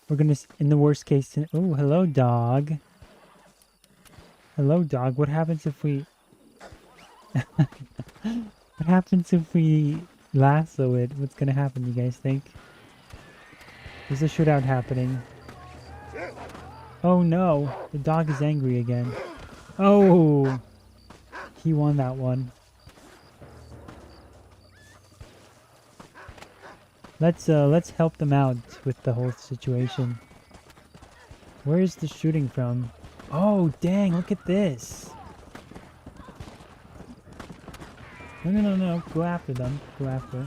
We're gonna, in the worst case, oh, hello, dog. Hello, dog. What happens if we... What happens if we lasso it? What's gonna happen, you guys think? There's a shootout happening. Oh no, the dog is angry again. Oh, he won that one. Let's help them out with the whole situation. Where is the shooting from? Oh dang, look at this. No, go after them. Go after.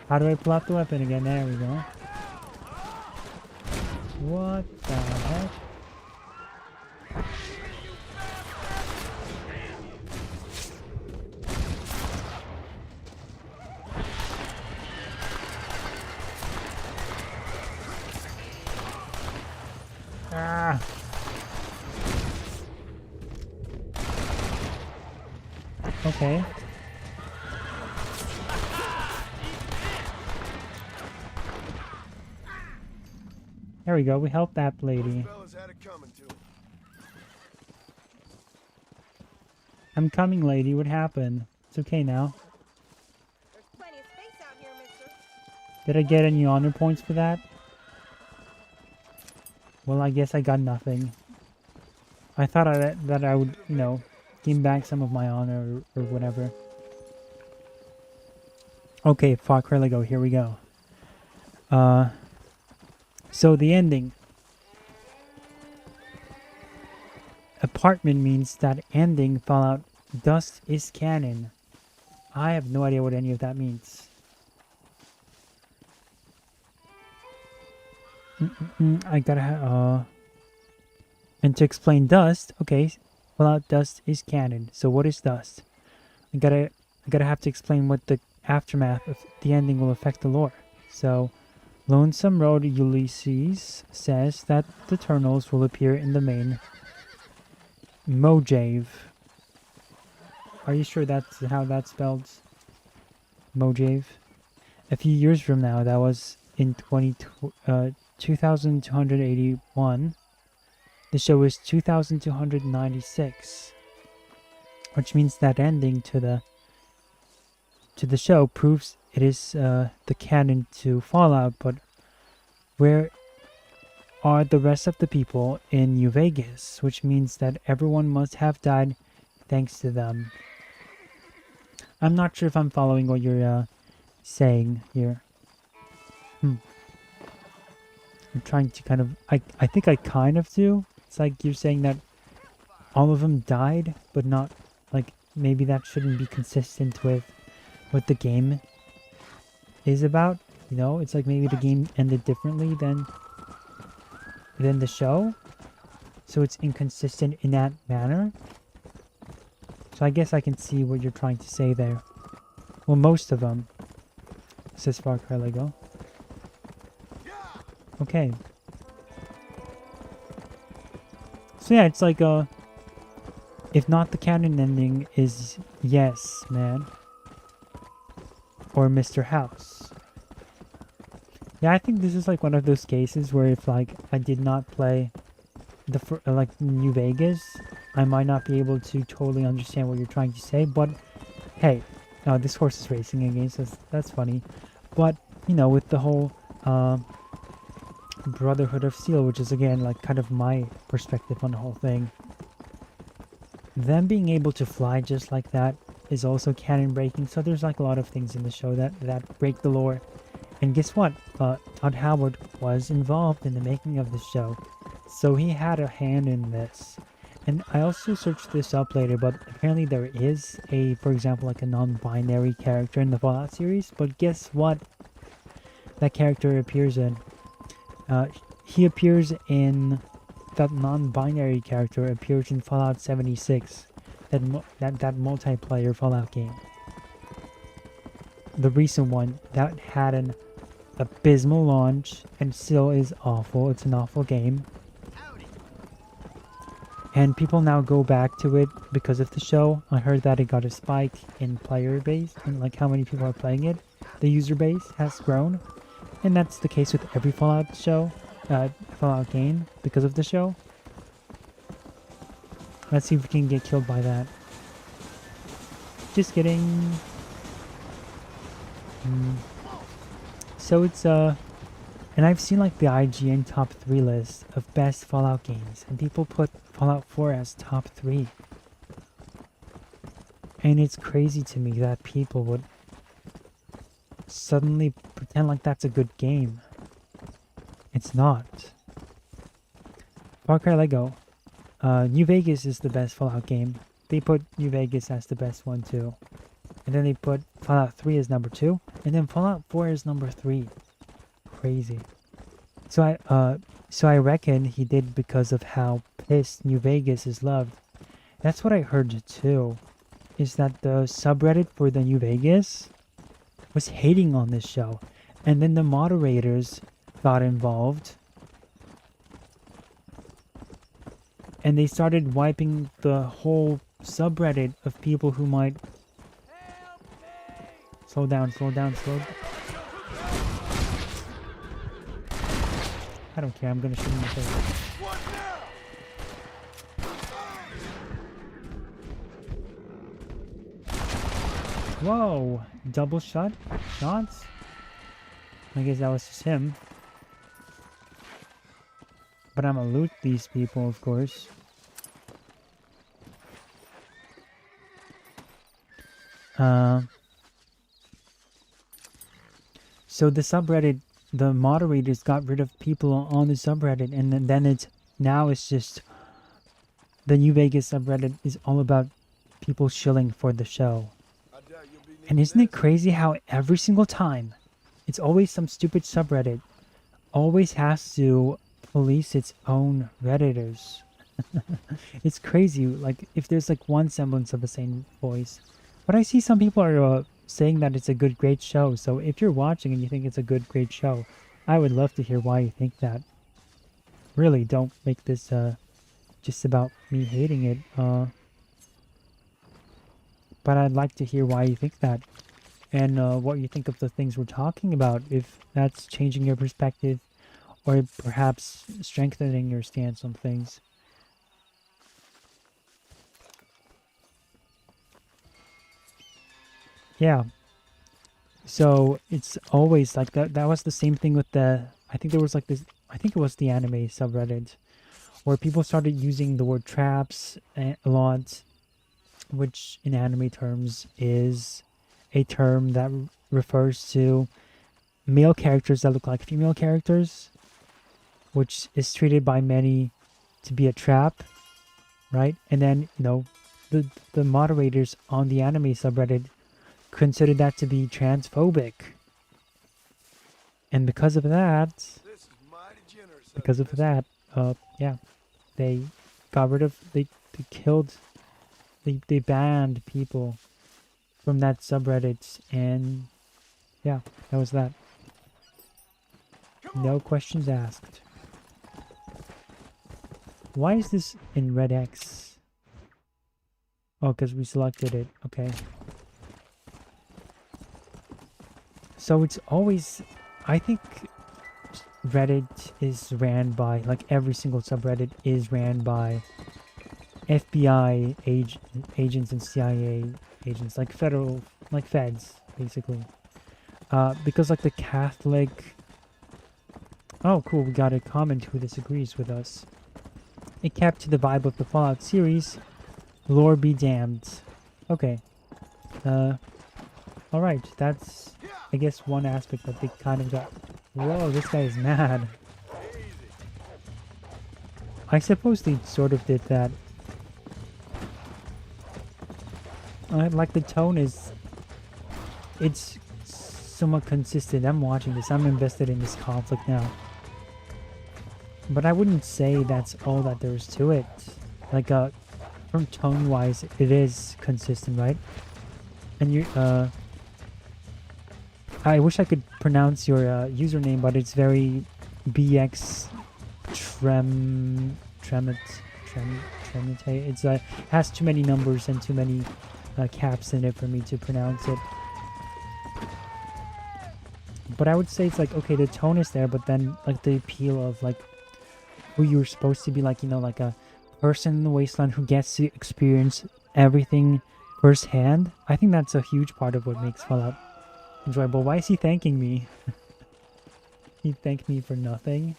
How do I pull out the weapon again? There we go. What the heck? Ah! Okay. There we go, we helped that lady. I'm coming, lady. What happened? It's okay now. There's plenty of space out here, mister. Did I get any honor points for that? Well, I guess I got nothing. I thought that I would, you know, gain back some of my honor or whatever. Okay, Far Cry Lego, here we go. So the ending. Apartment means that ending Fallout Dust is canon. I have no idea what any of that means. I gotta and to explain Dust, okay, Fallout Dust is canon. So what is Dust? I gotta have to explain what the aftermath of the ending will affect the lore. So Lonesome Road Ulysses says that the Eternals will appear in the main Mojave. Are you sure that's how that's spelled? Mojave? A few years from now, that was in 2281. The show is 2296. Which means that ending to the show proves it is the canon to Fallout, but where are the rest of the people in New Vegas? Which means that everyone must have died thanks to them. I'm not sure if I'm following what you're saying here. I'm trying to kind of... I think I kind of do. It's like you're saying that all of them died, but not... Like, maybe that shouldn't be consistent with what the game is about. You know, it's like maybe the game ended differently than the show. So it's inconsistent in that manner. So I guess I can see what you're trying to say there. Well, most of them. Says Far Cry Lego. Okay. So yeah, it's like if not the canon ending is Yes Man or Mr. House. Yeah, I think this is like one of those cases where if like I did not play the like New Vegas, I might not be able to totally understand what you're trying to say. But hey, this horse is racing against us. That's funny. But you know, with the whole Brotherhood of Steel, which is again like kind of my perspective on the whole thing, them being able to fly just like that is also canon breaking. So there's like a lot of things in the show that break the lore. And guess what? Todd Howard was involved in the making of the show, so he had a hand in this. And I also searched this up later, but apparently there is for example, like a non-binary character in the Fallout series. But guess what? That character appears in. He appears in. That non-binary character appears in Fallout 76, that multiplayer Fallout game. The recent one that had an abysmal launch and still is awful. It's an awful game. And people now go back to it because of the show. I heard that it got a spike in player base and like how many people are playing it. The user base has grown. And that's the case with every Fallout show, Fallout game because of the show. Let's see if we can get killed by that. Just kidding. So it's and I've seen like the IGN top 3 list of best Fallout games, and people put Fallout 4 as top 3. And it's crazy to me that people would suddenly pretend like that's a good game. It's not. Far Cry Lego. New Vegas is the best Fallout game. They put New Vegas as the best one too. And then they put Fallout 3 as number 2. And then Fallout 4 is number 3. Crazy. So I reckon he did because of how pissed New Vegas is loved. That's what I heard too. Is that the subreddit for the New Vegas was hating on this show. And then the moderators got involved. And they started wiping the whole subreddit of people who might... Slow down, slow down, slow down. I don't care, I'm gonna shoot him in the face. Whoa! Double shots? I guess that was just him. But I'm gonna loot these people, of course. So the subreddit, the moderators got rid of people on the subreddit, and then it's just the New Vegas subreddit is all about people shilling for the show. And isn't it crazy how every single time it's always some stupid subreddit always has to police its own redditors? It's crazy, like if there's like one semblance of the same voice. But I see some people are saying that it's a good, great show. So if you're watching and you think it's a good, great show, I would love to hear why you think that. Really, don't make this just about me hating it. But I'd like to hear why you think that. And what you think of the things we're talking about. If that's changing your perspective or perhaps strengthening your stance on things. Yeah. So it's always like that. That was the same thing with the, I think there was like this, I think it was the anime subreddit where people started using the word traps a lot, which in anime terms is a term that refers to male characters that look like female characters, which is treated by many to be a trap, right? And then, you know, the moderators on the anime subreddit consider that to be transphobic. And because of that, yeah, they got rid of, they killed, they banned people from that subreddit, and yeah, that was that. No questions asked. Why is this in red X? Oh, because we selected it. Okay. So it's always, I think Reddit is ran by, like every single subreddit is ran by FBI agents and CIA agents, like federal, like feds, basically. Because like the Catholic... Oh, cool, we got a comment who disagrees with us. It kept to the vibe of the Fallout series. Lord be damned. Okay. Alright, that's, I guess, one aspect that they kind of got... Whoa, this guy is mad. I suppose they sort of did that. Like the tone is... It's somewhat consistent. I'm watching this. I'm invested in this conflict now. But I wouldn't say that's all that there is to it. Like, from tone-wise, it is consistent, right? And you, I wish I could pronounce your username, but it's very BX Tremite. It's has too many numbers and too many caps in it for me to pronounce it. But I would say it's like, okay, the tone is there, but then like the appeal of like who you're supposed to be, like, you know, like a person in the wasteland who gets to experience everything firsthand. I think that's a huge part of what makes Fallout enjoyable. Why is he thanking me? He thanked me for nothing.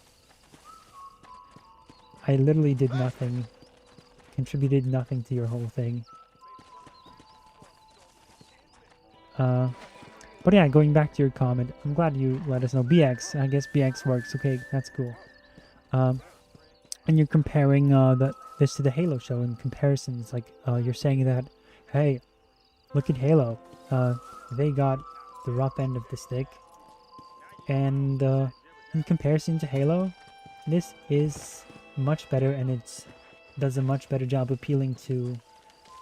I literally did nothing. Contributed nothing to your whole thing. But yeah, going back to your comment, I'm glad you let us know. BX, I guess BX works. Okay, that's cool. And you're comparing this to the Halo show in comparisons. Like, you're saying that, hey, look at Halo. They got the rough end of the stick. And in comparison to Halo, this is much better, and it does a much better job appealing to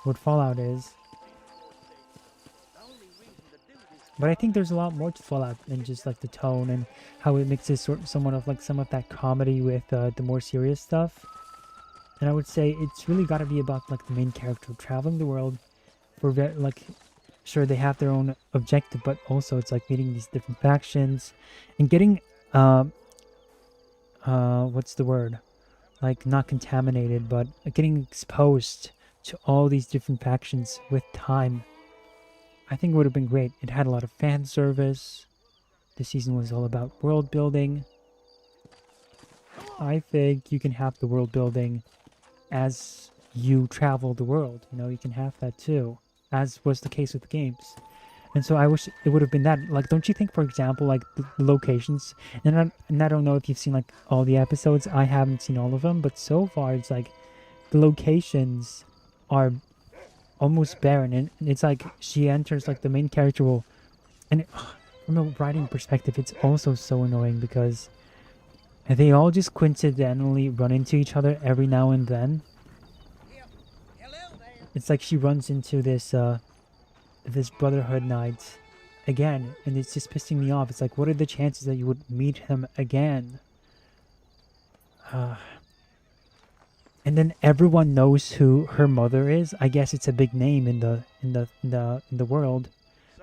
what Fallout is. But I think there's a lot more to Fallout than just like the tone and how it mixes somewhat of like some of that comedy with the more serious stuff. And I would say it's really got to be about like the main character traveling the world for like, sure, they have their own objective, but also it's like meeting these different factions and getting what's the word, like not contaminated, but getting exposed to all these different factions with time. I think it would have been great. It had a lot of fan service. The season was all about world building. I think you can have the world building as you travel the world. You know, you can have that too, as was the case with the games. And so I wish it would have been that. Like, don't you think, for example, like the locations, and I don't know if you've seen like all the episodes. I haven't seen all of them, but so far it's like the locations are almost barren, and it's like she enters like the main character will, and from a writing perspective, it's also so annoying because they all just coincidentally run into each other every now and then. It's like she runs into this this Brotherhood Knight again, and it's just pissing me off. It's like, what are the chances that you would meet him again? And then everyone knows who her mother is. I guess it's a big name in the world,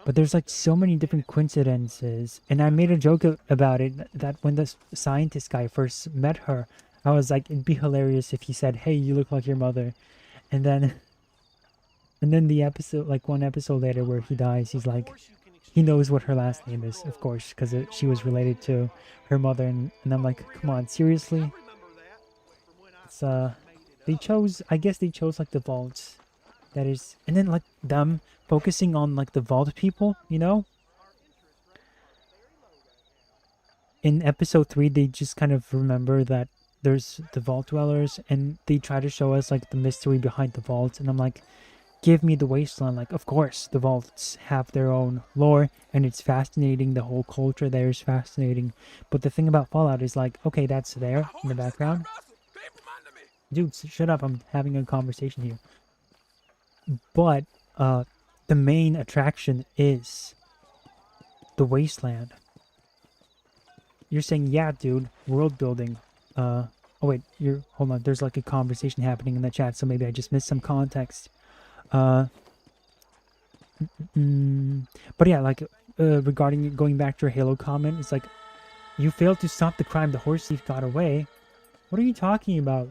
but there's like so many different coincidences. And I made a joke about it, that when the scientist guy first met her, I was like, it'd be hilarious if he said, "Hey, you look like your mother," and then the episode, like one episode later where he dies, he's like, he knows what her last name is, of course, because she was related to her mother, and I'm like, come on, seriously? It's I guess they chose like the vaults, that is, and then like them focusing on like the vault people, you know? In episode 3, they just kind of remember that there's the vault dwellers, and they try to show us like the mystery behind the vault, and I'm like, give me the wasteland. Like, of course, the vaults have their own lore, and it's fascinating. The whole culture there is fascinating. But the thing about Fallout is like, okay, that's there in the background. Dude, shut up. I'm having a conversation here. But the main attraction is the wasteland. You're saying, yeah, dude, world building. Oh, wait, hold on. There's like a conversation happening in the chat, so maybe I just missed some context. But yeah, like regarding going back to your Halo comment, it's like, you failed to stop the crime. The horse thief got away. What are you talking about?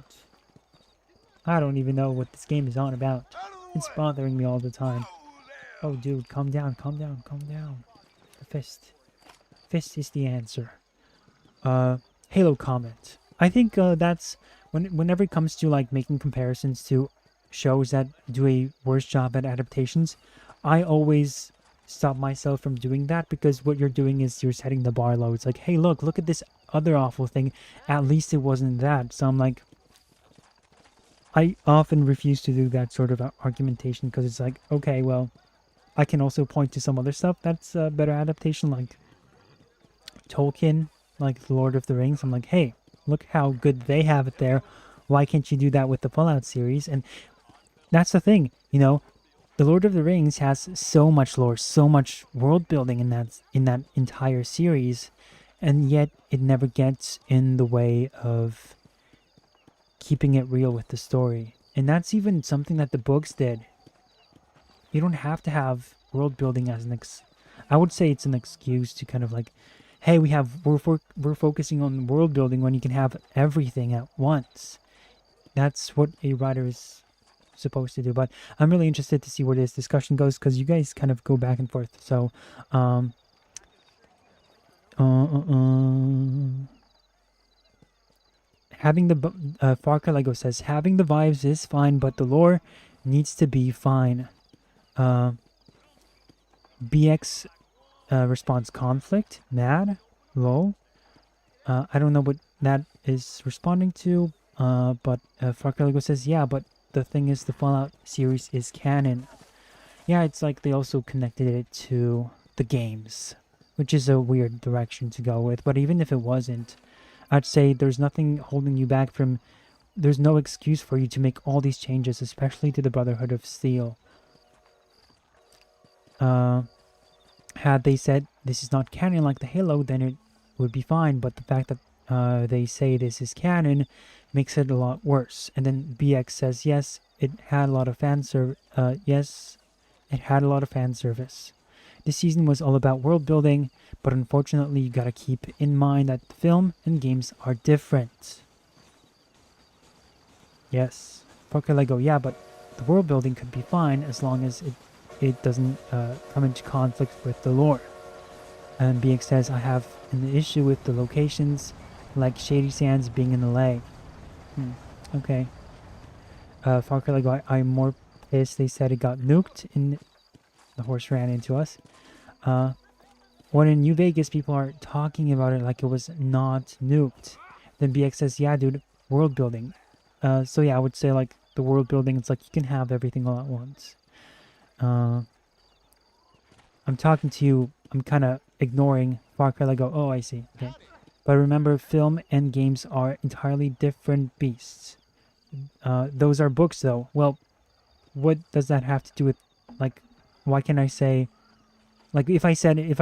I don't even know what this game is on about. It's bothering me all the time. Oh, dude, calm down, calm down, calm down. The fist is the answer. Halo comment. I think that's whenever it comes to like making comparisons to shows that do a worse job at adaptations, I always stop myself from doing that, because what you're doing is you're setting the bar low. It's like, hey, look at this other awful thing. At least it wasn't that. So I'm like, I often refuse to do that sort of argumentation, because it's like, okay, well, I can also point to some other stuff that's a better adaptation, like Tolkien, like The Lord of the Rings. I'm like, hey, look how good they have it there. Why can't you do that with the Fallout series? And that's the thing, you know, The Lord of the Rings has so much lore, so much world building in that entire series, and yet it never gets in the way of keeping it real with the story. And that's even something that the books did. You don't have to have world building as I would say it's an excuse to kind of like, hey, we're focusing on world building when you can have everything at once. That's what a writer is supposed to do. But I'm really interested to see where this discussion goes, because you guys kind of go back and forth. So having the Farka Lego says having the vibes is fine, but the lore needs to be fine. BX responds conflict, mad, lol. I don't know what that is responding to, but Farka Lego says, yeah, but the thing is the Fallout series is canon. Yeah, it's like they also connected it to the games, which is a weird direction to go with. But even if it wasn't, I'd say there's nothing holding you back from... There's no excuse for you to make all these changes, especially to the Brotherhood of Steel. Had they said this is not canon like the Halo, then it would be fine. But the fact that they say this is canon makes it a lot worse. And then BX says, yes, it had a lot of fan service. Yes, it had a lot of fan service. This season was all about world building, but unfortunately you gotta keep in mind that the film and games are different. Yes. Poké Lego, yeah, but the world building could be fine as long as it doesn't come into conflict with the lore. And BX says, I have an issue with the locations, like Shady Sands being in LA. Okay. Farka Lego, I'm more pissed they said it got nuked and the horse ran into us. When in New Vegas, people are talking about it like it was not nuked. Then BX says, yeah, dude, world building. So yeah, I would say like the world building, it's like you can have everything all at once. I'm talking to you, I'm kind of ignoring Farka Lego. Oh, I see. Okay. But remember, film and games are entirely different beasts. Those are books, though. Well, what does that have to do with, like, why can I say, like, if I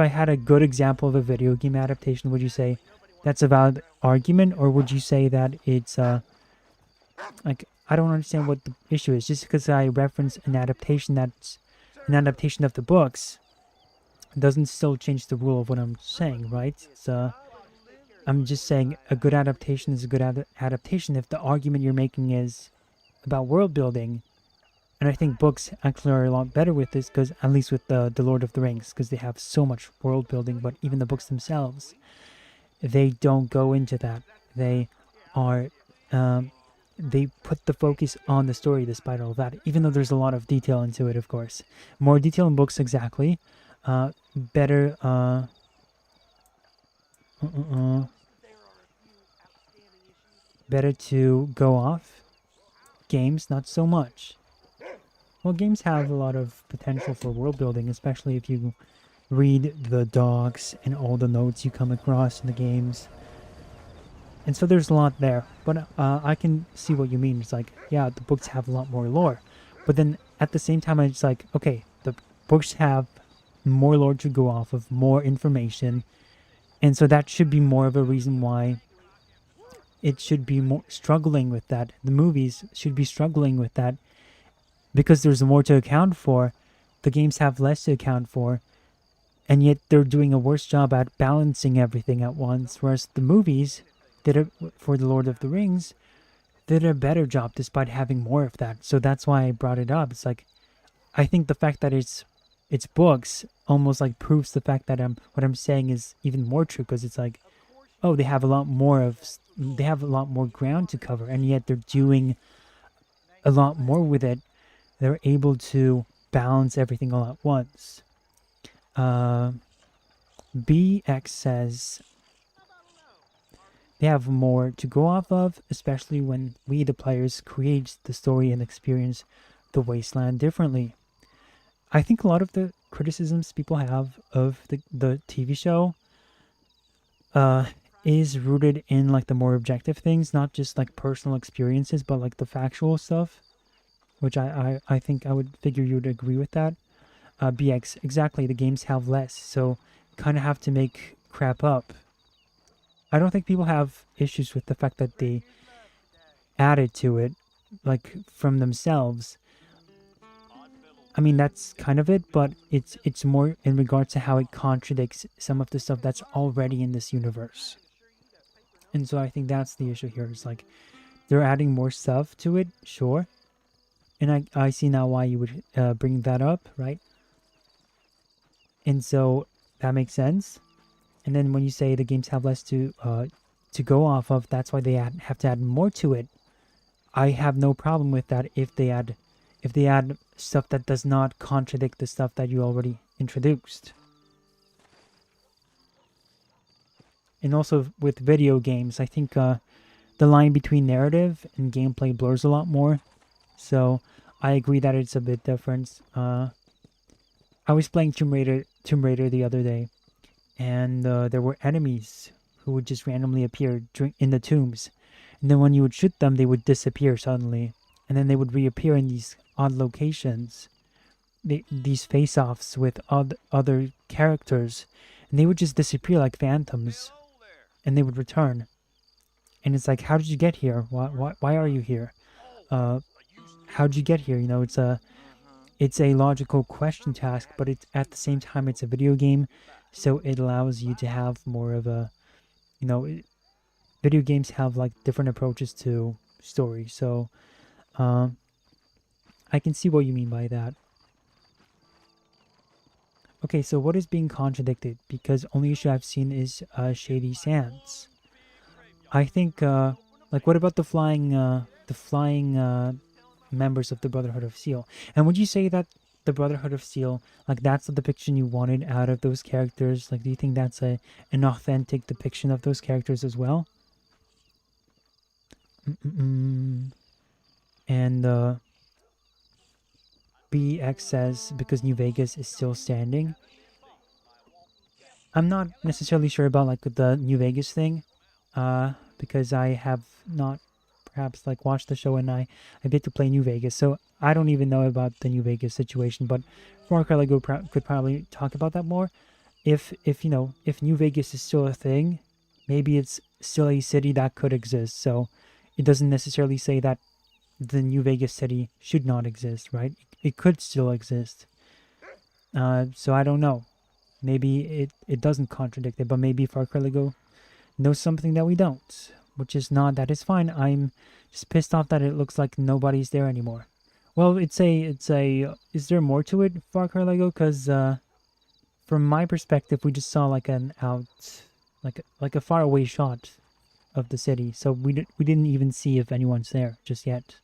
had a good example of a video game adaptation, would you say that's a valid argument? Or would you say that it's, like, I don't understand what the issue is. Just because I reference an adaptation that's an adaptation of the books doesn't still change the rule of what I'm saying, right? It's, I'm just saying a good adaptation is a good adaptation if the argument you're making is about world building. And I think books actually are a lot better with this, because at least with the Lord of the Rings, because they have so much world building, but even the books themselves, they don't go into that. They are, they put the focus on the story despite all that, even though there's a lot of detail into it, of course. More detail in books, exactly. Better, better to go off. Games, not so much. Well, games have a lot of potential for world building, especially if you read the docs and all the notes you come across in the games. And so there's a lot there. But I can see what you mean. It's like, yeah, the books have a lot more lore. But then at the same time, it's like, okay, the books have more lore to go off of, more information. And so that should be more of a reason why it should be more struggling with that. The movies should be struggling with that because there's more to account for. The games have less to account for. And yet they're doing a worse job at balancing everything at once. Whereas the movies did it for The Lord of the Rings, did a better job despite having more of that. So that's why I brought it up. It's like, I think the fact that it's books almost like proves the fact that what I'm saying is even more true, because it's like, oh, they have a lot more ground to cover, and yet they're doing a lot more with it. They're able to balance everything all at once. BX says they have more to go off of, especially when we, the players, create the story and experience the wasteland differently. I think a lot of the criticisms people have of the TV show is rooted in like the more objective things, not just like personal experiences, but like the factual stuff. which I think I would figure you would agree with that. BX, exactly, the games have less, so kind of have to make crap up. I don't think people have issues with the fact that they added to it, like, from themselves. I mean, that's kind of it, but it's more in regards to how it contradicts some of the stuff that's already in this universe. And so I think that's the issue here. It's like, they're adding more stuff to it, sure. And I see now why you would bring that up, right? And so that makes sense. And then when you say the games have less to go off of, that's why they have to add more to it. I have no problem with that if they add stuff that does not contradict the stuff that you already introduced. And also with video games, I think the line between narrative and gameplay blurs a lot more. So I agree that it's a bit different. I was playing Tomb Raider the other day, and there were enemies who would just randomly appear in the tombs. And then when you would shoot them, they would disappear suddenly. And then they would reappear in these odd locations. These face-offs with other characters. And they would just disappear like phantoms. And they would return. And it's like, how did you get here? Why are you here? How did you get here? You know, it's a logical question to ask, but it's at the same time it's a video game, so it allows you to have more of a, you know, video games have like different approaches to story. So I can see what you mean by that. Okay, so what is being contradicted? Because only issue I've seen is Shady Sands. I think like, what about the flying members of the Brotherhood of Steel? And would you say that the Brotherhood of Steel, like, that's the depiction you wanted out of those characters? Like, do you think that's an authentic depiction of those characters as well? And BX says because New Vegas is still standing. I'm not necessarily sure about like the New Vegas thing, because I have not perhaps like watched the show, and I get to play New Vegas, so I don't even know about the New Vegas situation. But Mark Lego could probably talk about that more. If you know, if New Vegas is still a thing, maybe it's still a city that could exist. So it doesn't necessarily say that the New Vegas city should not exist, right? It could still exist. So I don't know. Maybe it doesn't contradict it, but maybe Far Cry Lego knows something that we don't, which is not. That is fine. I'm just pissed off that it looks like nobody's there anymore. Well, is there more to it, Far Cry Lego? Because from my perspective, we just saw like like a faraway shot of the city, so we didn't even see if anyone's there just yet.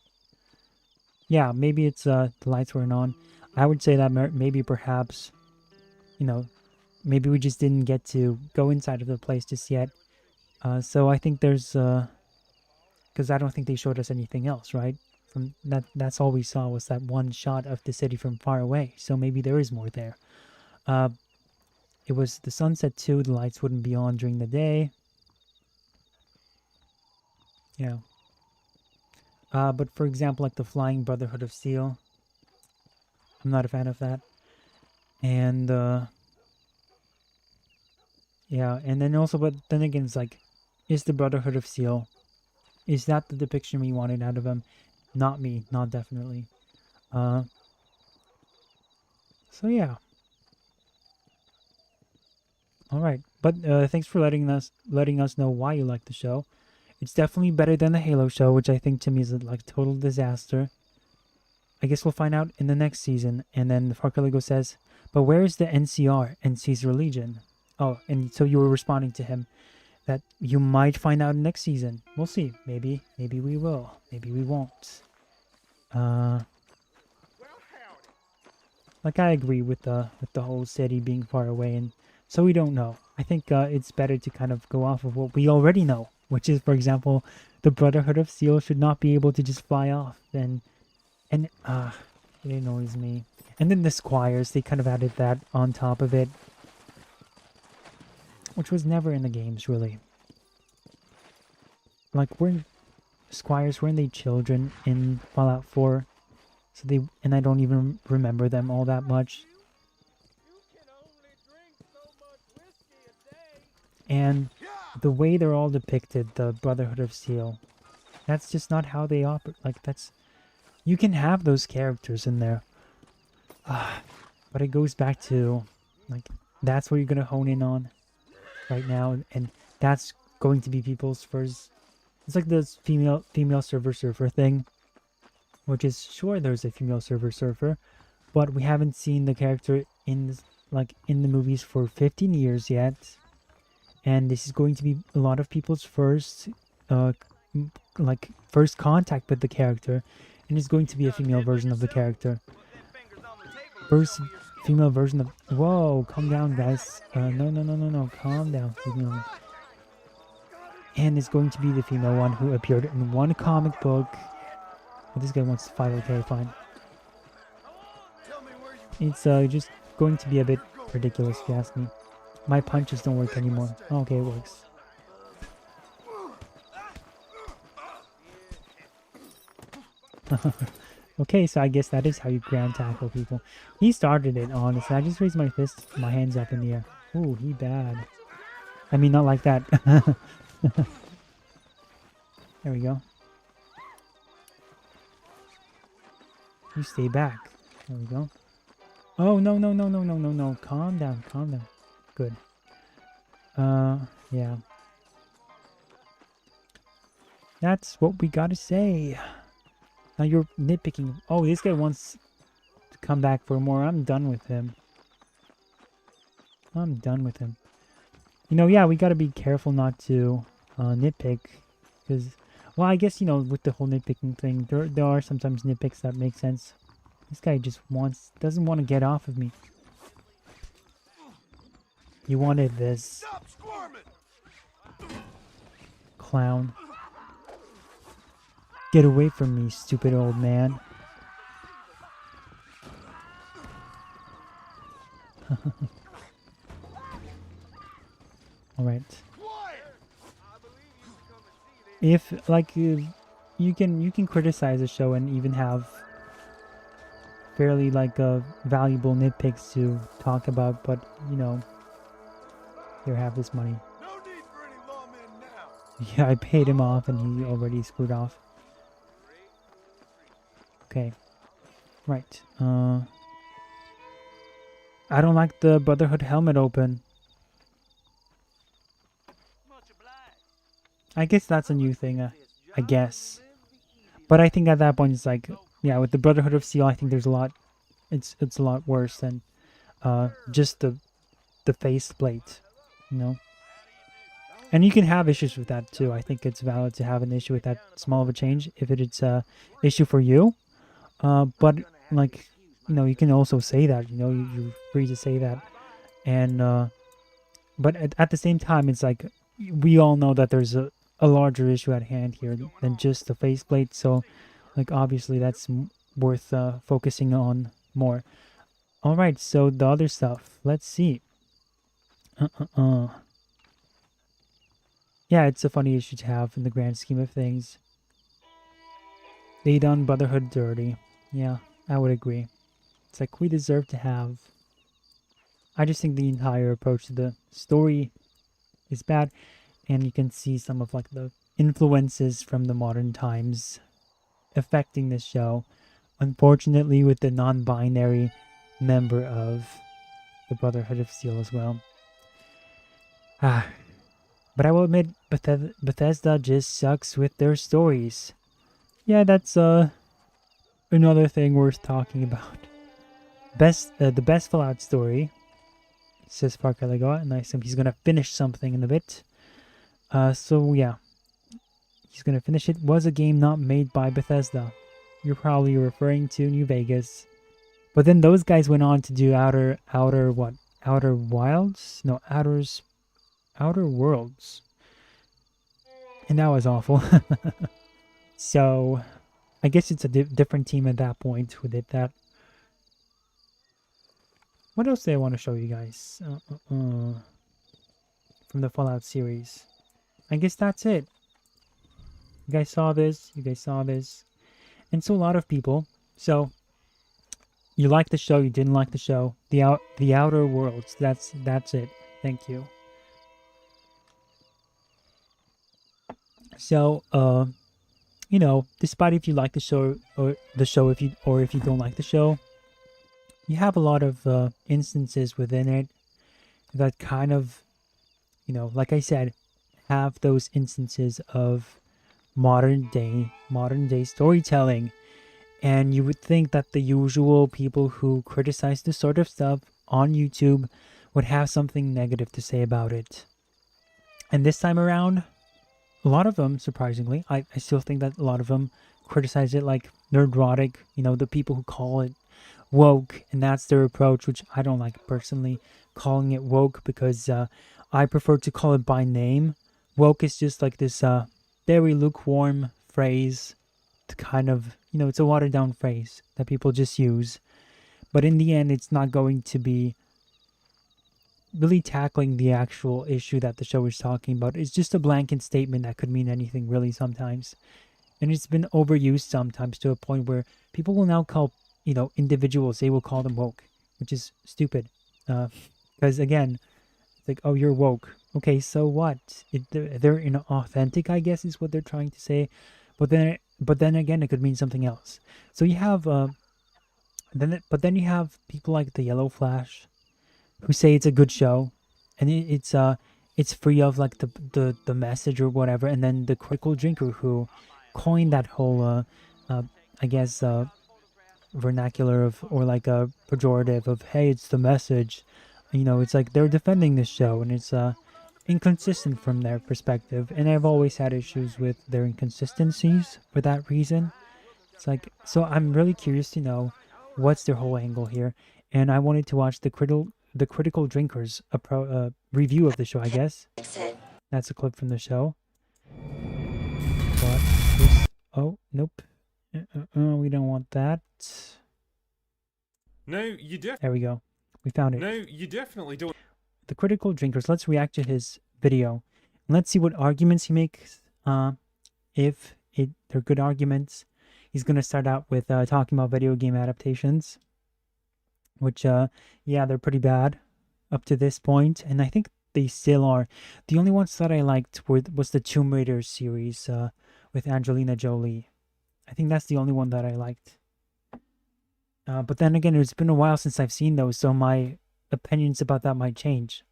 Yeah, maybe it's the lights weren't on. I would say that maybe perhaps, you know, maybe we just didn't get to go inside of the place just yet. So I think there's because I don't think they showed us anything else, right? From that's all we saw was that one shot of the city from far away. So maybe there is more there. It was the sunset too. The lights wouldn't be on during the day. Yeah. But for example, like the Flying Brotherhood of Steel, I'm not a fan of that. And yeah, and then also, but then again, it's like, is the Brotherhood of Steel, is that the depiction we wanted out of them? Not me, not definitely. So yeah. All right, but thanks for letting us know why you like the show. It's definitely better than the Halo show, which I think to me is like a total disaster. I guess we'll find out in the next season. And then Far Cry Lego says, but where is the NCR, Caesar Legion? Oh, and so you were responding to him that you might find out next season. We'll see. Maybe we will. Maybe we won't. Like, I agree with the whole city being far away, and so we don't know. I think it's better to kind of go off of what we already know, which is, for example, the Brotherhood of Steel should not be able to just fly off. And it annoys me. And then the Squires, they kind of added that on top of it, which was never in the games, really. Like, Squires, weren't they children in Fallout 4? So and I don't even remember them all that much. And the way they're all depicted, the Brotherhood of Steel, that's just not how they operate. Like, you can have those characters in there. But it goes back to, like, that's what you're going to hone in on right now. And that's going to be people's first... It's like this female surfer thing. Which is, sure, there's a female surfer. But we haven't seen the character in the movies for 15 years yet. And this is going to be a lot of people's first contact with the character, and it's going to be a female version of the character. First female version of... Whoa, calm down, guys. No, calm down. And it's going to be the female one who appeared in one comic book. Oh, this guy wants to fight. Okay, fine. It's just going to be a bit ridiculous, if you ask me. My punches don't work anymore. Okay, it works. Okay, so I guess that is how you ground tackle people. He started it, honestly. I just raised my hands up in the air. Ooh, he bad. I mean, not like that. There we go. You stay back. There we go. Oh, no. Calm down. Good. Yeah. That's what we gotta say. Now you're nitpicking. Oh, this guy wants to come back for more. I'm done with him. You know, yeah, we gotta be careful not to nitpick. Because, well, I guess, you know, with the whole nitpicking thing, there are sometimes nitpicks that make sense. This guy just doesn't want to get off of me. You wanted this. Clown. Get away from me, stupid old man. Alright. If, like, you can criticize a show and even have fairly, like, valuable nitpicks to talk about, but, you know, here, have this money. No need for any lawmen now. Yeah, I paid him off and he already screwed off. Okay. Right. I don't like the Brotherhood helmet open. I guess that's a new thing, I guess. But I think at that point it's like, yeah, with the Brotherhood of Steel, I think there's a lot, it's a lot worse than just the faceplate, you know? And you can have issues with that too. I think it's valid to have an issue with that small of a change if it's a issue for you. But, like, you know, you can also say that, you know, you're free to say that. And, but at the same time, it's like, we all know that there's a larger issue at hand here than just the faceplate. So, like, obviously that's worth focusing on more. Alright, so the other stuff. Let's see. Yeah, it's a funny issue to have in the grand scheme of things. They done Brotherhood dirty. Yeah, I would agree. It's like we deserve to have... I just think the entire approach to the story is bad. And you can see some of, like, the influences from the modern times affecting this show. Unfortunately, with the non-binary member of the Brotherhood of Steel as well. But I will admit, Bethesda just sucks with their stories. Yeah, that's another thing worth talking about. The best Fallout story, says Parker Legoa, and I assume he's gonna finish something in a bit. So yeah, he's gonna finish it. Was a game not made by Bethesda. You're probably referring to New Vegas. But then those guys went on to do Outer Wilds? No, Outer Worlds. And that was awful. So, I guess it's a different team at that point who did that. What else do I want to show you guys? From the Fallout series. I guess that's it. You guys saw this. And so a lot of people. So, You like the show, you didn't like the show. The Outer Worlds. That's it. Thank you. So, you know, despite if you like the show if you don't like the show, you have a lot of instances within it that kind of, you know, like I said, have those instances of modern day storytelling. And you would think that the usual people who criticize this sort of stuff on YouTube would have something negative to say about it. And this time around, a lot of them, surprisingly, I still think that a lot of them criticize it like nerdrotic, you know, the people who call it woke, and that's their approach, which I don't like personally, calling it woke, because I prefer to call it by name. Woke is just like this very lukewarm phrase to kind of, you know, it's a watered down phrase that people just use. But in the end, it's not going to be really tackling the actual issue that the show is talking about. It's just a blanket statement that could mean anything really sometimes. And it's been overused sometimes to a point where people will now call, you know, individuals, they will call them woke, which is stupid. Because again, it's like, oh, you're woke. Okay, so what? They're inauthentic, I guess, is what they're trying to say. But then again, it could mean something else. So you have, but then you have people like the Yellow Flash, who say it's a good show, and it's free of like the message or whatever. And then the Critical Drinker, who coined that whole, I guess, vernacular of, or like a pejorative of, hey, it's the message. You know, it's like they're defending this show, and it's inconsistent from their perspective. And I've always had issues with their inconsistencies for that reason. It's like, so I'm really curious to know what's their whole angle here. And I wanted to watch the Critical Drinkers review of the show, I guess. That's a clip from the show. But this, oh, nope. We don't want that. No, you definitely. There we go. We found it. No, you definitely don't. The Critical Drinkers. Let's react to his video. And let's see what arguments he makes. If they're good arguments. He's going to start out with talking about video game adaptations. Which, yeah, they're pretty bad up to this point. And I think they still are. The only ones that I liked was the Tomb Raider series with Angelina Jolie. I think that's the only one that I liked. But then again, it's been a while since I've seen those, so my opinions about that might change.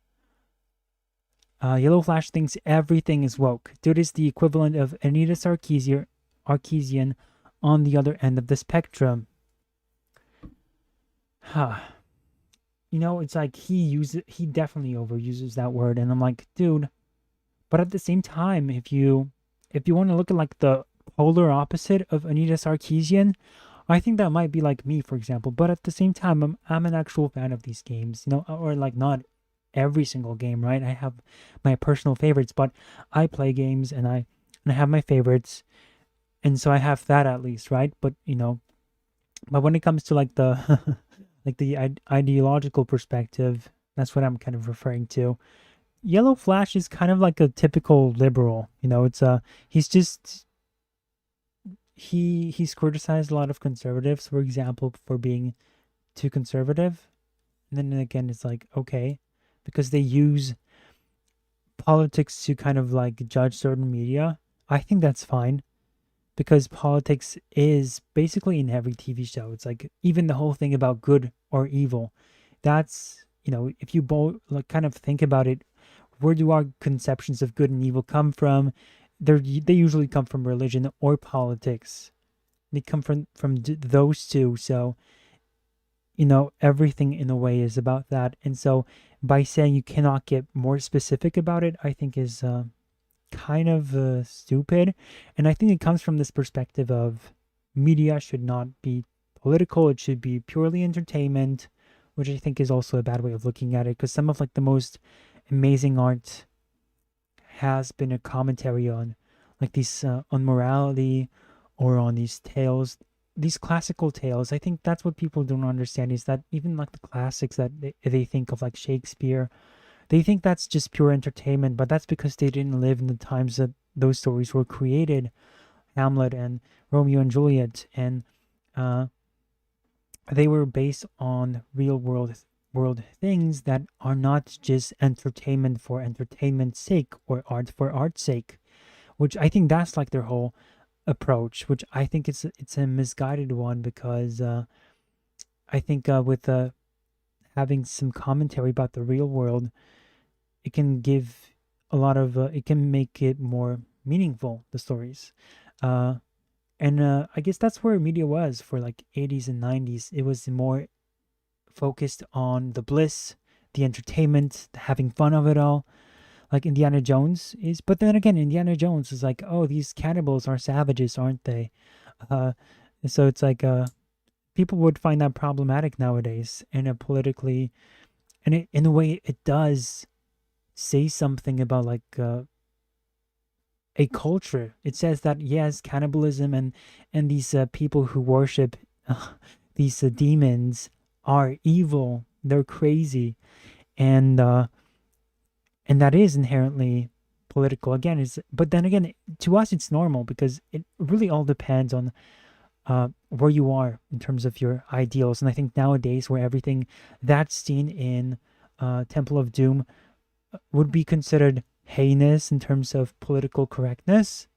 Yellow Flash thinks everything is woke. Dude is the equivalent of Anita Sarkeesian on the other end of the spectrum. Huh. You know, it's like he definitely overuses that word, and I'm like, dude. But at the same time, if you want to look at like the polar opposite of Anita Sarkeesian, I think that might be like me, for example. But at the same time, I'm an actual fan of these games, you know, or like not every single game, right? I have my personal favorites, but I play games and I have my favorites, and so I have that at least, right? But you know, but when it comes to like the like the ideological perspective, that's what I'm kind of referring to. Yellow Flash is kind of like a typical liberal, you know. It's he's criticized a lot of conservatives, for example, for being too conservative. And then again, it's like, okay, because they use politics to kind of like judge certain media. I think that's fine, because politics is basically in every TV show. It's like even the whole thing about good or evil. That's, you know, if you both like kind of think about it, where do our conceptions of good and evil come from? They usually come from religion or politics. They come from those two. So, you know, everything in a way is about that. And so by saying you cannot get more specific about it, I think is kind of stupid. And I think it comes from this perspective of media should not be political. It should be purely entertainment, which I think is also a bad way of looking at it, because some of like the most amazing art has been a commentary on like these on morality, or on these tales, these classical tales. I think that's what people don't understand, is that even like the classics that they think of, like Shakespeare, they think that's just pure entertainment, but that's because they didn't live in the times that those stories were created. Hamlet and Romeo and Juliet and they were based on real world things that are not just entertainment for entertainment's sake or art for art's sake, which I think that's like their whole approach, which I think it's a misguided one, because I think with having some commentary about the real world, it can give a lot of it can make it more meaningful, the stories. And I guess that's where media was for like 80s and 90s. It was more focused on the bliss, the entertainment, the having fun of it all, like Indiana Jones is. But then again, Indiana Jones is like, oh, these cannibals are savages, aren't they? So it's like people would find that problematic nowadays, and politically, and in a way, it does say something about like a culture. It says that yes, cannibalism and these people who worship these demons are evil. They're crazy, and that is inherently political. Again, but then again, to us, it's normal, because it really all depends on where you are in terms of your ideals. And I think nowadays, where everything that's seen in Temple of Doom would be considered heinous in terms of political correctness,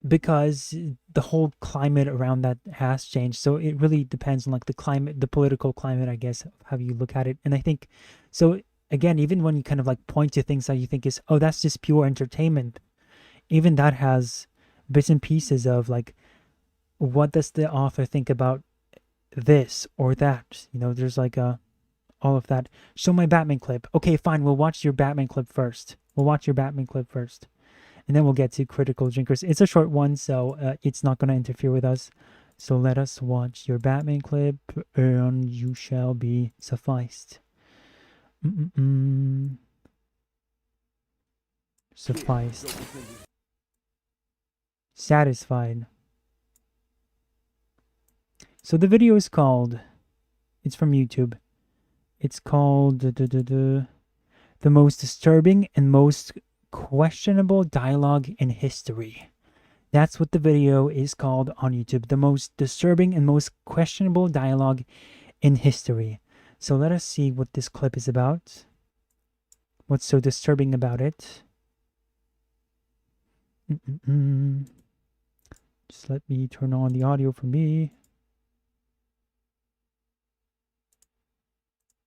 because the whole climate around that has changed. So it really depends on like the climate, the political climate, I guess, how you look at it. And I think, so again, even when you kind of like point to things that you think is, oh, that's just pure entertainment, even that has bits and pieces of like, what does the author think about this or that? You know, there's like all of that. Show my Batman clip. Okay, fine, we'll watch your Batman clip first. And then we'll get to Critical Drinkers. It's a short one, so it's not going to interfere with us. So let us watch your Batman clip, and you shall be sufficed. Sufficed. Satisfied. So the video is called, it's from YouTube. It's called The Most Disturbing and Most Questionable Dialogue in History. That's what the video is called on YouTube. The Most Disturbing and Most Questionable Dialogue in History. So let us see what this clip is about. What's so disturbing about it? Just let me turn on the audio for me.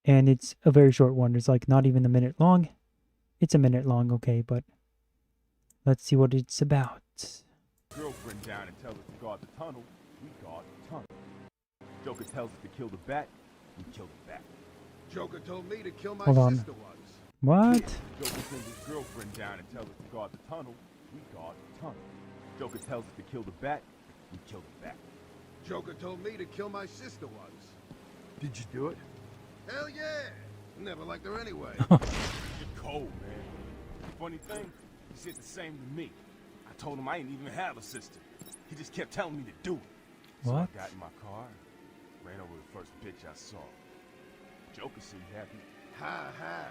And it's a very short one. It's like not even a minute long. It's a minute long, okay, but let's see what it's about. Girlfriend down and tell us to guard the tunnel. We guard the tunnel. Joker tells us to kill the bat. We kill the bat. Joker told me to kill my Hold on. sister once. What? Joker sends his girlfriend down and tells us to guard the tunnel. We guard the tunnel. Joker tells us to kill the bat. We kill the bat. Joker told me to kill my sister once. Did you do it? Hell yeah! Never liked her anyway. You're cold, man. Funny thing, he said the same to me. I told him I didn't even have a sister. He just kept telling me to do it. So What? I got in my car and ran over the first bitch I saw. Joker seemed happy. Ha ha.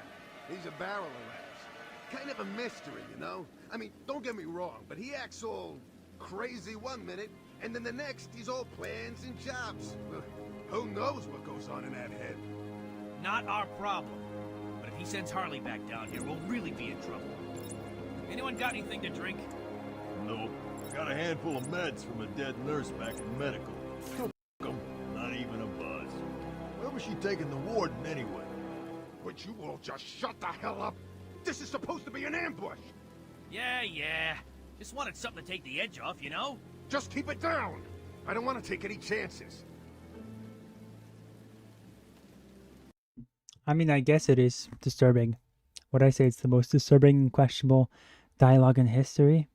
He's a barrel of laughs. Kind of a mystery, you know? I mean, don't get me wrong, but he acts all crazy one minute, and then the next he's all plans and jobs. Well, who knows what goes on in that head? Not our problem. But if he sends Harley back down here, we'll really be in trouble. Anyone got anything to drink? Nope. Got a handful of meds from a dead nurse back in medical. Took 'em. Not even a buzz. Where was she taking the warden anyway? Would you all just shut the hell up? This is supposed to be an ambush. Yeah. Just wanted something to take the edge off, you know? Just keep it down. I don't want to take any chances. I mean, I guess it is disturbing. Would I say it's the most disturbing and questionable dialogue in history?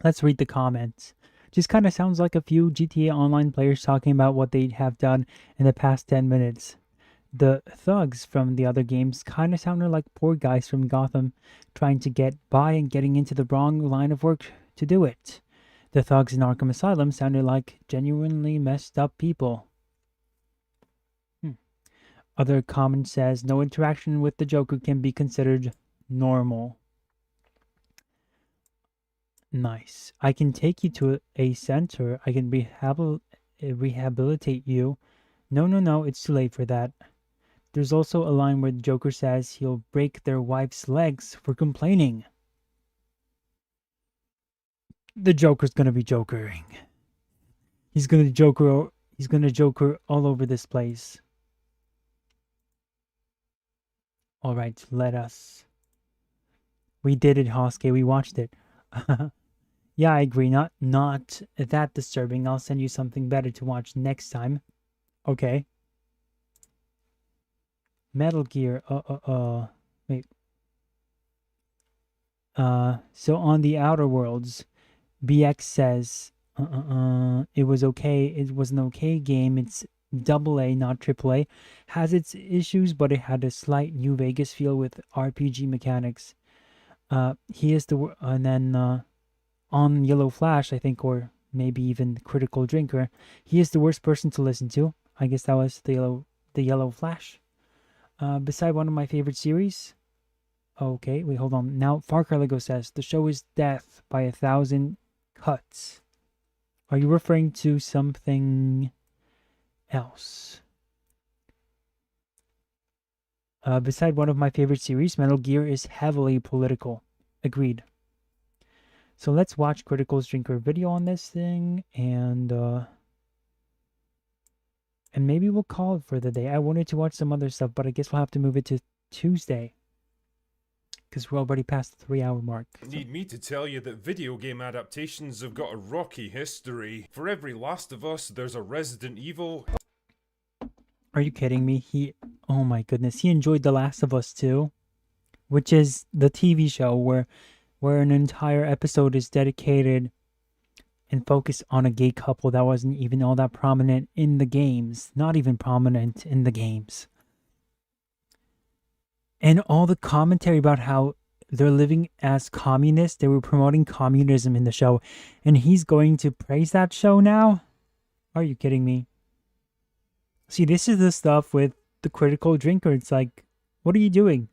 Let's read the comments. Just kind of sounds like a few GTA Online players talking about what they have done in the past 10 minutes. The thugs from the other games kind of sounded like poor guys from Gotham trying to get by and getting into the wrong line of work to do it. The thugs in Arkham Asylum sounded like genuinely messed up people. Other comment says, no interaction with the Joker can be considered normal. Nice. I can take you to a center. I can rehabilitate you. No, no, no, it's too late for that. There's also a line where the Joker says he'll break their wife's legs for complaining. The Joker's gonna be jokering. He's gonna joker all over this place. Alright, let us. We did it, Hosuke. We watched it. Yeah, I agree. Not that disturbing. I'll send you something better to watch next time. Okay. Metal Gear. Wait. So on the Outer Worlds, BX says, it was okay. It was an okay game. It's AA, not AAA. Has its issues, but it had a slight New Vegas feel with RPG mechanics. He is the and then on Yellow Flash, I think, or maybe even Critical Drinker, he is the worst person to listen to. I guess that was the Yellow Flash. Beside one of my favorite series. Okay, wait, hold on. Now, Far Cry Lego says, the show is death by 1,000 cuts. Are you referring to something else? Beside one of my favorite series, Metal Gear is heavily political. Agreed. So let's watch Critical's Drinker video on this thing, and maybe we'll call it for the day. I wanted to watch some other stuff, but I guess we'll have to move it to Tuesday, because we're already past the 3-hour mark. Need me to tell you that video game adaptations have got a rocky history. For every Last of Us, there's a Resident Evil. Are you kidding me? Oh my goodness, he enjoyed The Last of Us too, which is the TV show where an entire episode is dedicated and focused on a gay couple that wasn't even all that prominent in the games. Not even prominent in the games. And all the commentary about how they're living as communists, they were promoting communism in the show, and he's going to praise that show now? Are you kidding me? See, this is the stuff with the Critical Drinker. It's like, what are you doing?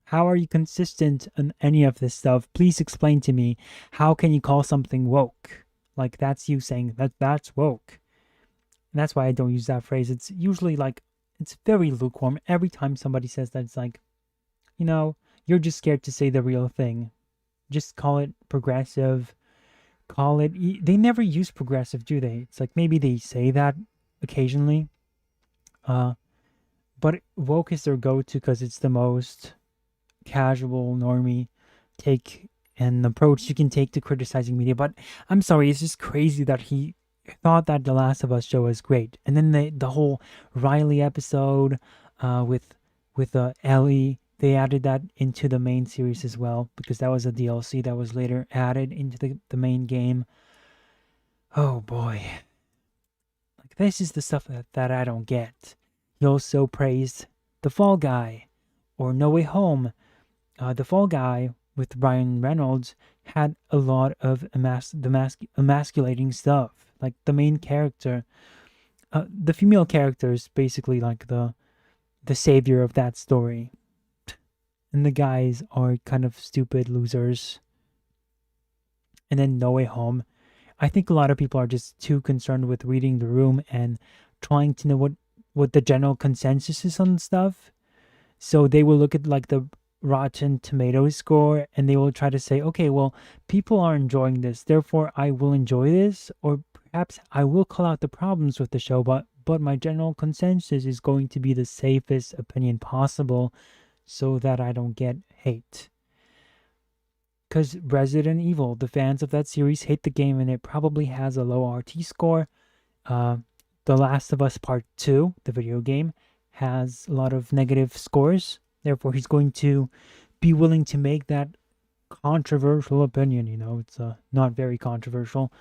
How are you consistent on any of this stuff? Please explain to me. How can you call something woke? Like, that's you saying that's woke. And that's why I don't use that phrase. It's usually like, it's very lukewarm. Every time somebody says that, it's like, you know, you're just scared to say the real thing. Just call it progressive. Call it... They never use progressive, do they? It's like, maybe they say that occasionally. But woke is their go-to because it's the most casual, normie take and approach you can take to criticizing media. But I'm sorry, it's just crazy that he thought that The Last of Us show was great, and then the whole Riley episode with Ellie, they added that into the main series as well, because that was a DLC that was later added into the main game. Oh boy, like, this is the stuff that I don't get. He also praised The Fall Guy or No Way Home. The Fall Guy with Ryan Reynolds had a lot of emasculating stuff. Like, the main character, the female character is basically like the savior of that story. And the guys are kind of stupid losers. And then No Way Home. I think a lot of people are just too concerned with reading the room and trying to know what the general consensus is on stuff. So they will look at like the Rotten Tomatoes score and they will try to say, okay, well, people are enjoying this, therefore I will enjoy this, or perhaps I will call out the problems with the show, but my general consensus is going to be the safest opinion possible so that I don't get hate. Because Resident Evil, the fans of that series hate the game and it probably has a low RT score. The Last of Us Part 2, the video game, has a lot of negative scores. Therefore, he's going to be willing to make that controversial opinion. You know, it's not very controversial,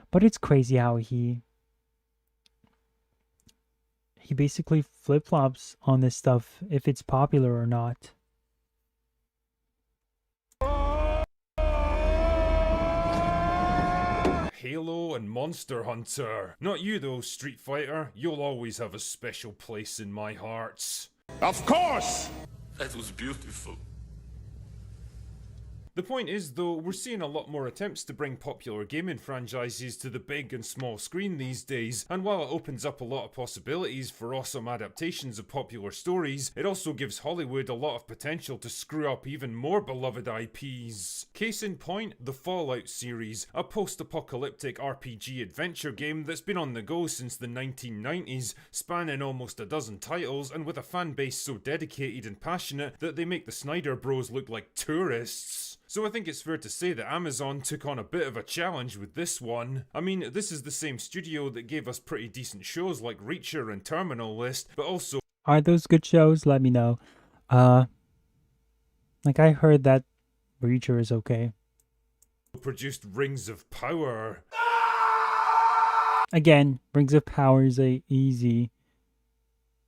but it's crazy how he basically flip-flops on this stuff, if it's popular or not. Halo and Monster Hunter. Not you though, Street Fighter. You'll always have a special place in my hearts. Of course! That was beautiful. The point is, though, we're seeing a lot more attempts to bring popular gaming franchises to the big and small screen these days, and while it opens up a lot of possibilities for awesome adaptations of popular stories, it also gives Hollywood a lot of potential to screw up even more beloved IPs. Case in point, the Fallout series, a post-apocalyptic RPG adventure game that's been on the go since the 1990s, spanning almost a dozen titles, and with a fan base so dedicated and passionate that they make the Snyder Bros look like tourists. So I think it's fair to say that Amazon took on a bit of a challenge with this one. I mean, this is the same studio that gave us pretty decent shows like Reacher and Terminal List, but also... Are those good shows? Let me know. Like I heard that Reacher is okay. produced Rings of Power. Again, Rings of Power is easy.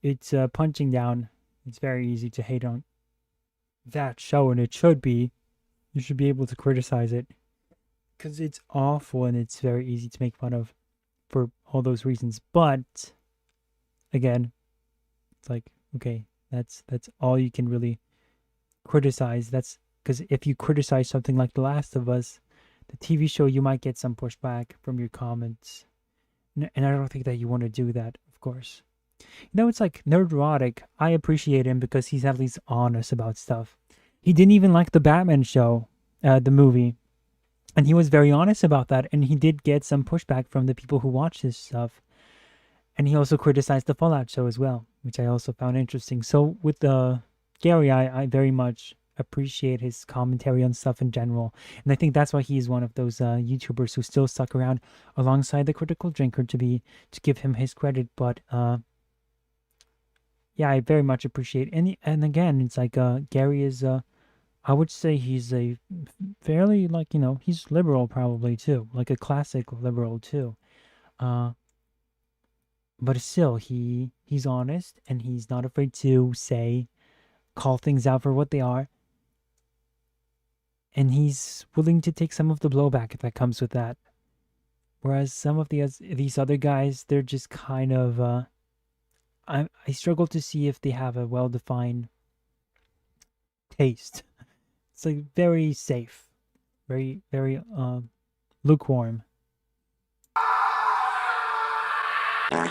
It's punching down. It's very easy to hate on that show, and it should be. You should be able to criticize it because it's awful and it's very easy to make fun of for all those reasons. But again, it's like, okay, that's all you can really criticize. That's because if you criticize something like The Last of Us, the TV show, you might get some pushback from your comments. And I don't think that you want to do that, of course. You know, it's like Nerdrotic. I appreciate him because he's at least honest about stuff. He didn't even like the Batman show, the movie. And he was very honest about that. And he did get some pushback from the people who watched his stuff. And he also criticized the Fallout show as well, which I also found interesting. So with Gary, I very much appreciate his commentary on stuff in general. And I think that's why he is one of those YouTubers who still stuck around alongside the Critical Drinker to give him his credit. But yeah, I very much appreciate it. And again, it's like Gary is I would say he's a fairly, like, you know, he's liberal probably too, like a classic liberal too. But still, he's honest and he's not afraid to call things out for what they are. And he's willing to take some of the blowback that comes with that. Whereas some of these other guys, they're just kind of, I struggle to see if they have a well-defined taste. It's like very safe, very, very lukewarm.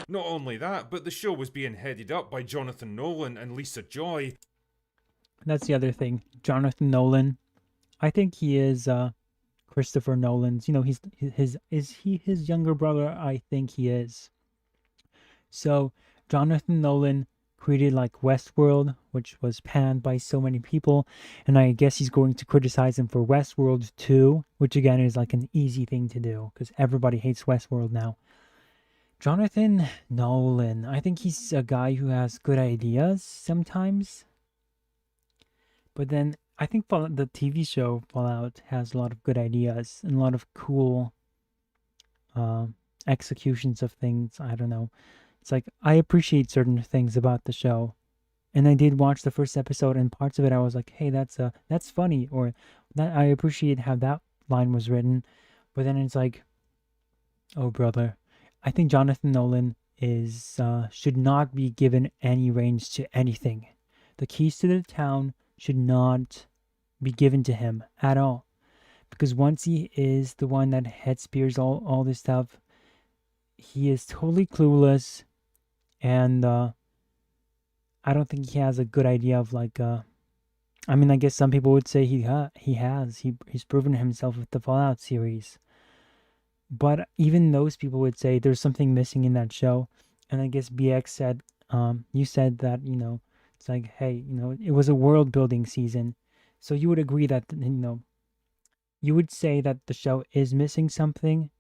Not only that, but the show was being headed up by Jonathan Nolan and Lisa Joy. That's the other thing. Jonathan Nolan. I think he is Christopher Nolan's. You know, is he his younger brother? I think he is. So Jonathan Nolan created like Westworld, which was panned by so many people, and I guess he's going to criticize him for Westworld 2, which again is like an easy thing to do because everybody hates Westworld now. Jonathan Nolan, I think he's a guy who has good ideas sometimes, but then I think the TV show Fallout has a lot of good ideas and a lot of cool executions of things. I don't know. It's like, I appreciate certain things about the show. And I did watch the first episode, and parts of it I was like, hey, that's funny, or that I appreciate how that line was written. But then it's like, oh brother, I think Jonathan Nolan should not be given any reins to anything. The keys to the town should not be given to him at all. Because once he is the one that head spears all this stuff, he is totally clueless. And I don't think he has a good idea of like, I mean, I guess some people would say he's proven himself with the Fallout series. But even those people would say there's something missing in that show. And I guess BX said, you said that, you know, it's like, hey, you know, it was a world building season. So you would agree that, you know, you would say that the show is missing something.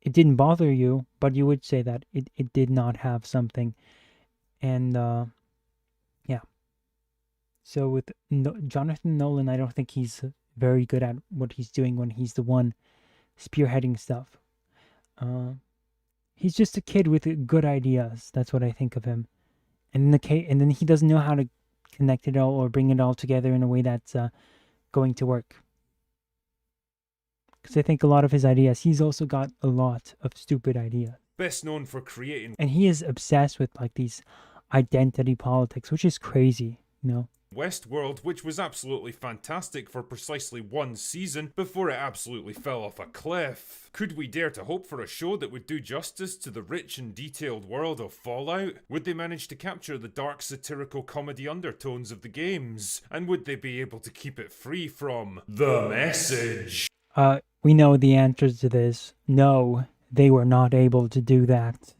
It didn't bother you, but you would say that it did not have something. And, yeah. So with Jonathan Nolan, I don't think he's very good at what he's doing when he's the one spearheading stuff. He's just a kid with good ideas. That's what I think of him. And then he doesn't know how to connect it all or bring it all together in a way that's going to work. Because I think a lot of his ideas, he's also got a lot of stupid ideas. Best known for creating... And he is obsessed with like these identity politics, which is crazy, you know. Westworld, which was absolutely fantastic for precisely one season before it absolutely fell off a cliff. Could we dare to hope for a show that would do justice to the rich and detailed world of Fallout? Would they manage to capture the dark satirical comedy undertones of the games? And would they be able to keep it free from the message? We know the answer to this. No, they were not able to do that.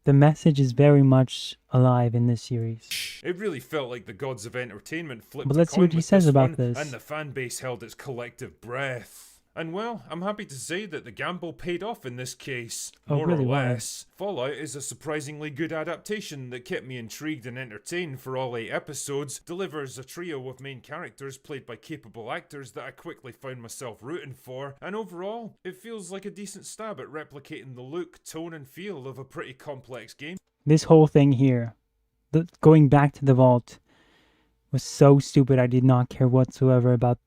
The message is very much alive in this series. It really felt like the gods of entertainment flipped But a let's see coin what he with says this about one, this. and the fan base held its collective breath. And well, I'm happy to say that the gamble paid off in this case. Oh, More really? or Why? less. Fallout is a surprisingly good adaptation that kept me intrigued and entertained for all 8 episodes, delivers a trio of main characters played by capable actors that I quickly found myself rooting for, and overall, it feels like a decent stab at replicating the look, tone and feel of a pretty complex game. This whole thing here, going back to the vault, was so stupid. I did not care whatsoever about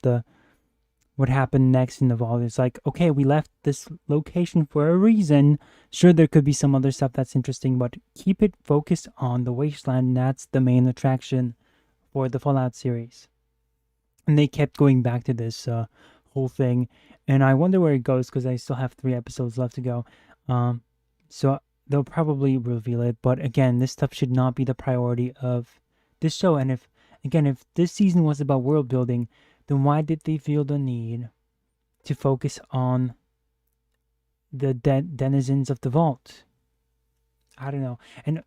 what happened next in the vault. It's like, okay, we left this location for a reason. Sure, there could be some other stuff that's interesting, but keep it focused on the wasteland. And that's the main attraction for the Fallout series. And they kept going back to this whole thing, and I wonder where it goes because I still have 3 episodes left to go. So they'll probably reveal it, but again, this stuff should not be the priority of this show. And if this season was about world building, then why did they feel the need to focus on the denizens of the vault? I don't know. And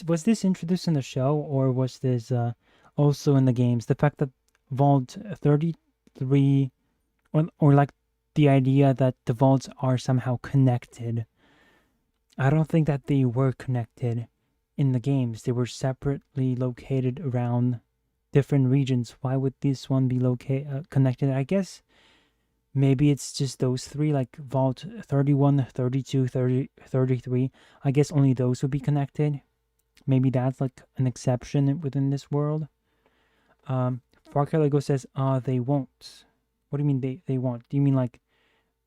was this introduced in the show, or was this also in the games? The fact that Vault 33, or like the idea that the vaults are somehow connected. I don't think that they were connected in the games. They were separately located around different regions. Why would this one be connected? I guess maybe it's just those 3, like Vault 31, 32, 30, 33. I guess only those would be connected. Maybe that's like an exception within this world. Far Cry Lego says, they won't. What do you mean they won't? Do you mean like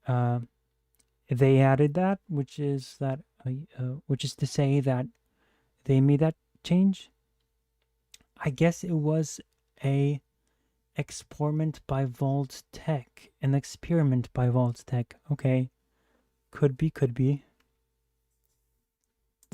they added that, which is to say that they made that change? I guess it was a experiment by Vault Tech. An experiment by Vault Tech. Okay. Could be.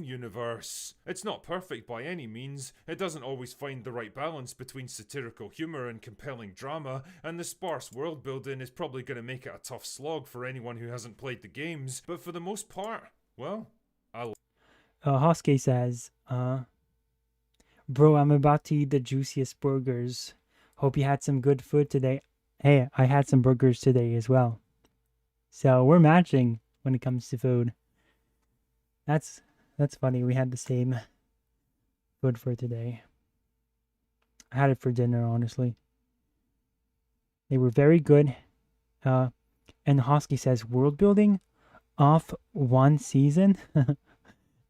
Universe. It's not perfect by any means. It doesn't always find the right balance between satirical humor and compelling drama, and the sparse world building is probably going to make it a tough slog for anyone who hasn't played the games, but for the most part, well, Hoske says, bro, I'm about to eat the juiciest burgers. Hope you had some good food today. Hey, I had some burgers today as well. So we're matching when it comes to food. That's funny. We had the same food for today. I had it for dinner, honestly. They were very good. And Hosky says, world building off one season?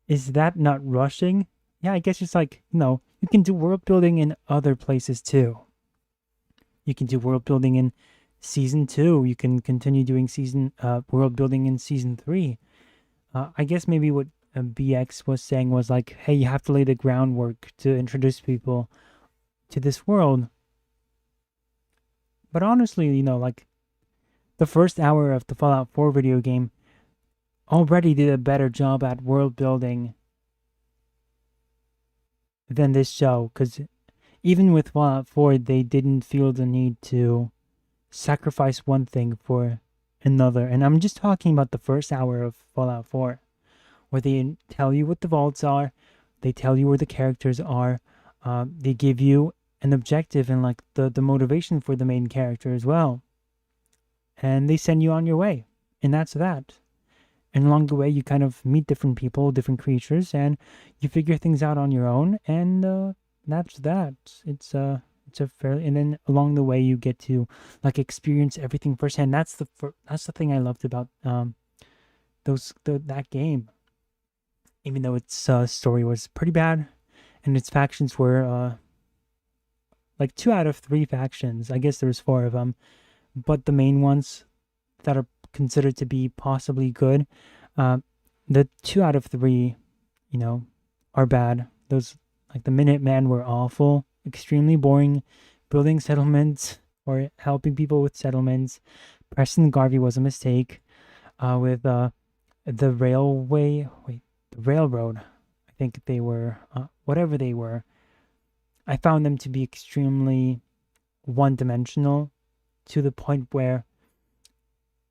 Is that not rushing? Yeah, I guess it's like, you can do world building in other places too. You can do world building in season 2. You can continue doing world building in season 3. I guess maybe what BX was saying was like, hey, you have to lay the groundwork to introduce people to this world. But honestly, like the first hour of the Fallout 4 video game already did a better job at world building than this show, because even with Fallout 4, they didn't feel the need to sacrifice one thing for another. And I'm just talking about the first hour of Fallout 4, where they tell you what the vaults are, they tell you where the characters are, they give you an objective and like the motivation for the main character as well. And they send you on your way. And that's that. And along the way, you kind of meet different people, different creatures, and you figure things out on your own. And that's that. It's a fairly, and then along the way, you get to like experience everything firsthand. That's the thing I loved about that game. Even though its story was pretty bad, and its factions were like 2 out of 3 factions. I guess there's 4 of them, but the main ones that are considered to be possibly good, the 2 out of 3, are bad. Those Like the Minutemen were awful, extremely boring, building settlements or helping people with settlements. Preston Garvey was a mistake. With the railroad, I think they were, whatever they were, I found them to be extremely one-dimensional to the point where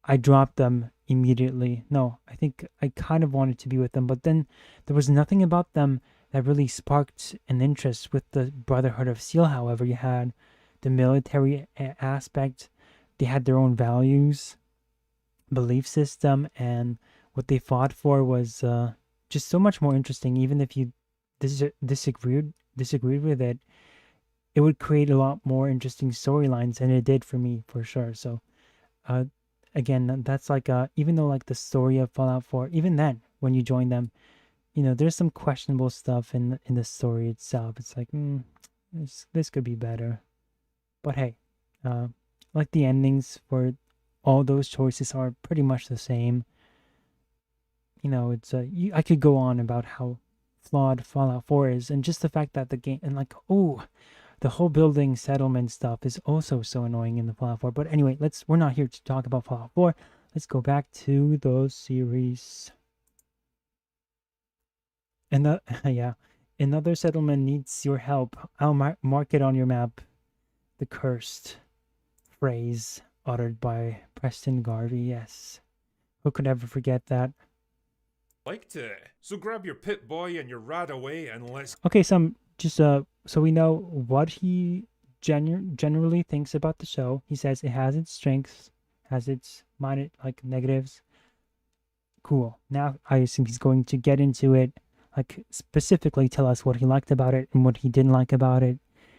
I dropped them immediately. No, I think I kind of wanted to be with them, but then there was nothing about them that really sparked an interest with the Brotherhood of Steel. However, you had the military aspect, they had their own values, belief system, and what they fought for was just so much more interesting. Even if you disagreed with it, it would create a lot more interesting storylines, and it did for me, for sure. So again, that's like even though like the story of Fallout 4, even then when you join them, you know, there's some questionable stuff in the story itself. It's like this could be better, but hey, like the endings for all those choices are pretty much the same. You know, it's I could go on about how flawed Fallout 4 is, and just the fact that the game, and like, the whole building settlement stuff is also so annoying in the Fallout 4. But anyway, we're not here to talk about Fallout 4. Let's go back to the series. And yeah, another settlement needs your help. I'll mark it on your map. The cursed phrase uttered by Preston Garvey. Yes, who could ever forget that? Liked it. So grab your Pip-Boy and your Radaway and let's... Okay, so we know what he generally thinks about the show. He says it has its strengths, has its negatives. Cool. Now I assume he's going to get into it, like specifically tell us what he liked about it and what he didn't like about it.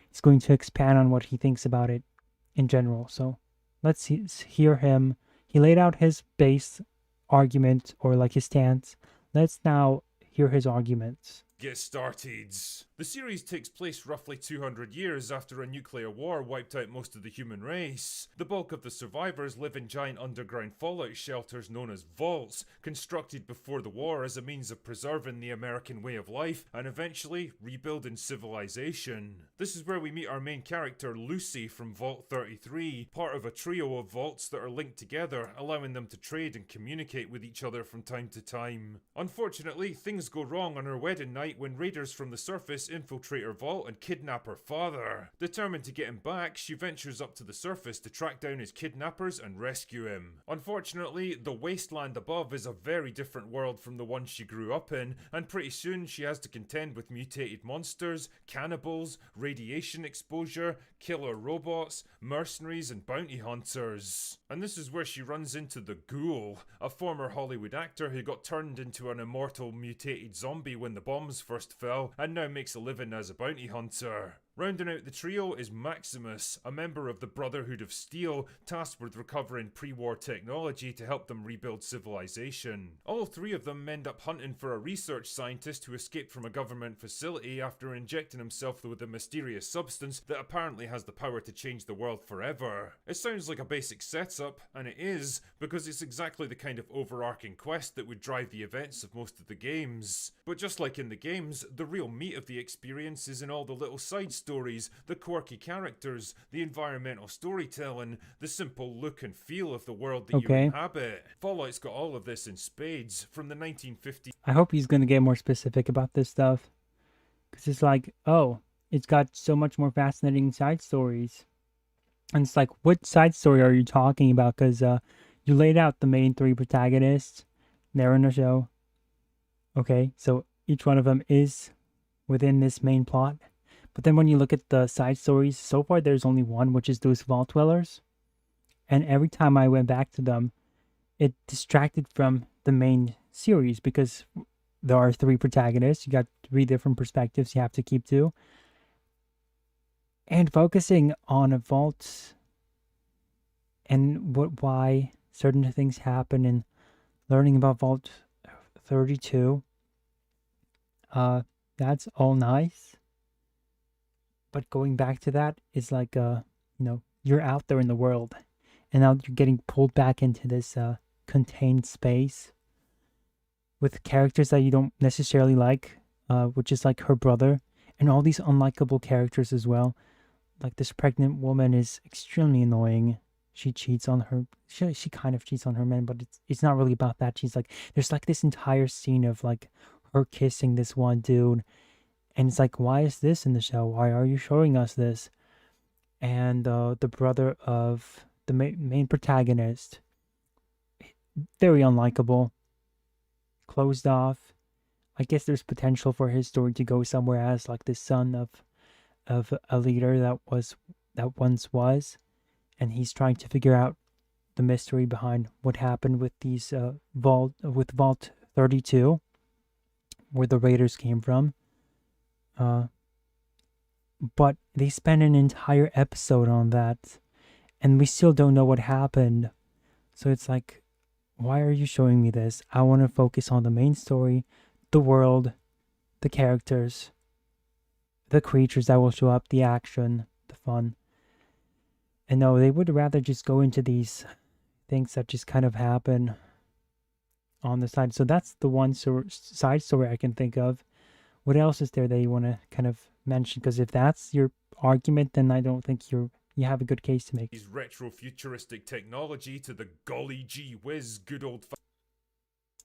He's going to expand on what he thinks about it in general. So let's hear him. He laid out his base argument, or like his stance. Let's now hear his arguments. Get started. The series takes place roughly 200 years after a nuclear war wiped out most of the human race. The bulk of the survivors live in giant underground fallout shelters known as vaults, constructed before the war as a means of preserving the American way of life and eventually rebuilding civilization. This is where we meet our main character Lucy from Vault 33, part of a trio of vaults that are linked together, allowing them to trade and communicate with each other from time to time. Unfortunately, things go wrong on her wedding night when raiders from the surface infiltrate her vault and kidnap her father. Determined to get him back, she ventures up to the surface to track down his kidnappers and rescue him. Unfortunately, the wasteland above is a very different world from the one she grew up in, and pretty soon she has to contend with mutated monsters, cannibals, radiation exposure, killer robots, mercenaries, and bounty hunters. And this is where she runs into the Ghoul, a former Hollywood actor who got turned into an immortal mutated zombie when the bombs first fell, and now makes a living as a bounty hunter. Rounding out the trio is Maximus, a member of the Brotherhood of Steel, tasked with recovering pre-war technology to help them rebuild civilization. All three of them end up hunting for a research scientist who escaped from a government facility after injecting himself with a mysterious substance that apparently has the power to change the world forever. It sounds like a basic setup, and it is, because it's exactly the kind of overarching quest that would drive the events of most of the games. But just like in the games, the real meat of the experience is in all the little side stories, the quirky characters, the environmental storytelling, the simple look and feel of the world that you inhabit. Fallout's got all of this in spades, from the 1950s. I hope he's going to get more specific about this stuff. Because it's like, oh, it's got so much more fascinating side stories. And it's like, what side story are you talking about? Because you laid out the main three protagonists. They're in the show. Okay, so each one of them is within this main plot. But then when you look at the side stories, so far there's only one, which is those vault dwellers. And every time I went back to them, it distracted from the main series because there are three protagonists. You got three different perspectives you have to keep to. And focusing on a vault and why certain things happen and learning about Vault 32, that's all nice. But going back to that is like, you're out there in the world and now you're getting pulled back into this contained space with characters that you don't necessarily like, which is like her brother. and all these unlikable characters as well. Like this pregnant woman is extremely annoying. She cheats on her. She kind of cheats on her man, but it's not really about that. She's like, there's like this entire scene of like her kissing this one dude, and it's like, why is this in the show? Why are you showing us this? And the brother of the main protagonist, very unlikable, closed off. I guess there's potential for his story to go somewhere as like the son of a leader that once was, and he's trying to figure out the mystery behind what happened with these Vault 32, where the raiders came from. But they spent an entire episode on that, and we still don't know what happened. So it's like, why are you showing me this? I want to focus on the main story, the world, the characters, the creatures that will show up, the action, the fun. And no, they would rather just go into these things that just kind of happen on the side. So that's the one side story I can think of. What else is there that you want to kind of mention? Because if that's your argument, then I don't think you have a good case to make. Retro futuristic technology to the golly gee whiz good old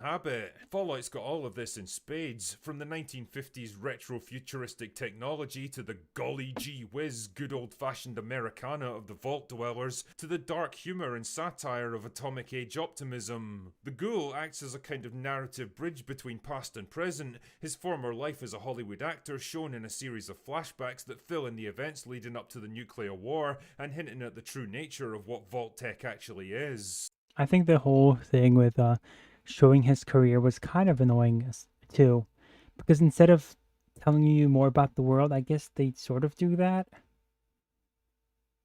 habit. Fallout's got all of this in spades, from the 1950s retro-futuristic technology to the golly gee whiz good old-fashioned Americana of the Vault Dwellers to the dark humour and satire of atomic age optimism. The Ghoul acts as a kind of narrative bridge between past and present, his former life as a Hollywood actor shown in a series of flashbacks that fill in the events leading up to the nuclear war and hinting at the true nature of what Vault tech actually is. I think the whole thing with showing his career was kind of annoying too, because instead of telling you more about the world, I guess they sort of do that,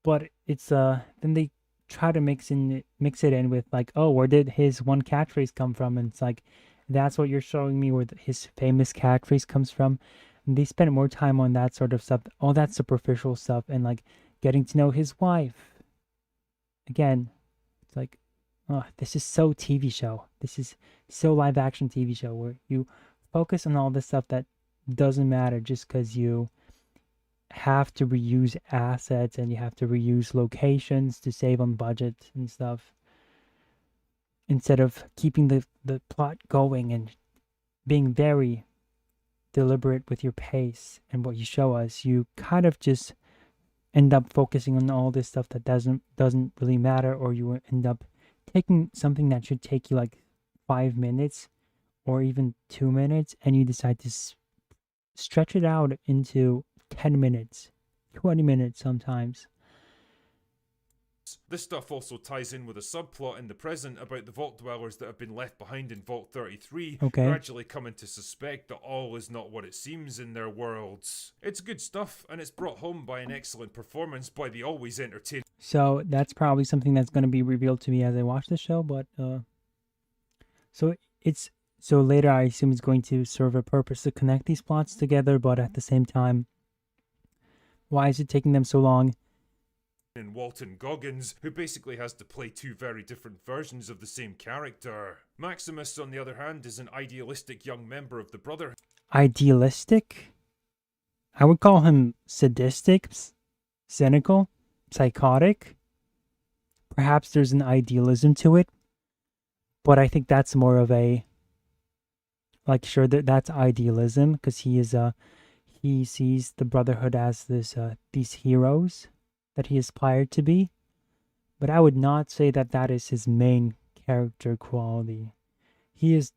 but it's then they try to mix it in with like, oh, where did his one catchphrase come from? And it's like, that's what you're showing me, where his famous catchphrase comes from. And they spend more time on that sort of stuff, all that superficial stuff, and like getting to know his wife. Again, it's like, oh, this is so TV show. This is so live action TV show where you focus on all this stuff that doesn't matter just because you have to reuse assets and you have to reuse locations to save on budget and stuff. Instead of keeping the plot going and being very deliberate with your pace and what you show us, you kind of just end up focusing on all this stuff that doesn't really matter, or you end up taking something that should take you like 5 minutes or even 2 minutes, and you decide to stretch it out into 10 minutes, 20 minutes sometimes. This stuff also ties in with a subplot in the present about the Vault Dwellers that have been left behind in Vault 33, gradually coming to suspect that all is not what it seems in their worlds. It's good stuff, and it's brought home by an excellent performance by the always entertaining. So that's probably something that's going to be revealed to me as I watch the show, but so later I assume it's going to serve a purpose to connect these plots together, but at the same time, why is it taking them so long? And Walton Goggins, who basically has to play two very different versions of the same character. Maximus, on the other hand, is an idealistic young member of the Brotherhood. Idealistic? I would call him sadistic, cynical, psychotic. Perhaps there's an idealism to it, but I think that's more of a, like, sure, that's idealism, because he sees the Brotherhood as these heroes that he aspired to be, but I would not say that that is his main character quality. He is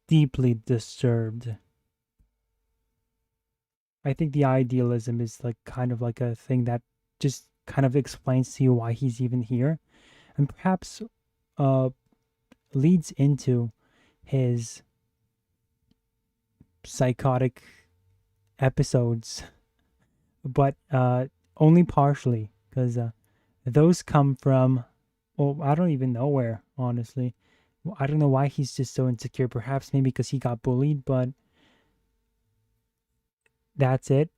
deeply disturbed. I think the idealism is like kind of like a thing that just kind of explains to you why he's even here, and perhaps leads into his psychotic episodes, but only partially. Because those come from, well, I don't even know where, honestly. I don't know why he's just so insecure. Perhaps maybe because he got bullied, but that's it.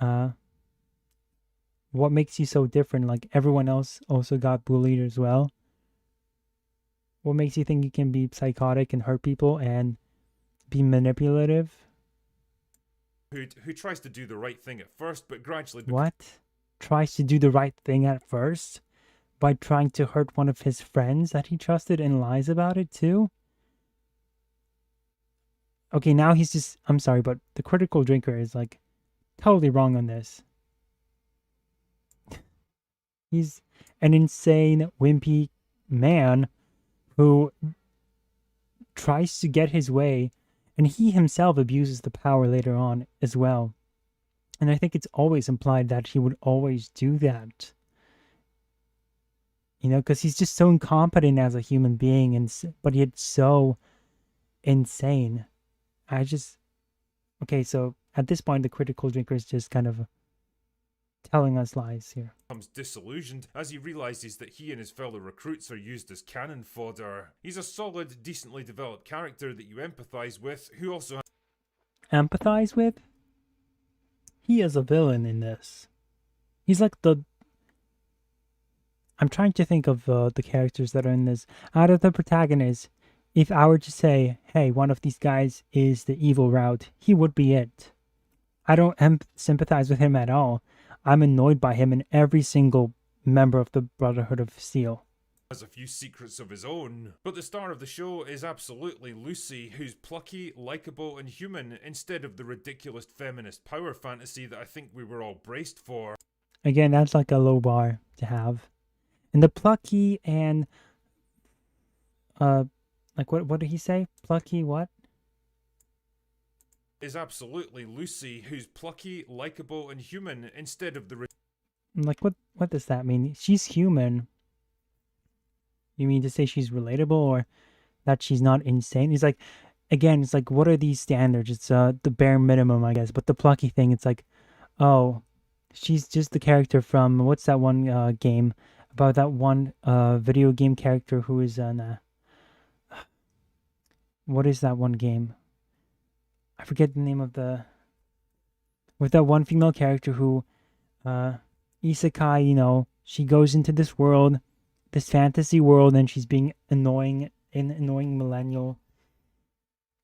What makes you so different? Like, everyone else also got bullied as well. What makes you think you can be psychotic and hurt people and be manipulative? who tries to do the right thing at first, but gradually What? Tries to do the right thing at first by trying to hurt one of his friends that he trusted and lies about it too? Okay, now he's just... I'm sorry, but the critical drinker is like totally wrong on this. He's an insane, wimpy man who tries to get his way, and he himself abuses the power later on as well. And I think it's always implied that he would always do that. You know, because he's just so incompetent as a human being, but yet so insane. Okay, so at this point, the critical drinker is just kind of telling us lies here. becomes disillusioned as he realizes that he and his fellow recruits are used as cannon fodder. He's a solid, decently developed character that you empathize with, who also Empathize with? He is a villain in this. He's like the... I'm trying to think of the characters that are in this. Out of the protagonists, if I were to say, hey, one of these guys is the evil route, he would be it. I don't sympathize with him at all. I'm annoyed by him and every single member of the Brotherhood of Steel. has a few secrets of his own. But the star of the show is absolutely Lucy, who's plucky, likeable, and human, instead of the ridiculous feminist power fantasy that I think we were all braced for. Again, that's like a low bar to have. And the plucky and... like, what did he say? Plucky what? Is absolutely Lucy, who's plucky, likeable, and human, instead of the... Like, what does that mean? She's human. You mean to say she's relatable, or that she's not insane? It's like, again, it's like, what are these standards? It's the bare minimum, I guess. But the plucky thing, it's like, oh, she's just the character from, what's that one game? About that one video game character who is on... what is that one game? I forget the name of the... With that one female character who... isekai, you know, she goes into this world, this fantasy world, and she's being an annoying millennial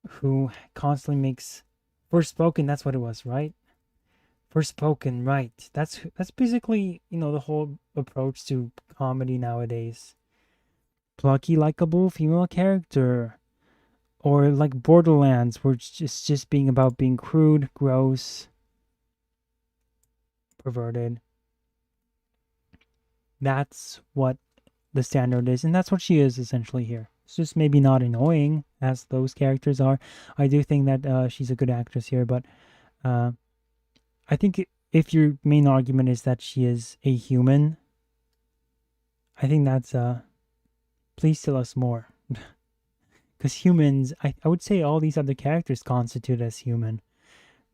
who constantly makes... Forspoken, that's what it was, right? Forspoken, right. That's basically, you know, the whole approach to comedy nowadays. Plucky, likable female character. Or like Borderlands, where it's just being about being crude, gross, perverted. That's what the standard is, and that's what she is essentially here. It's just maybe not annoying as those characters are. I do think that she's a good actress here, but I think if your main argument is that she is a human, I think that's please tell us more. Because humans, I would say all these other characters constitute as human.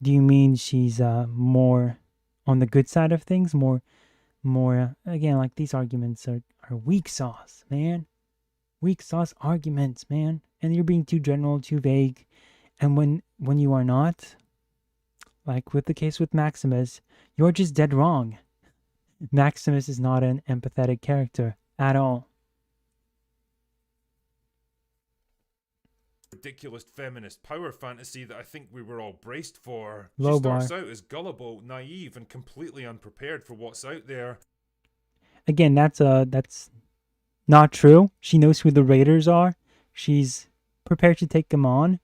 Do you mean she's more on the good side of things? More, again, like these arguments are weak sauce, man. Weak sauce arguments, man. And you're being too general, too vague. And when you are not, like with the case with Maximus, you're just dead wrong. Maximus is not an empathetic character at all. Ridiculous feminist power fantasy that I think we were all braced for. Low She starts bar. out as gullible, naive, and completely unprepared for what's out there. Again, that's not true. She knows who the raiders are. She's prepared to take them on.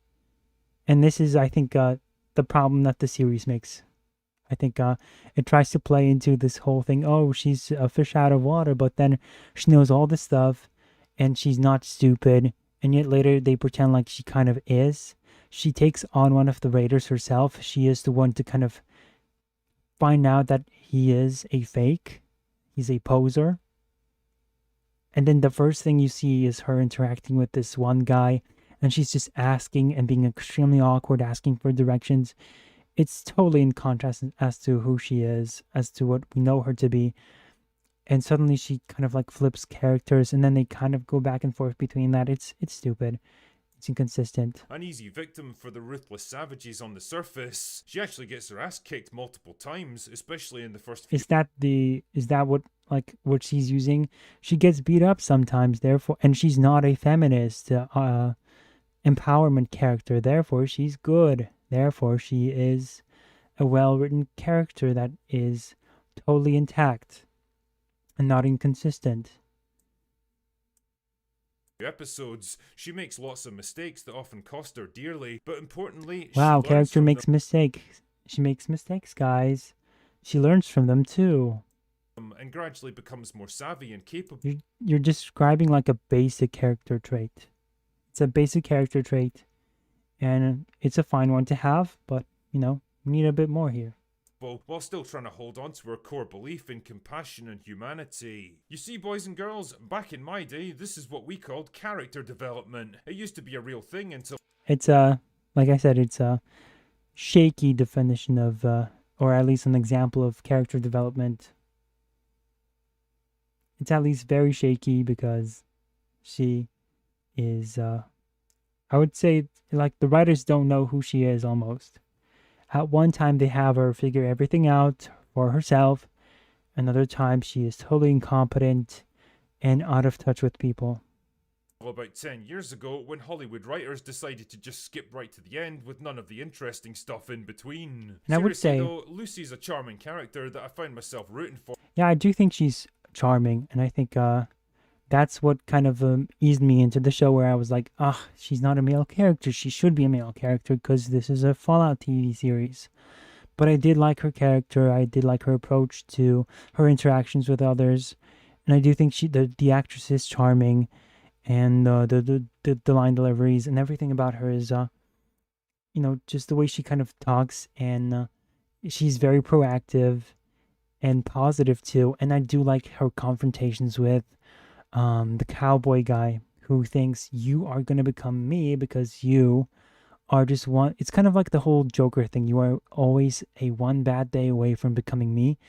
And this is, I think, the problem that the series makes. I think it tries to play into this whole thing. Oh, she's a fish out of water, but then she knows all this stuff, and she's not stupid. And yet later they pretend like she kind of is. She takes on one of the raiders herself. She is the one to kind of find out that he is a fake. He's a poser. And then the first thing you see is her interacting with this one guy. And she's just asking and being extremely awkward, asking for directions. It's totally in contrast as to who she is, as to what we know her to be. And suddenly she kind of like flips characters, and then they kind of go back and forth between that. It's stupid. It's inconsistent. An easy victim for the ruthless savages on the surface. She actually gets her ass kicked multiple times, especially in the first few... Is that what she's using? She gets beat up sometimes, therefore, and she's not a feminist empowerment character. Therefore, she's good. Therefore, she is a well-written character that is totally intact and not inconsistent. Episodes, she makes lots of mistakes that often cost her dearly, but importantly, Wow, she learns character from makes mistakes. She makes mistakes, guys. She learns from them too. them and gradually becomes more savvy and capable. You're describing like a basic character trait. It's a basic character trait, and it's a fine one to have, but, you know, we need a bit more here. While still trying to hold on to her core belief in compassion and humanity. You see, boys and girls, back in my day, this is what we called character development. It used to be a real thing until... It's like I said, it's a shaky definition of, or at least an example of character development. It's at least very shaky because she is, I would say, like, the writers don't know who she is almost. At one time, they have her figure everything out for herself. Another time, she is totally incompetent and out of touch with people. About 10 years ago, when Hollywood writers decided to just skip right to the end with none of the interesting stuff in between. And I would say, though, Lucy's a charming character that I find myself rooting for. yeah, I do think she's charming, and I think that's what kind of eased me into the show, where I was like, she's not a male character. She should be a male character because this is a Fallout TV series. But I did like her character. I did like her approach to her interactions with others. And I do think the actress is charming, and the line deliveries and everything about her is, you know, just the way she kind of talks, and she's very proactive and positive too. And I do like her confrontations with the cowboy guy who thinks you are going to become me because you are just one. It's kind of like the whole Joker thing. You are always a one bad day away from becoming me.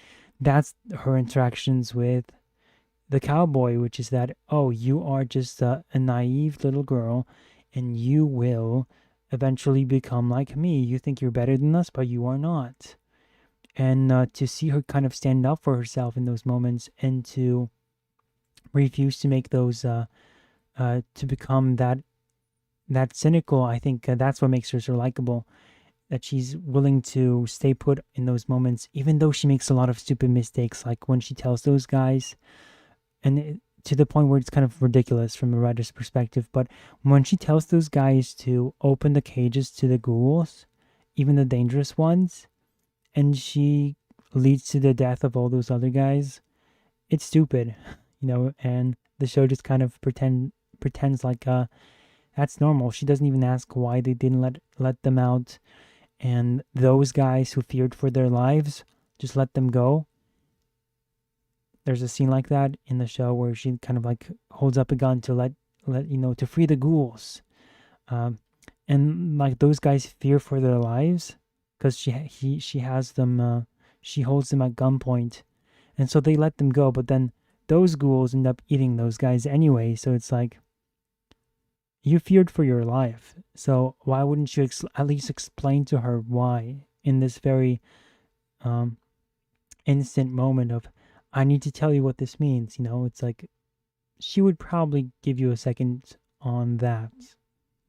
That's her interactions with the cowboy, which is that, oh, you are just a naive little girl and you will eventually become like me. You think you're better than us, but you are not. And to see her kind of stand up for herself in those moments, and to refuse to make those, to become that cynical, I think that's what makes her so likable. That she's willing to stay put in those moments, even though she makes a lot of stupid mistakes, like when she tells those guys, and to the point where it's kind of ridiculous from a writer's perspective, but when she tells those guys to open the cages to the ghouls, even the dangerous ones, and she leads to the death of all those other guys, it's stupid, you know, and the show just kind of pretends like that's normal. She doesn't even ask why they didn't let them out, and those guys who feared for their lives just let them go. There's a scene like that in the show where she kind of like holds up a gun to let you know, to free the ghouls, and like those guys fear for their lives because she has them, she holds them at gunpoint, and so they let them go. But then those ghouls end up eating those guys anyway. So it's like, you feared for your life, so why wouldn't you at least explain to her why in this very instant moment of, I need to tell you what this means, you know? It's like, she would probably give you a second on that,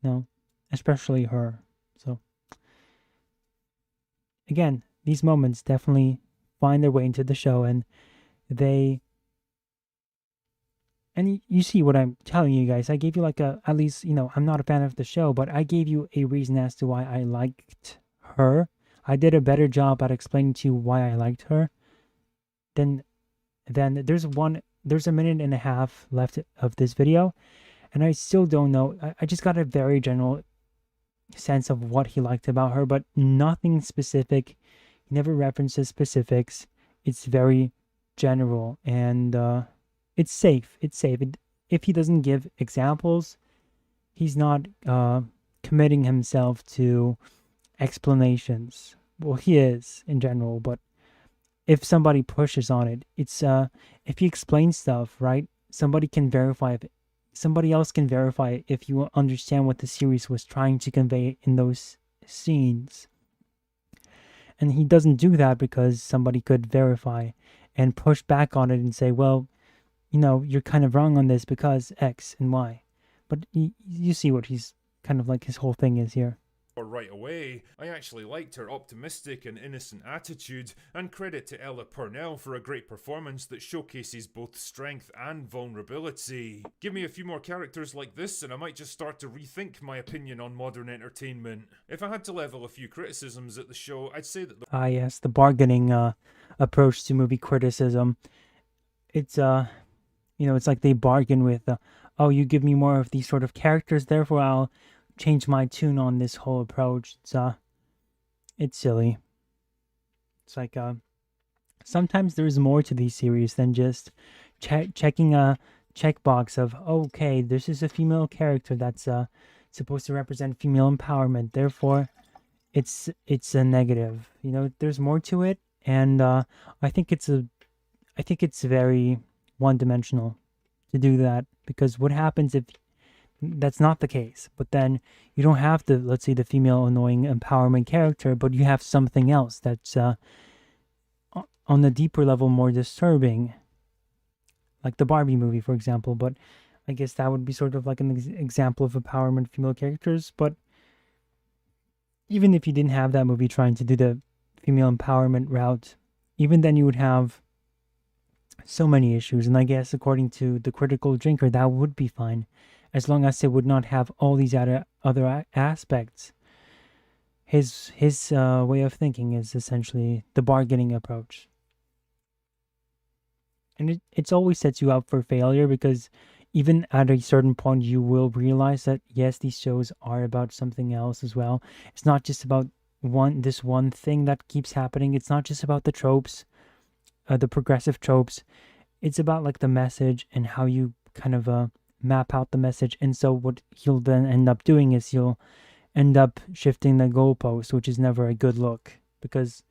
you know? Especially her. So, again, these moments definitely find their way into the show, and you see what I'm telling you guys. I gave you like at least, you know, I'm not a fan of the show, but I gave you a reason as to why I liked her. I did a better job at explaining to you why I liked her. Then there's a minute and a half left of this video, and I still don't know. I just got a very general sense of what he liked about her, but nothing specific. He never references specifics. It's very general, and it's safe. It's safe. If he doesn't give examples, he's not committing himself to explanations. Well, he is in general, but if somebody pushes on it, it's if he explains stuff, right? Somebody else can verify it if you understand what the series was trying to convey in those scenes. And he doesn't do that because somebody could verify and push back on it and say, well, you know, you're kind of wrong on this because X and Y. But you see what he's kind of like, his whole thing is here. right away. I actually liked her optimistic and innocent attitude, and credit to Ella Purnell for a great performance that showcases both strength and vulnerability. Give me a few more characters like this and I might just start to rethink my opinion on modern entertainment. If I had to level a few criticisms at the show, I'd say that Yes, the bargaining approach to movie criticism. It's it's like they bargain with, oh, you give me more of these sort of characters, therefore I'll change my tune on this whole approach. It's silly. It's like sometimes there's more to these series than just checking a checkbox of, okay, this is a female character that's supposed to represent female empowerment, therefore it's a negative. There's more to it, and I think it's very one-dimensional to do that, because what happens if that's not the case? But then you don't have the, let's say, the female annoying empowerment character, but you have something else that's on the deeper level more disturbing, like the Barbie movie, for example. But I guess that would be sort of like an example of empowerment female characters. But even if you didn't have that movie trying to do the female empowerment route, even then you would have so many issues. And I guess according to the Critical Drinker, that would be fine, as long as it would not have all these other aspects. His way of thinking is essentially the bargaining approach. And it's always sets you up for failure, because even at a certain point you will realize that, yes, these shows are about something else as well. It's not just about this one thing that keeps happening. It's not just about the tropes, the progressive tropes. It's about like the message and how you kind of map out the message. And so what he'll then end up doing is he'll end up shifting the goalpost, which is never a good look, because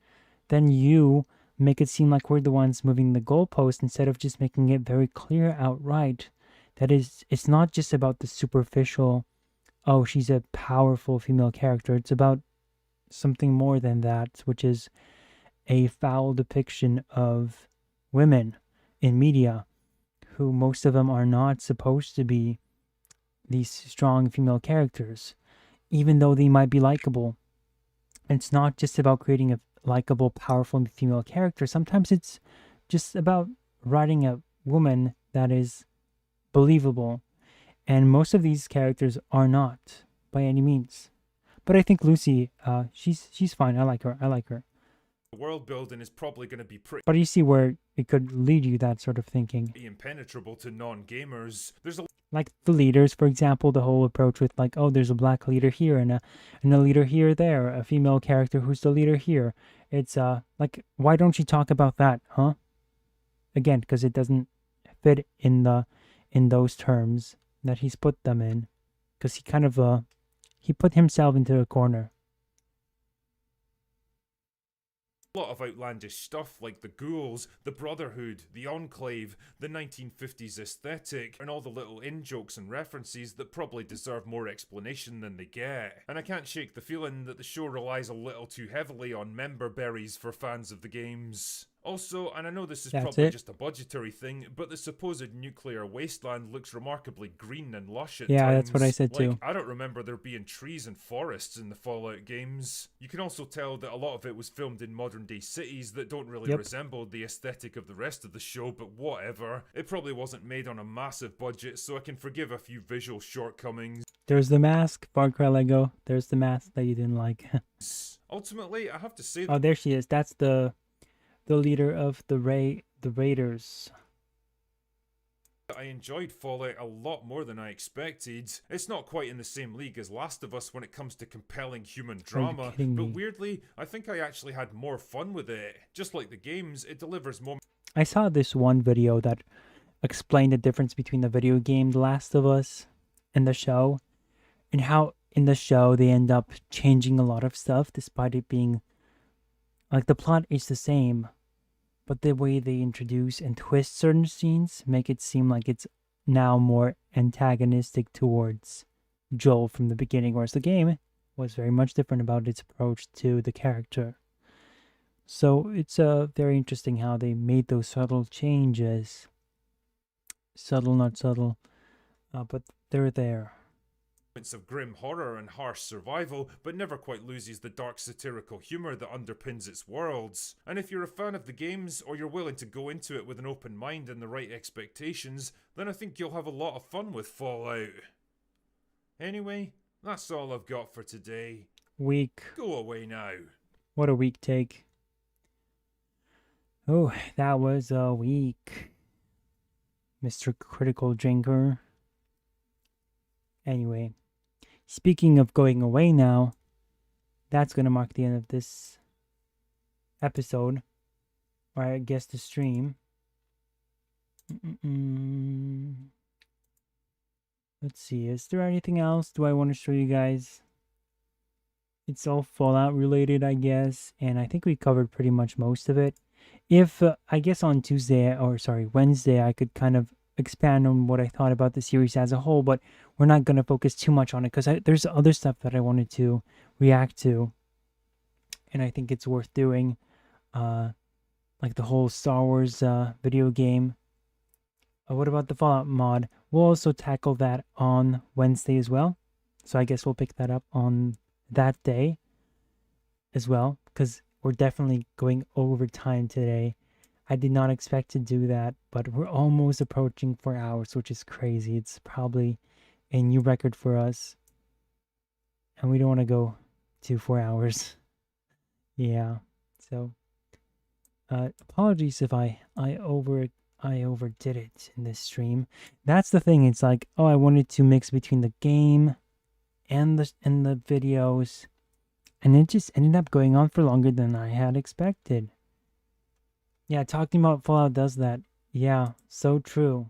then you make it seem like we're the ones moving the goalpost instead of just making it very clear outright that it's not just about the superficial, oh, she's a powerful female character. It's about something more than that, which is a foul depiction of women in media, who most of them are not supposed to be these strong female characters, even though they might be likable. It's not just about creating a likable, powerful female character. Sometimes it's just about writing a woman that is believable, and most of these characters are not by any means. But I think Lucy, she's fine. I like her. the world building is probably going to be pretty But you see where it could lead you, that sort of thinking. impenetrable to non-gamers. There's a Like the leaders, for example, the whole approach with like, oh, there's a black leader here and a leader here, there, a female character who's the leader here. It's like, why don't you talk about that, huh? Again, because it doesn't fit in those terms that he's put them in, because he kind of he put himself into a corner. lot of outlandish stuff like the ghouls, the Brotherhood, the Enclave, the 1950s aesthetic, and all the little in-jokes and references that probably deserve more explanation than they get. And I can't shake the feeling that the show relies a little too heavily on member berries for fans of the games. Also, and I know this is probably just a budgetary thing, but the supposed nuclear wasteland looks remarkably green and lush at times. Yeah, that's what I said too. I don't remember there being trees and forests in the Fallout games. You can also tell that a lot of it was filmed in modern day cities that don't really resemble the aesthetic of the rest of the show, but whatever. It probably wasn't made on a massive budget, so I can forgive a few visual shortcomings. There's the mask, Far Cry Lego. There's the mask that you didn't like. Ultimately, I have to say Oh, there she is. That's the leader of the Raiders. I enjoyed Fallout a lot more than I expected. It's not quite in the same league as Last of Us when it comes to compelling human drama, but weirdly, I think I actually had more fun with it. Just like the games, it delivers more. I saw this one video that explained the difference between the video game The Last of Us and the show, and how in the show they end up changing a lot of stuff despite it being like the plot is the same, but the way they introduce and twist certain scenes make it seem like it's now more antagonistic towards Joel from the beginning, whereas the game was very much different about its approach to the character. So it's very interesting how they made those subtle changes. Subtle, not subtle, but they're there. of grim horror and harsh survival, but never quite loses the dark satirical humour that underpins its worlds. And if you're a fan of the games, or you're willing to go into it with an open mind and the right expectations, then I think you'll have a lot of fun with Fallout. Anyway, that's all I've got for today. Weak. Go away now. What a weak take. Oh, that was a weak Mr. Critical Drinker. Anyway, speaking of going away now, that's going to mark the end of this episode, or I guess the stream. Let's see, is there anything else do I want to show you guys? It's all Fallout related, I guess, and I think we covered pretty much most of it. If, I guess on Wednesday, I could kind of expand on what I thought about the series as a whole, but we're not going to focus too much on it because there's other stuff that I wanted to react to, and I think it's worth doing, like the whole Star Wars video game. What about the Fallout mod? We'll also tackle that on Wednesday as well, so I guess we'll pick that up on that day as well, because we're definitely going over time today. I did not expect to do that, but we're almost approaching 4 hours, which is crazy. It's probably a new record for us, and we don't want to go to 4 hours. Yeah, so apologies if I overdid it in this stream. That's the thing. It's like, oh, I wanted to mix between the game and the videos, and it just ended up going on for longer than I had expected. Yeah, talking about Fallout does that. Yeah, so true.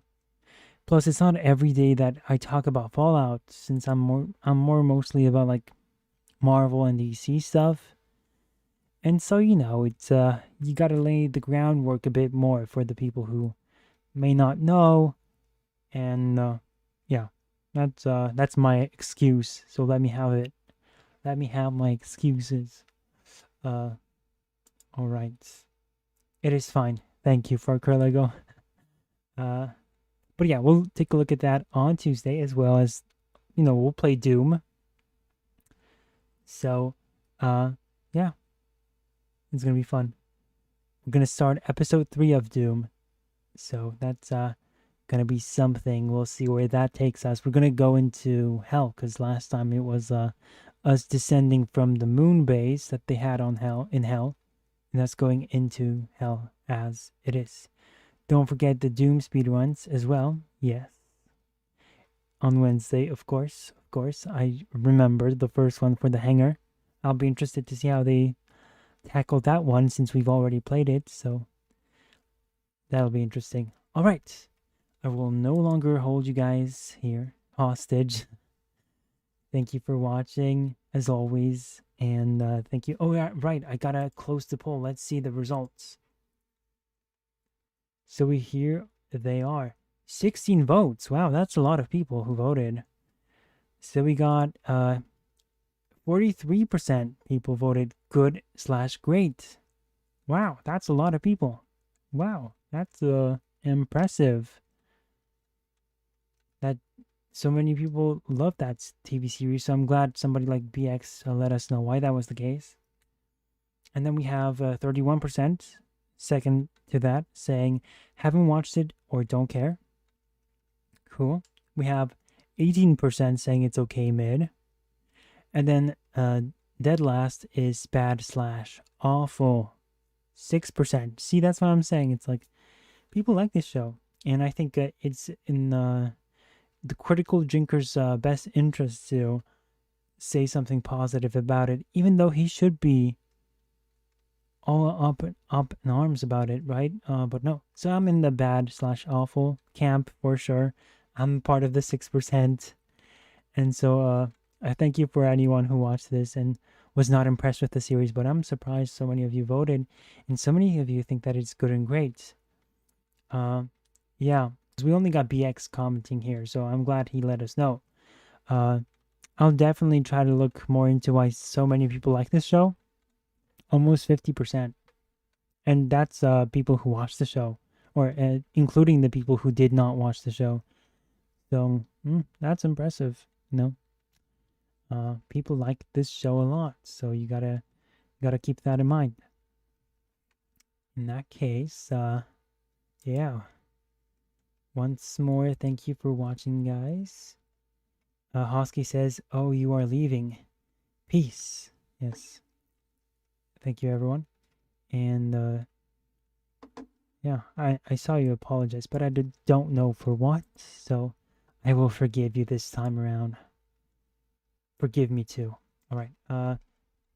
Plus, it's not every day that I talk about Fallout, since I'm more mostly about like Marvel and DC stuff. And so, you know, it's you gotta lay the groundwork a bit more for the people who may not know. And yeah, that's my excuse. So let me have it. Let me have my excuses. All right. It is fine. Thank you, Far Cry Lego. But yeah, we'll take a look at that on Tuesday, as well as, you know, we'll play Doom. So, yeah. It's gonna be fun. We're gonna start episode 3 of Doom. So that's gonna be something. We'll see where that takes us. We're gonna go into hell, because last time it was us descending from the moon base that they had on hell, and that's going into hell as it is. Don't forget the Doom speedruns as well. Yes. On Wednesday, of course. I remember the first one for the hangar. I'll be interested to see how they tackle that one, since we've already played it, so that'll be interesting. All right. I will no longer hold you guys here hostage. Thank you for watching, as always. And thank you. Oh, yeah, right. I gotta close the poll. Let's see the results. So here they are. 16 votes. Wow, that's a lot of people who voted. So we got 43% people voted good/great. Wow, that's a lot of people. Wow, that's impressive. That so many people love that TV series, so I'm glad somebody like BX let us know why that was the case. And then we have 31% second to that saying haven't watched it or don't care. Cool. We have 18% saying it's okay mid. And then dead last is bad/awful. 6%. See, that's what I'm saying. It's like people like this show, and I think it's in the Critical Drinker's best interest to say something positive about it, even though he should be all up in arms about it, right? But no. So I'm in the bad/awful camp for sure. I'm part of the 6%, and so I thank you for anyone who watched this and was not impressed with the series. But I'm surprised so many of you voted, and so many of you think that it's good and great. Yeah. We only got BX commenting here, so I'm glad he let us know. I'll definitely try to look more into why so many people like this show. Almost 50%. And that's people who watch the show, or including the people who did not watch the show. So that's impressive, you know. people like this show a lot, so you gotta keep that in mind. In that case, yeah. Once more, thank you for watching, guys. Hosky says, "Oh, you are leaving. Peace." Yes. Thank you, everyone. And yeah, I saw you apologize, but I don't know for what, so I will forgive you this time around. Forgive me too. All right.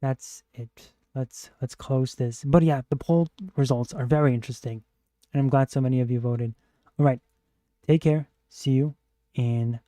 That's it. Let's close this. But yeah, the poll results are very interesting, and I'm glad so many of you voted. All right. Take care. See you in